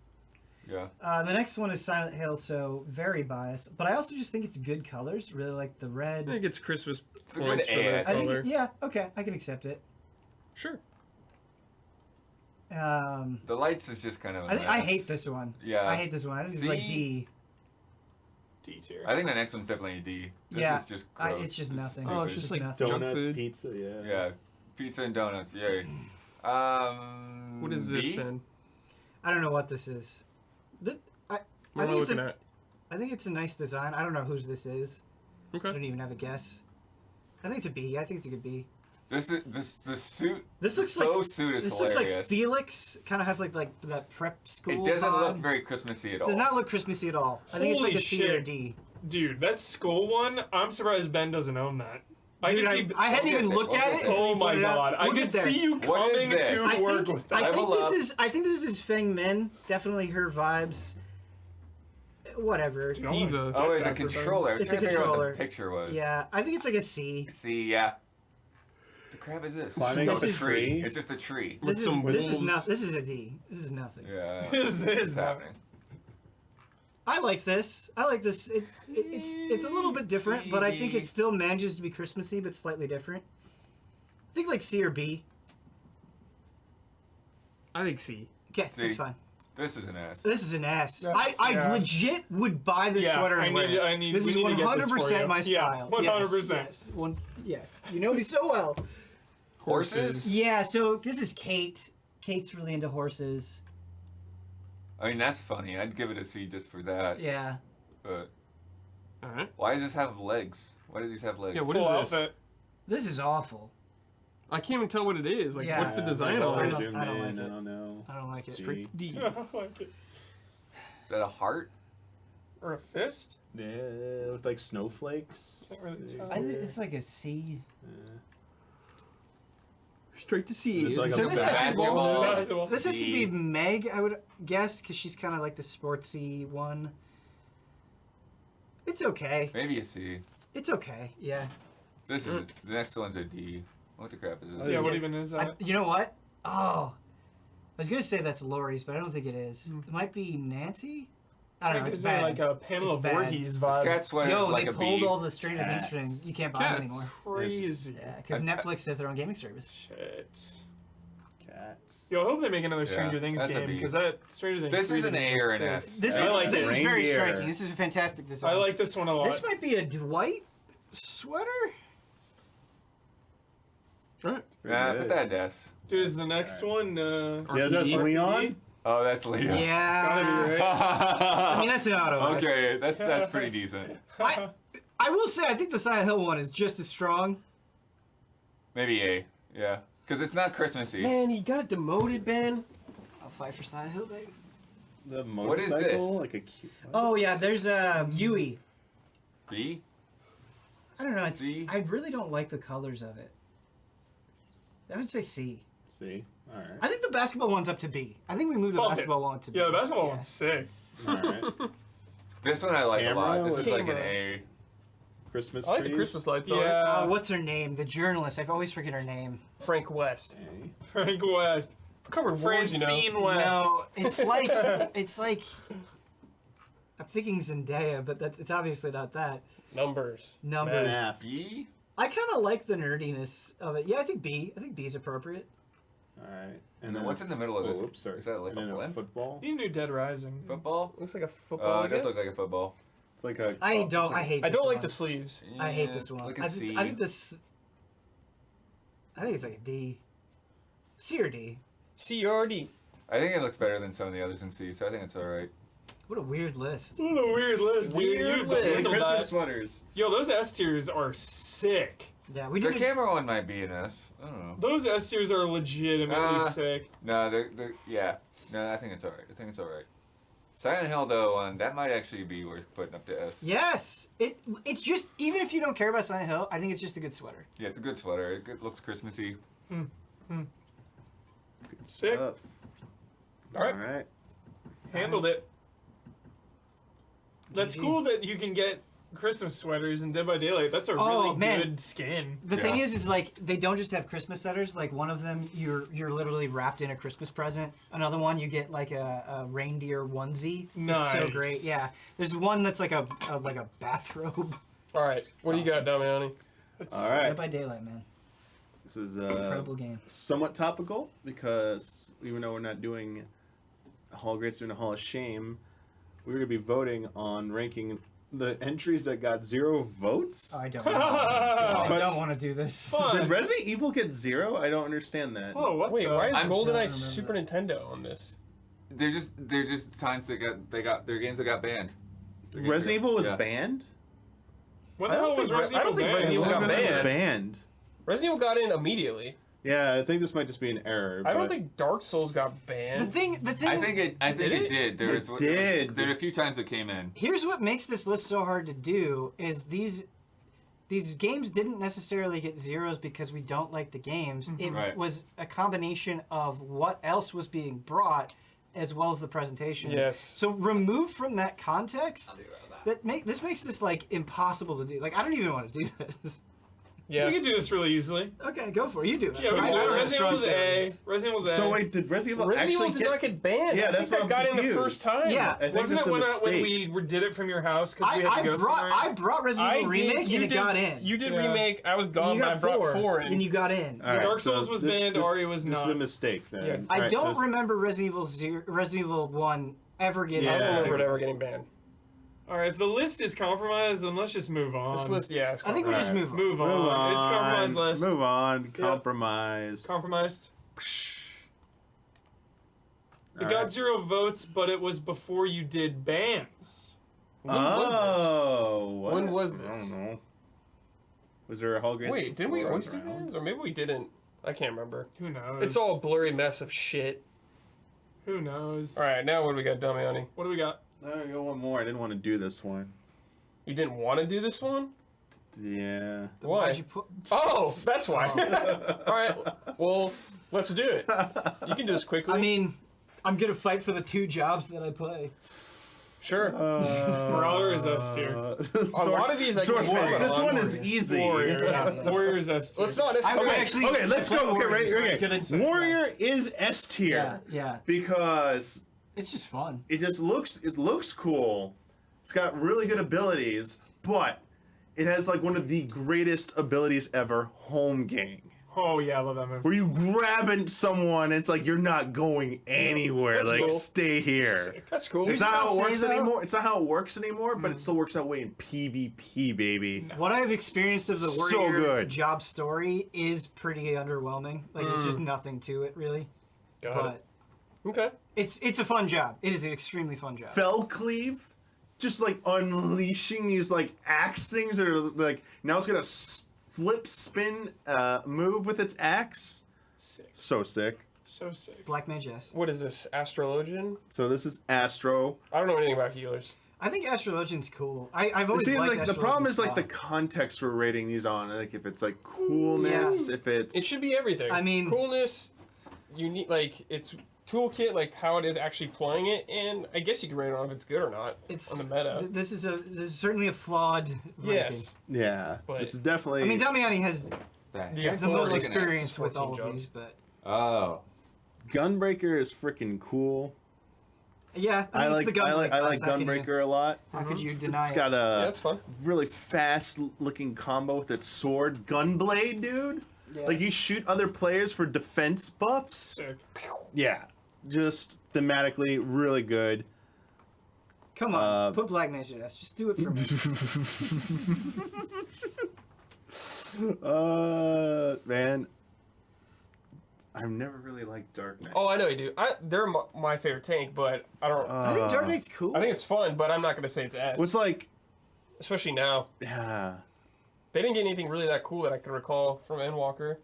Yeah. The next one is Silent Hill, so very biased. But I also just think it's good colors. Really like the I red. think it's Christmas It's a good points for A, that I think color. yeah, okay, I can accept it. Sure. The lights is just kind of. A I mess. hate this one. Yeah. I hate this one. I think it's like C? D. D tier. I think the next one's definitely a D. This Yeah, is just gross. it's just This is nothing. Oh, it's stupid. just like nothing. junk Donuts, food. pizza, yeah. Yeah, pizza and donuts. Yay. What is this, B? Ben? I don't know what this is. What am I think it's looking a- at? I think it's a nice design. I don't know whose this is. I Okay. don't even have a guess. I think it's a B. I think it's a good B. The suit. This looks the like faux suit is this hilarious. looks like Felix. Kind of has like that prep school. It doesn't look vibe. very Christmassy at all. Does not look Christmassy at all. I think it's like Holy a C or a shit. D. Dude, that skull one, I'm surprised Ben doesn't own that. I Dude, can see. I hadn't even looked at it. until Oh you my pointed it out. god! I We'll can get there. see you What is coming this? to I work think, with that. I Level think up. I think this is Feng Min. Definitely her vibes. Whatever. Diva. Oh, it's a controller. I was It's trying a to figure out what controller. the picture was. Yeah, I think it's like a C. See, yeah. The crap is this? Climbing It's up a a tree. tree? It's just a tree. With some This is wolves. not. This is a D. This is nothing. Yeah. This What's is happening? I like this. I like this. It's a little bit different, but I think it still manages to be Christmassy, but slightly different. I think like C or B. I think C. Okay, C. that's fine. This is an S. This is an S. That's- I yeah. legit would buy this Yeah, sweater I and wear need- it. I need- This we is need to get this for 100% you. my Yeah, style. 100%. Yes. You know me so well. Horses? Yeah, so this is Kate. Kate's really into horses. I mean, that's funny. I'd give it a C just for that. Yeah. But All right. why does this have legs? Why do these have legs? Yeah, what Full is this? outfit. This is awful. I can't even tell what it is. Like, Yeah. what's the design I on don't- it? Zoom I don't in, like it. I don't know. I don't like it. Straight to D. I like it. Is that a heart? Or a fist? Yeah, with like snowflakes. Can't really tell. It's like a C. Straight to C. Just like So a this has to basketball. Basketball. This has to be D. Meg, I would guess, because she's kind of like the sportsy one. It's okay. Maybe a C. It's okay. Yeah. This is the next one's a D. What the crap is this? Yeah, what even is I, that? you know what? Oh, I was gonna say that's Lori's, but I don't think it is. It might be Nancy. I don't know. It's Is bad. it like a Pamela It's bad. Voorhees This vibe? cat sweater Yo, is like they a pulled B. all the Stranger Things Cats. strings. You can't buy them Cats. anymore. Crazy. Yeah, because Netflix has their own gaming service. Shit. Cats. Yo, I hope they make another Stranger Yeah, Things that's a game B. because that Stranger Things. This 3 is an game A or was an sick. S. This I is like this it. is very Reindeer. striking. This is a fantastic design. I like this one a lot. This might be a Dwight sweater. All right. Yeah, put that in S. Dude, is the next one? Yeah, that's RPD? Leon. Oh, that's Leo. Yeah. Gotta be, right? I mean, that's an auto. Okay, that's pretty decent. I will say, I think the Silent Hill one is just as strong. Maybe A. Yeah, because it's not Christmassy. Man, he got demoted, Ben. I'll fight for Silent Hill, baby. The What is motorcycle, this? like a cute. Oh yeah, there's Yui. B. I don't know. It's, C? I really don't like the colors of it. I would say C. See, all right, I think the basketball one's up to B. I think we moved the Bump it. basketball one to B. Yeah, the basketball one's sick. all right. This one I like a lot. Camera This is or- like an Camera. A. Christmas I like the trees. Christmas lights on it. Yeah. What's her name? The journalist. I always forget her name. Frank West. Okay. Frank West. Covered wars, you know. Francine West. No, it's like I'm thinking Zendaya, but it's obviously not that. Numbers. Numbers. Math. B. I kind of like the nerdiness of it. Yeah, I think B. I think B is appropriate. All right. And then what's in the middle of this? Oops, sorry. Is that like and a then blimp? football? You knew Dead Rising. Football? Looks like a football. It does look like a football. It's like a. I don't. I hate. I This don't like one. the sleeves. I hate Yeah, this one. Like a I C. think this. I think it's like a D. C or D. CRD. I think it looks better than some of the others in C, so I think it's alright. What a weird list. What a weird list, dude. Weird You list. handled Christmas that. sweaters. Yo, those S tiers are sick. Yeah, we The did. camera one might be an S. I don't know. Those S tiers are legitimately sick. No, yeah. No, I think it's alright. I think it's alright. Silent Hill, though, that might actually be worth putting up to S. Yes, it's just even if you don't care about Silent Hill, I think it's just a good sweater. Yeah, it's a good sweater. It looks Christmassy. Sick. Stuff. All right. All right. Handled it. That's GG. cool that you can get Christmas sweaters in Dead by Daylight. That's a Oh, really man. good skin. The thing Yeah. is like they don't just have Christmas sweaters. Like one of them, you're literally wrapped in a Christmas present. Another one, you get like a reindeer onesie. It's so Nice. great. Yeah. There's one that's like a bathrobe. All right. What do you got, Damiani? All Dead right. by Daylight, man. This is Incredible game. somewhat topical because even though we're not doing a Hall of Greats, doing a Hall of Shame, we're going to be voting on ranking the entries that got 0 votes. I don't. I But- don't want to do this. Fun. Did Resident Evil get 0? I don't understand that. Whoa, what Wait, the? why is I'm- GoldenEye remember Super Nintendo on this? They're just times they got their games that got banned. Their games Resident that- Evil was yeah. banned? When I the don't hell was think Resident I don't Evil think Resident banned? Evil got When was it banned. banned? Resident Evil got in immediately. Yeah, I think this might just be an error. I don't but- think Dark Souls got The banned. thing. I think it Did it? did. There was did. There were a few times it came in. Here's what makes this list so hard to do: is these these games didn't necessarily get zeros because we don't like the games. It Right. was a combination of what else was being brought as well as the presentation. Yes. So removed from that context, this makes this like impossible to do. Like I don't even want to do this. Yeah. We can do this really easily. Okay, go for it. You do it. Yeah, we I can do don't it. have Resident strong Evil's A. feelings. Resident Evil's A. So wait, did Resident Evil Resident Evil actually did not get banned. Yeah, I that's think what that I'm got in the confused. first time. Yeah. I think Wasn't that's it a when mistake. we did it from your house because we had to go somewhere? I brought Resident Evil Remake and it got in. You did Yeah. remake. I was And gone, you but I got brought 4 in. and you got in. All right, Dark so Souls was this- banned, this- Ori was This is not. a mistake then. Yeah. I Alright, don't so- remember Resident Evil 1 ever getting. I Yeah. don't remember it ever getting banned. All right, if the list is compromised, then let's just move on. This list, yeah. It's I think we just Alright. move on. Move on. Move on. It's compromised list. Move on. Compromised. Compromised. It All got right. 0 votes, but it was before you did bans. When was Oh, what? When was I this? don't know. Was there a Hall this? Grace? Wait, didn't we before I always was do around? bans? Or maybe we didn't. I can't remember. Who knows? It's all a blurry mess of shit. Who knows? Alright, now what do we got, Damiani? What do we got? I got one more. I didn't want to do this one. You didn't want to do this one? Yeah. Why? Why'd you put? Oh, that's why. Alright, well, let's do it. You can do this quickly. I mean, I'm gonna fight for the 2 jobs that I play. sure. Marauder is S tier. A lot of these I can Swordfish. work on. This one Warrior. is easy. Warrior. Yeah. Warrior is S tier. Let's not I necessarily. would actually- Okay, let's I play go. Okay, Warrior, so right. it's Okay. gonna- Warrior is S tier Yeah. because It's just fun. it looks cool. It's got really good abilities, but it has like one of the greatest abilities ever, home gang. Oh yeah, I love that move. Where you grab someone and it's like you're not going anywhere. That's like cool. stay here. That's cool. It's not how it I'll works say, though- anymore. It's not how it works anymore, but it still works that way in PvP, baby. What I've experienced of the So Warrior good. job story is pretty underwhelming. Like there's just nothing to it really. Got But it. Okay. it's a fun job. It is an extremely fun job. Felcleave, just like unleashing these like axe things that are like now it's gonna flip spin move with its axe. Sick. So sick. So sick. Black Mage, yes. What is this? Astrologian? So this is Astro. I don't know anything about healers. I think Astrologian's cool. I've always See, liked like the problem Astrologian's is like the style. context we're rating these on. Like if it's like coolness, if it's It should be everything. I mean- coolness, unique, like it's toolkit, like how it is actually playing it, and I guess you can rate it on if it's good or not It's on the meta. This is certainly a flawed ranking. Yes. yeah. But- This is definitely. I mean, Damiani has Yeah, the most like an experience Axis with 14 all of jobs. these, but Oh. Gunbreaker is freaking cool. yeah, I mean, like it's the I like I like class. How can you- Gunbreaker a lot. How could you It's deny got it? Yeah, a that's fun. really fast looking combo with its sword, Gunblade, dude. Yeah. Like you shoot other players for defense buffs. Sick. Yeah, just thematically really good. Come on, put Black Mage at S. Just do it for me. Man, I've never really liked Dark Knight. Oh, I know you do. They're my favorite tank, but I don't. I think Dark Knight's cool. I think it's fun, but I'm not gonna say it's S. What's like, Especially now. yeah. They didn't get anything really that cool that I can recall from Endwalker.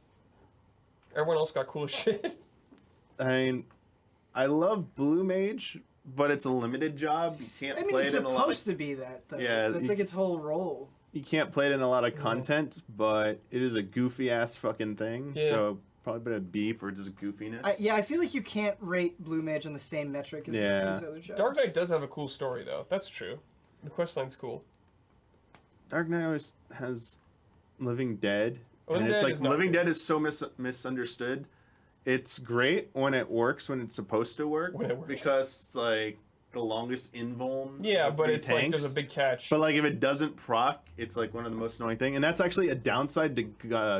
Everyone else got cool as shit. I mean, I love Blue Mage, but it's a limited job. You can't I mean, play it's it in a lot. supposed to be that, though. Yeah, That's you- like its whole role. You can't play it in a lot of content, but it is a goofy ass fucking thing. Yeah. So probably been a B for just goofiness. I feel like you can't rate Blue Mage on the same metric as Yeah. these other jobs. Dark Knight does have a cool story, though. That's true. The questline's cool. Dark Knight always has Living Dead, Living and it's Dead like is not Living good. Dead is so misunderstood. It's great when it works, when it's supposed to work, When it works. because it's like the longest invuln. Yeah, of but three it's like tanks. there's a big catch. But like if it doesn't proc, it's like one of the most annoying thing, and that's actually a downside to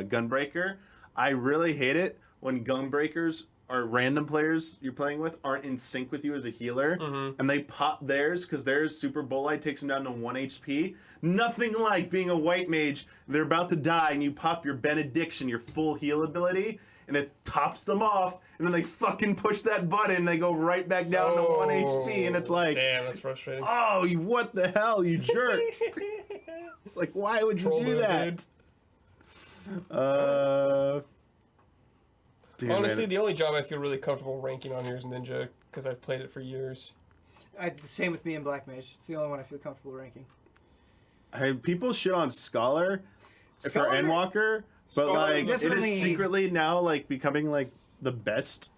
Gunbreaker. I really hate it when Gunbreakers or random players you're playing with aren't in sync with you as a healer, Mhm. and they pop theirs because theirs Super Bolide takes them down to 1 HP. Nothing like being a white mage. They're about to die, and you pop your Benediction, your full heal ability, and it tops them off, and then they fucking push that button, and they go right back down to 1 HP, and it's like, Damn, that's frustrating. oh, what the hell, you jerk. It's like, why would you Troll do move, that? Dude, Honestly, man. the only job I feel really comfortable ranking on here is Ninja, because I've played it for years. The same with me and Black Mage. It's the only one I feel comfortable ranking. People shit on Scholar. for Scholar- Endwalker, but Scholar like it definitely- is secretly now like becoming like the best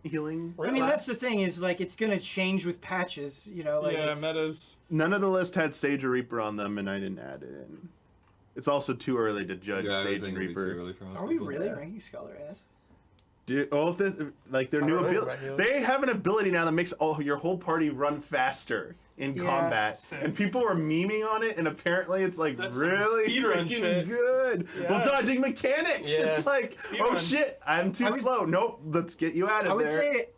healing. I mean, that's the class. thing is like it's gonna change with patches. You know, like yeah, it's- metas. None of the list had Sage or Reaper on them, and I didn't add it in. It's also too early to judge Yeah, I Sage think and it'd be too Reaper. early for most Are we people. really Yeah. ranking Scholar as? Dude, all of this, like their I new don't know ability, about you. they have an ability now that makes your whole party run faster in Yeah. combat, Sick. and people are memeing on it. And apparently, it's like That's some really speedrun freaking shit. good. Yeah. Well, dodging mechanics. Yeah. It's like, oh Speedrun. shit, I'm too I would- slow. Nope, let's get you out of I would there. say,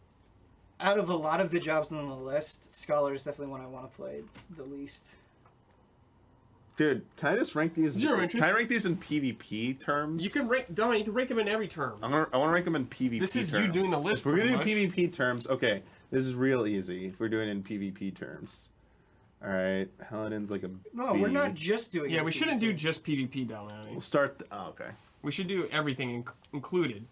out of a lot of the jobs on the list, Scholar is definitely one I want to play the least. Dude, can I just rank these? Zero Can interest. I rank these in PvP terms? You can rank, Dominic, you can rank them in every term. I want to rank them in PvP This is terms. you doing the list If we're gonna do pretty PvP terms, okay, this is real easy. If we're doing it in PvP terms, all right. Hellen's like a No, B. we're not just doing. Yeah, it we shouldn't do PvP. just PvP, Dominic. We'll start. Oh, okay. We should do everything included.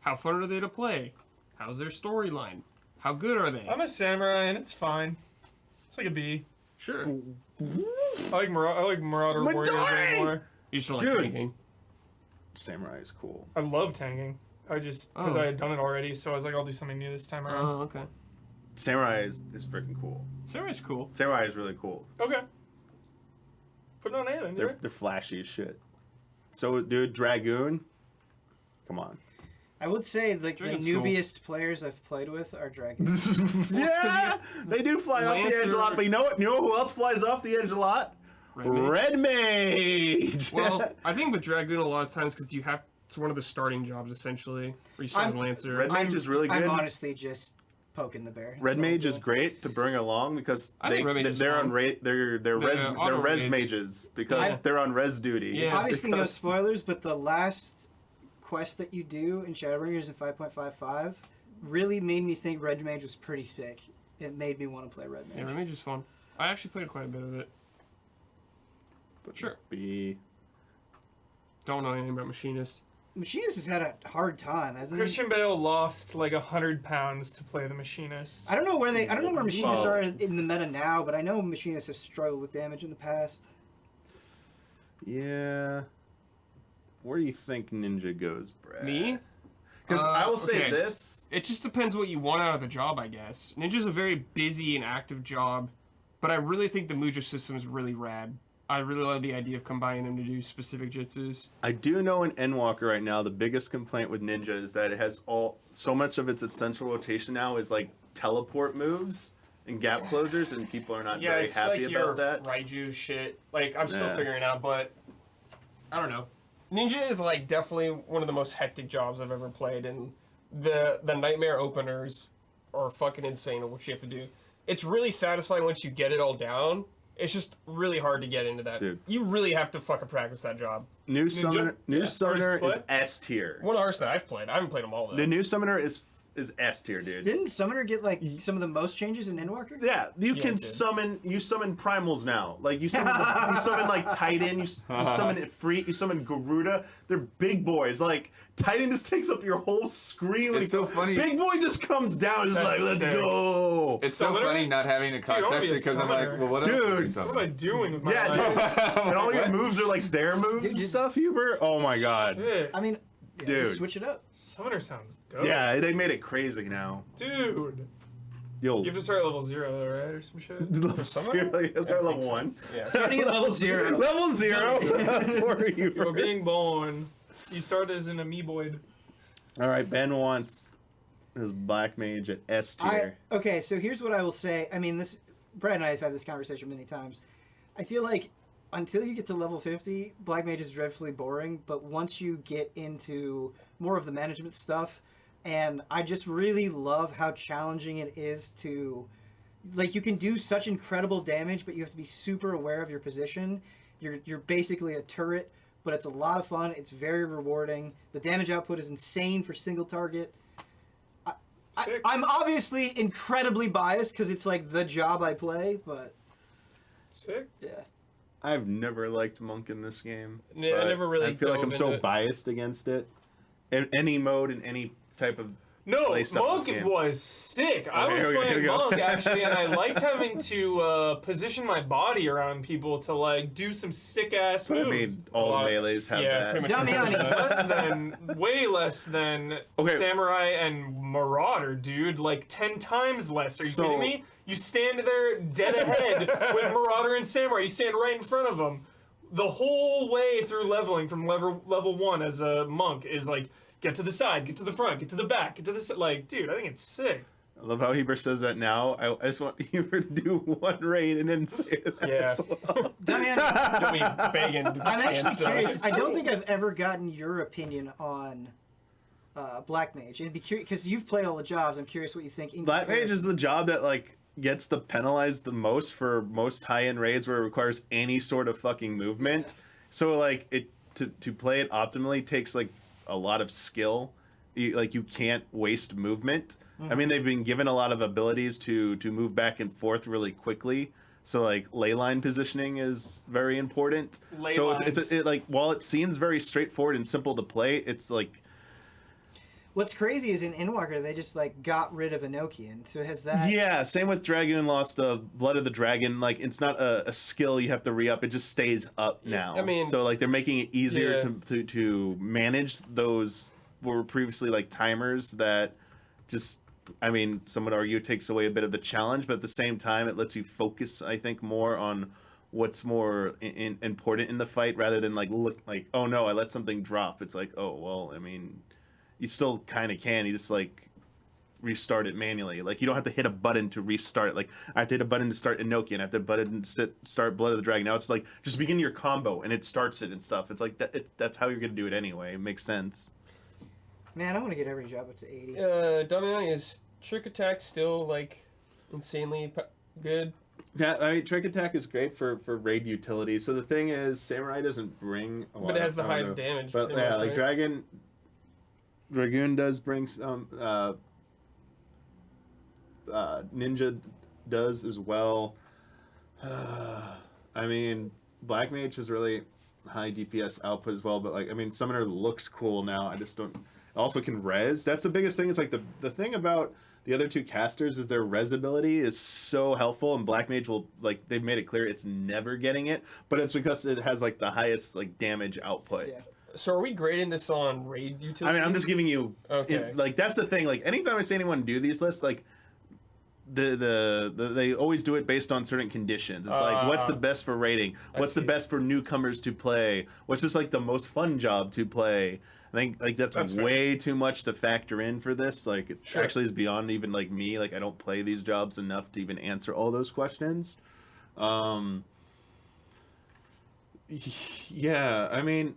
How fun are they to play? How's their storyline? How good are they? I'm a samurai and it's fine. It's like a B. Sure. I like Marauder Warriors way Madari! more. You should like Dude. tanking. Samurai is cool. I love tanking. I just because Oh. I had done it already, so I was like, I'll do something new this time around. Oh, okay. Samurai is freaking cool. Sarah's cool. Samurai is really cool. Okay. Put it on anything, They're dude. they're flashy as shit. So, dude, Dragoon. Come on. I would say like the Dragon's cool. newbiest players I've played with are dragons. Yeah, they do fly off the edge a lot. Lancer- But you know what? You know who else flies off the edge a lot? Red Mage. Red Mage. Well, I think with Dragoon a lot of times because you have it's one of the starting jobs essentially. Where you start as I'm- Lancer. Red Mage is really good. I'm honestly just poking the bear. Red That's all Mage I'm is doing. great to bring along because I think Red Mage is they're fun. on res auto res raise. mages because Yeah. they're on res duty. Yeah. Obviously, no Because- spoilers, but the last quest that you do in Shadowbringers in 5.55 really made me think Red Mage was pretty sick. It made me want to play Red Mage. Yeah, Red Mage is fun. I actually played quite a bit of it. But Sure. B. Don't know anything about Machinist. Machinist has had a hard time, hasn't he? Christian Bale lost like 100 pounds to play the Machinist. I don't know where Machinists Oh. are in the meta now, but I know Machinists have struggled with damage in the past. Yeah. Where do you think Ninja goes, Brad? Me? Because I will say okay. this. It just depends what you want out of the job, I guess. Ninja's a very busy and active job, but I really think the Muja system is really rad. I really love the idea of combining them to do specific jutsus. I do know in Endwalker right now, the biggest complaint with Ninja is that it has so much of its essential rotation now is like teleport moves and gap closers, and people are not very happy about that. Raiju shit. Like, I'm still Yeah. figuring it out, but I don't know. Ninja is like definitely one of the most hectic jobs I've ever played, and the nightmare openers are fucking insane on what you have to do. It's really satisfying once you get it all down. It's just really hard to get into that. Dude. You really have to fucking practice that job. New Summoner Yeah. is First S tier. One artist that I've played. I haven't played them all though. The new Summoner is S tier, dude. Didn't Summoner get like some of the most changes in Endwalker? Yeah, you Yeah, can it did. summon primals now. Like you summon like Titan, you summon Ifrit, you summon Garuda. They're big boys. Like Titan just takes up your whole screen when It's he so funny. Big boy just comes down, just That's like let's sick. go. It's so Summoner? funny not having a I wanna context be a because I'm like, summoner. well, what else Dude, would we What am I summon? doing with my Yeah, life? dude. And all your What? moves are like their moves and stuff, Hubert. Oh my god. Shit. I mean, yeah, Dude. just switch it up. Summoner sounds dope. Yeah, they made it crazy now. Dude. You'll You have to start at level 0 though, right? Or some shit? seriously, that's our level 1. Yeah. Starting at level 0. Level 0 for you. For being born, you start as an amoeboid. All right, Ben wants his Black Mage at S tier. Okay, so here's what I will say. I mean, Brad and I have had this conversation many times. I feel like until you get to level 50, Black Mage is dreadfully boring, but once you get into more of the management stuff, and I just really love how challenging it is to, like, you can do such incredible damage, but you have to be super aware of your position. You're basically a turret, but it's a lot of fun. It's very rewarding. The damage output is insane for single target. Sick. I'm obviously incredibly biased because it's like the job I play, but Sick. yeah. I've never liked Monk in this game. Yeah, I but never really I feel like dove I'm so into it. biased against it. In any mode, in any type of No, play stuff in this Monk game. was sick. I was here we playing go. Monk actually, and I liked having to position my body around people to like do some sick ass But I moves. mean, all the melees have Yeah, that. pretty much. Damiani. way less than Okay. Samurai and Marauder, dude. Like 10 times less. Are you So- kidding me? You stand there dead ahead with Marauder and Samurai. You stand right in front of them. The whole way through leveling from level 1 as a monk is like, get to the side, get to the front, get to the back, get to the side. Like, dude, I think it's sick. I love how Heber says that now. I just want Heber to do one raid and then say that Yeah. as well. Damiani, Don't be begging to I'm stand actually still. curious. I don't think I've ever gotten your opinion on Black Mage. And be curious because you've played all the jobs. I'm curious what you think. In Black Mage comparison. is the job that like gets the penalized the most for most high-end raids where it requires any sort of fucking movement. So like it to play it optimally takes like a lot of skill. You can't waste movement. I mean, they've been given a lot of abilities to move back and forth really quickly. So like ley line positioning is very important. Ley so lines. it like while it seems very straightforward and simple to play, it's like What's crazy is in Endwalker they just like got rid of Enochian. So has that? yeah. Same with Dragoon lost Blood of the Dragon. Like it's not a skill you have to re-up. It just stays up now. I mean- so like they're making it easier Yeah. to manage those were previously like timers that just. I mean, some would argue it takes away a bit of the challenge, but at the same time, it lets you focus, I think, more on what's more important in the fight rather than like look like, oh no, I let something drop. It's like, oh well, I mean, you still kind of can. You just like restart it manually. Like you don't have to hit a button to restart. Like I have to hit a button to start Enochian. I have to button to start Blood of the Dragon. Now it's like just begin your combo and it starts it and stuff. It's like that's how you're gonna do it anyway. It makes sense. Man, I want to get every job up to 80. Damiani, is Trick Attack still like insanely good? Yeah, I mean, Trick Attack is great for raid utility. So the thing is, Samurai doesn't bring a lot. But it has the I don't highest know. damage. But pretty yeah, much, like right? Dragoon does bring some. Ninja does as well. I mean, Black Mage is really high DPS output as well. But like, I mean, Summoner looks cool now. I just don't. Also can res. That's the biggest thing. It's like the thing about the other two casters is their res ability is so helpful, and Black Mage will like they've made it clear it's never getting it, but it's because it has like the highest like damage output. Yeah. So are we grading this on raid utility? I mean, I'm just giving you Okay. like that's the thing. Like anytime I see anyone do these lists, like the they always do it based on certain conditions. It's like what's the best for rating? What's the see. best for newcomers to play? What's just like the most fun job to play? I think like that's That's fair. way too much to factor in for this. Like it Sure. actually is beyond even like me. Like I don't play these jobs enough to even answer all those questions. Yeah, I mean,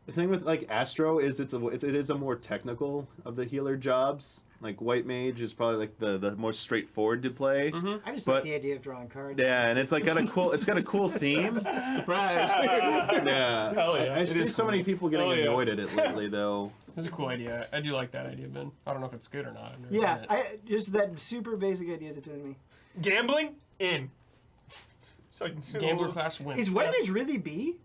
the thing with like Astro is it is a more technical of the healer jobs. Like White Mage is probably like the more straightforward to play. I just But- like the idea of drawing cards. Yeah, and it's like got a cool theme. Surprise! Yeah, Hell yeah. I It see is so cool. many people getting Hell yeah. annoyed at it lately, though. It's a cool idea. I do like that idea, Ben. I don't know if it's good or not. I've never Yeah, done it. just that super basic idea is appealing to me. Gambling in. So, Gambler class wins. Is White Mage really B?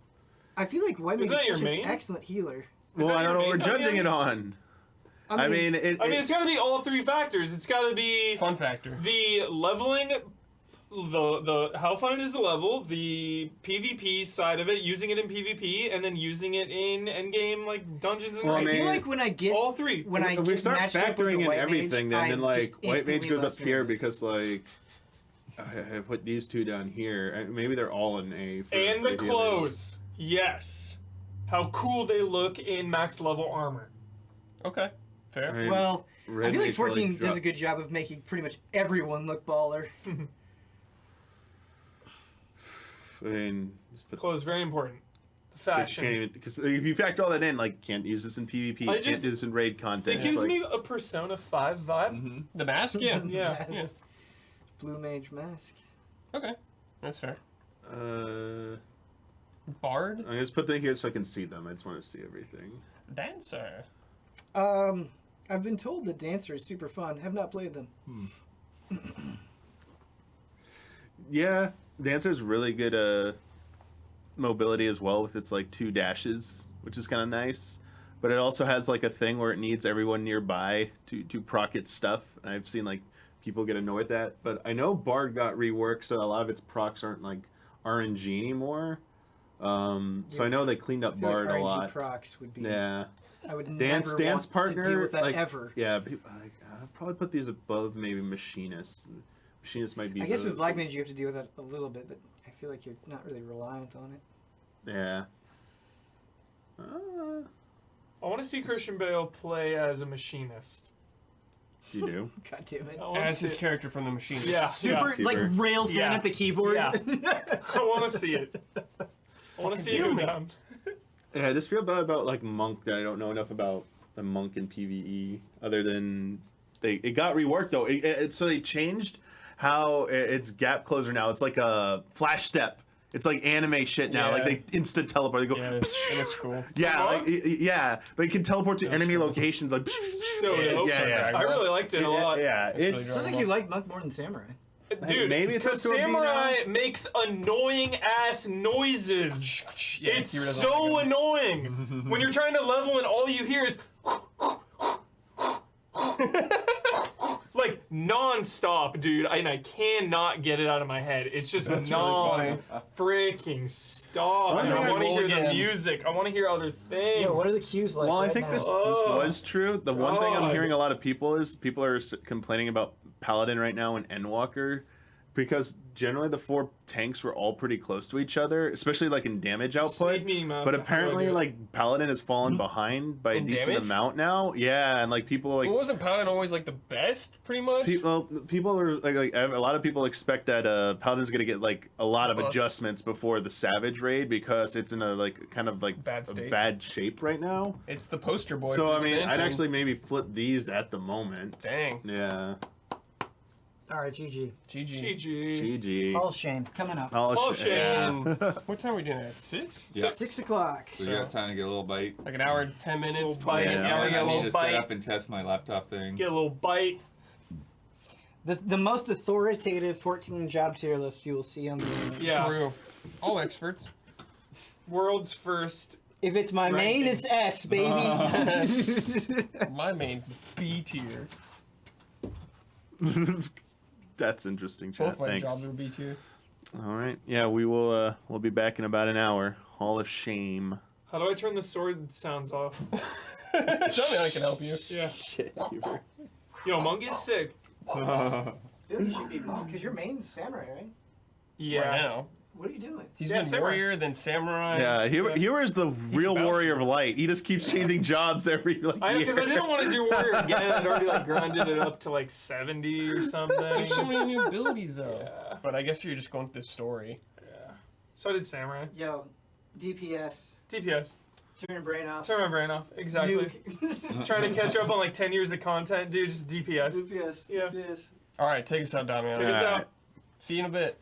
I feel like White Mage that is your such main? an excellent healer. Well, that I don't your know what we're main judging it dynamic? on. I mean, it's got to be all three factors. It's got to be Fun factor. the leveling, the how fun is the level, the PvP side of it, using it in PvP, and then using it in endgame like dungeons and Well, I I mean, feel like when I get all three. when I if we get start matched up with factoring a in White everything, Mage, then I'm like just White Mage instantly goes up less here nervous. because like I put these two down here. Maybe they're all in A. For And the healers. clothes. Yes. How cool they look in max level armor. Okay, I fair. mean, Well, Red I feel like Mage 14 really does a drops. good job of making pretty much everyone look baller. I mean, Clothes very important. The fashion. because if you factor all that in, like, can't use this in PvP, I can't just- do this in raid content. It It's gives like, me a Persona 5 vibe. The mask, yeah. Yeah. Yeah. Blue Mage mask. Okay, that's fair. Bard, I just put them here so I can see them. I just want to see everything. dancer. I've been told the Dancer is super fun. Have not played them. Yeah, Dancer's really good mobility as well with its like 2 dashes, which is kind of nice. but it also has like a thing where it needs everyone nearby to proc its stuff. And I've seen like people get annoyed with that. But I know Bard got reworked, so a lot of its procs aren't like RNG anymore. So I know they cleaned up I feel Bard like a RNG lot. procs would be. Yeah. I would Dance never want partner to deal with that like, ever. Yeah, I'd probably put these above maybe Machinists. Machinists might be. I guess with Black Mage you have to deal with that a little bit, but I feel like you're not really reliant on it. Yeah. I want to see Christian Bale play as a machinist. You do. God damn it. I wanna As see his it. character from The Machine. Yeah, Super, yeah. like, rail fan Yeah. at the keyboard. Yeah. I want to see it. I want to see it go down. Yeah, I just feel bad about like Monk that I don't know enough about the Monk in PvE other than it got reworked though. So they changed how it's gap closer now. It's like a flash step. It's like anime shit now. Yeah. Like they instant teleport. They go. Yeah, it looks cool. Yeah, Monk? yeah. They can teleport to enemy locations. Like. So dope. Yeah. I really liked it a lot. Yeah, really it's. Sounds like you like Monk more than Samurai. Dude, Maybe it's because up to a B Samurai now. makes annoying ass noises. Yeah, It's Kira doesn't so like him. annoying. When you're trying to level and all you hear is like non-stop, dude. And I cannot get it out of my head. It's just That's really non-freaking stop. One And thing I I want to roll hear the again. music. I want to hear other things. Yeah, what are the cues like? Well, I right think now? this Oh. was true. The one thing I'm God. hearing a lot of people are complaining about Paladin right now and Endwalker, because generally the 4 tanks were all pretty close to each other, especially like in damage output. Sneak meeting mouse, But how do I apparently, do it? like Paladin has fallen behind by a In decent damage? amount now. Yeah, and like people like Well, wasn't Paladin always like the best, pretty much? people are like a lot of people expect that Paladin's gonna get like a lot of Buff. adjustments before the Savage raid because it's in a like kind of like Bad a state. bad shape right now. It's the poster boy. So for I the mean, I'd expansion. actually maybe flip these at the moment. Dang. Yeah. All right, GG. GG. GG. GG. Hall of Shame coming up. Oh, Oh, shit. shame. Yeah. What time are we doing it at? 6? Yeah. 6 o'clock. So you have time to get a little bite. Like an hour, 10 minutes, Little 20 bite. Yeah. hour, I get a need little to bite. set up and test my laptop thing. Get a little bite. The most authoritative 14 job tier list you will see on the internet. Yeah. True. All experts. World's first. If it's my main, Ranking. it's S, baby. My main's B tier. That's interesting, Both chat. my Thanks. jobs are B tier. All right. Yeah, we will. We'll be back in about an hour. Hall of Shame. How do I turn the sword sounds off? Tell me I can help you. Yeah. Shit. Yo, Monk is sick. I feel like you should be because your main's Samurai, right? Yeah. Right now. What are you doing? He's Yeah, been samurai. warrior, then samurai. Yeah, he was the real about warrior of light. He just keeps changing jobs every like I know, year. because I didn't want to do warrior again. I'd already like grinded it up to like 70 or something. There's so many new abilities though. Yeah. But I guess you're just going with this story. Yeah. So I did samurai. Yo, DPS. DPS. Turn your brain off. Turn my brain off. Exactly. Nuke. Trying to catch up on like 10 years of content, dude. Just DPS. DPS. Yeah. DPS. All right, take us out, Damian. Take us All out. right. See you in a bit.